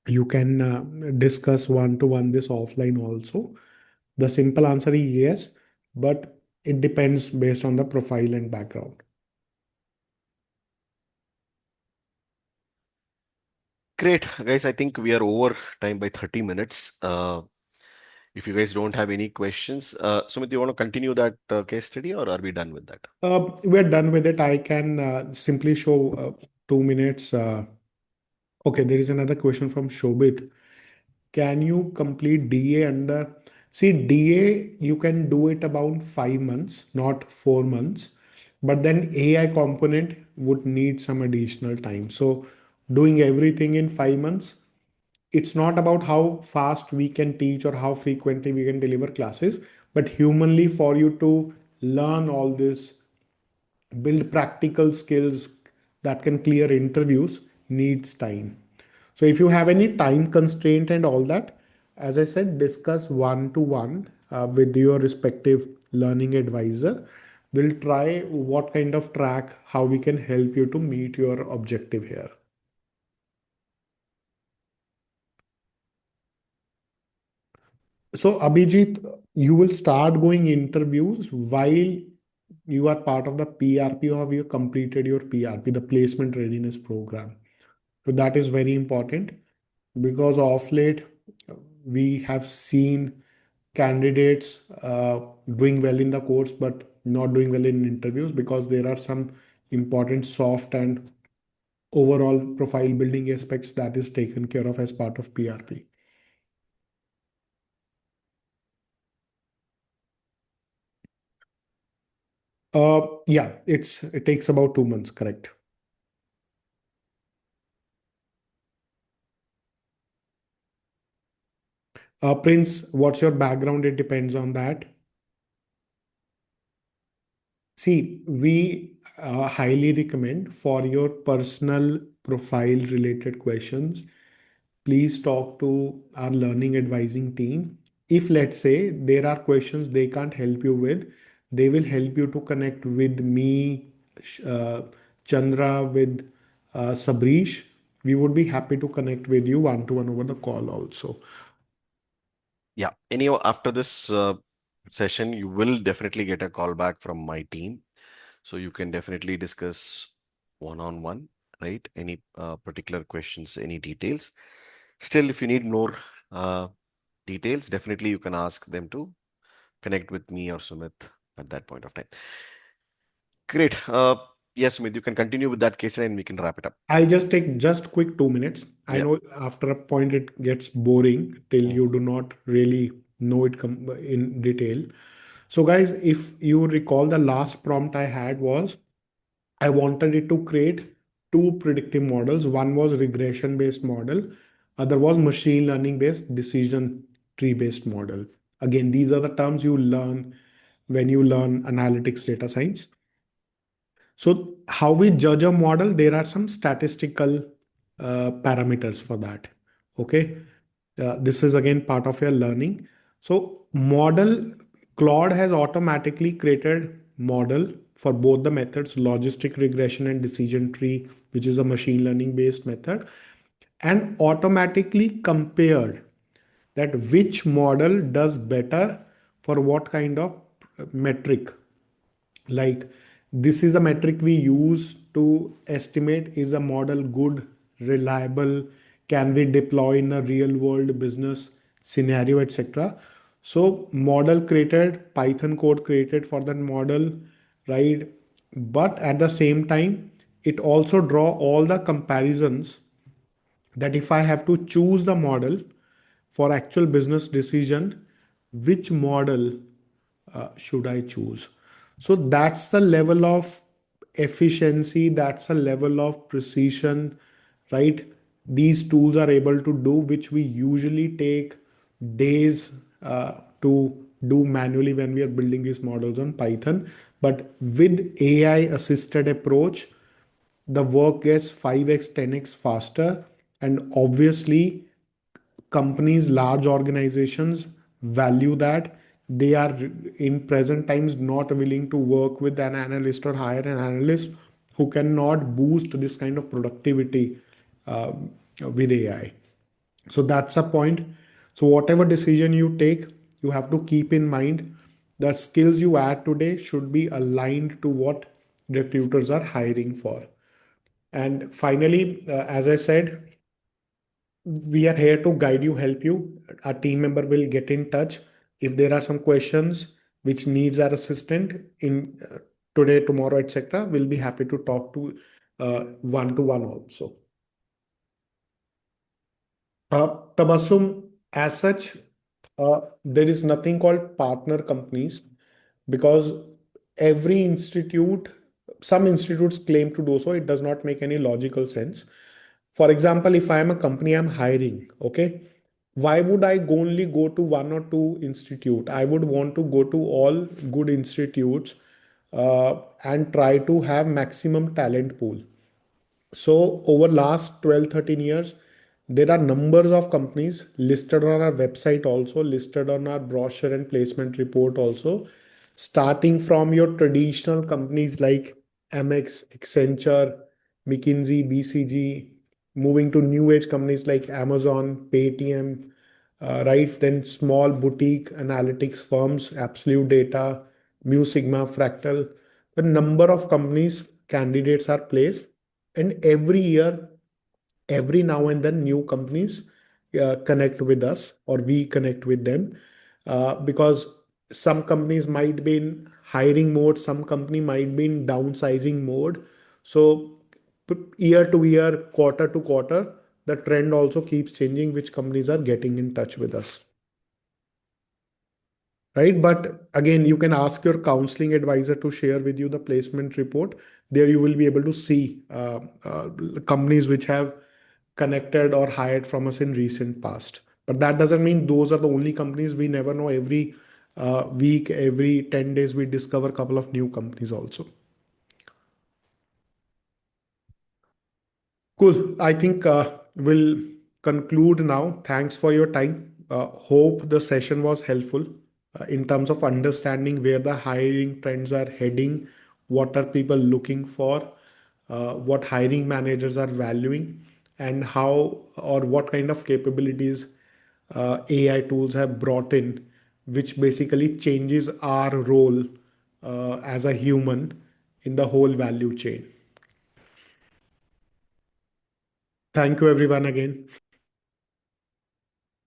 You can discuss one to one this offline also. The simple answer is yes, but it depends based on the profile and background. Great, guys. I think we are over time by 30 minutes. If you guys don't have any questions, Sumit, you want to continue that case study, or are we done with that? We're done with it. I can simply show 2 minutes. Okay, there is another question from Shobit. Can you complete DA under? See, DA, you can do it about 5 months, not 4 months. But then AI component would need some additional time. So, doing everything in 5 months, it's not about how fast we can teach or how frequently we can deliver classes, but humanly for you to learn all this, build practical skills that can clear interviews needs time. So if you have any time constraint and all that, as I said, discuss one to one with your respective learning advisor. We'll try what kind of track, how we can help you to meet your objective here. So Abhijit, you will start going interviews while you are part of the PRP or have you completed your PRP, the placement readiness program. So that is very important because of late we have seen candidates doing well in the course but not doing well in interviews because there are some important soft and overall profile building aspects that is taken care of as part of PRP. Yeah, it takes about 2 months, correct. Prince, what's your background? It depends on that. See, we highly recommend for your personal profile related questions, please talk to our learning advising team. If let's say there are questions they can't help you with, they will help you to connect with me, Chandra, with Sabrish. We would be happy to connect with you one to one over the call also. Yeah. Anyhow, after this session, you will definitely get a call back from my team. So you can definitely discuss one-on-one, right? Any particular questions, any details. Still, if you need more uh, details, definitely you can ask them to connect with me or Sumit at that point of time. Great. Yes, Sumit, you can continue with that case study and we can wrap it up. I'll just take just quick 2 minutes. I Yeah. know after a point it gets boring till Mm. you do not really know it in detail. So guys, if you recall, the last prompt I had was I wanted it to create two predictive models. One was regression based model, other was machine learning based decision tree based model. Again, these are the terms you learn when you learn analytics data science. So, how we judge a model, there are some statistical parameters for that. Okay. This is again part of your learning. So, model Claude has automatically created model for both the methods, logistic regression and decision tree, which is a machine learning based method, and automatically compared that which model does better for what kind of metric. Like, this is the metric we use to estimate, is a model good, reliable, can we deploy in a real world business scenario, etc. So model created, Python code created for that model, right? But at the same time, it also draw all the comparisons that if I have to choose the model for actual business decision, which model should I choose? So that's the level of efficiency, that's a level of precision, right? These tools are able to do, which we usually take days to do manually when we are building these models on Python. But with AI assisted approach, the work gets 5x 10x faster, and obviously companies, large organizations value that. They are in present times not willing to work with an analyst or hire an analyst who cannot boost this kind of productivity uh, with AI. So that's a point. So whatever decision you take, you have to keep in mind the skills you add today should be aligned to what recruiters are hiring for. And finally, as I said, we are here to guide you, help you. Our team member will get in touch if there are some questions which needs our assistant in today, tomorrow, etc. We'll be happy to talk to one also. Tabassum, as such, there is nothing called partner companies because every institute, some institutes claim to do so. It does not make any logical sense. For example, if I am a company, I'm hiring, okay, why would I only go to one or two institute? I would want to go to all good institutes and try to have maximum talent pool. So over last 12, 13 years, there are numbers of companies listed on our website, also listed on our brochure and placement report also, starting from your traditional companies like Amex, Accenture, McKinsey, BCG, moving to new age companies like Amazon, Paytm, right? Then small boutique analytics firms, Absolute Data, Mu Sigma, Fractal. The number of companies candidates are placed, and every year, every now and then, new companies connect with us or we connect with them because some companies might be in hiring mode, some company might be in downsizing mode. So year to year, quarter to quarter, the trend also keeps changing, which companies are getting in touch with us, right? But again, you can ask your counseling advisor to share with you the placement report. There you will be able to see companies which have connected or hired from us in recent past. But that doesn't mean those are the only companies. We never know. Every week, every 10 days, we discover a couple of new companies also. Cool. I think we'll conclude now. Thanks for your time. Hope the session was helpful in terms of understanding where the hiring trends are heading, what are people looking for, what hiring managers are valuing, and how or what kind of capabilities AI tools have brought in, which basically changes our role as a human in the whole value chain. Thank you, everyone, again.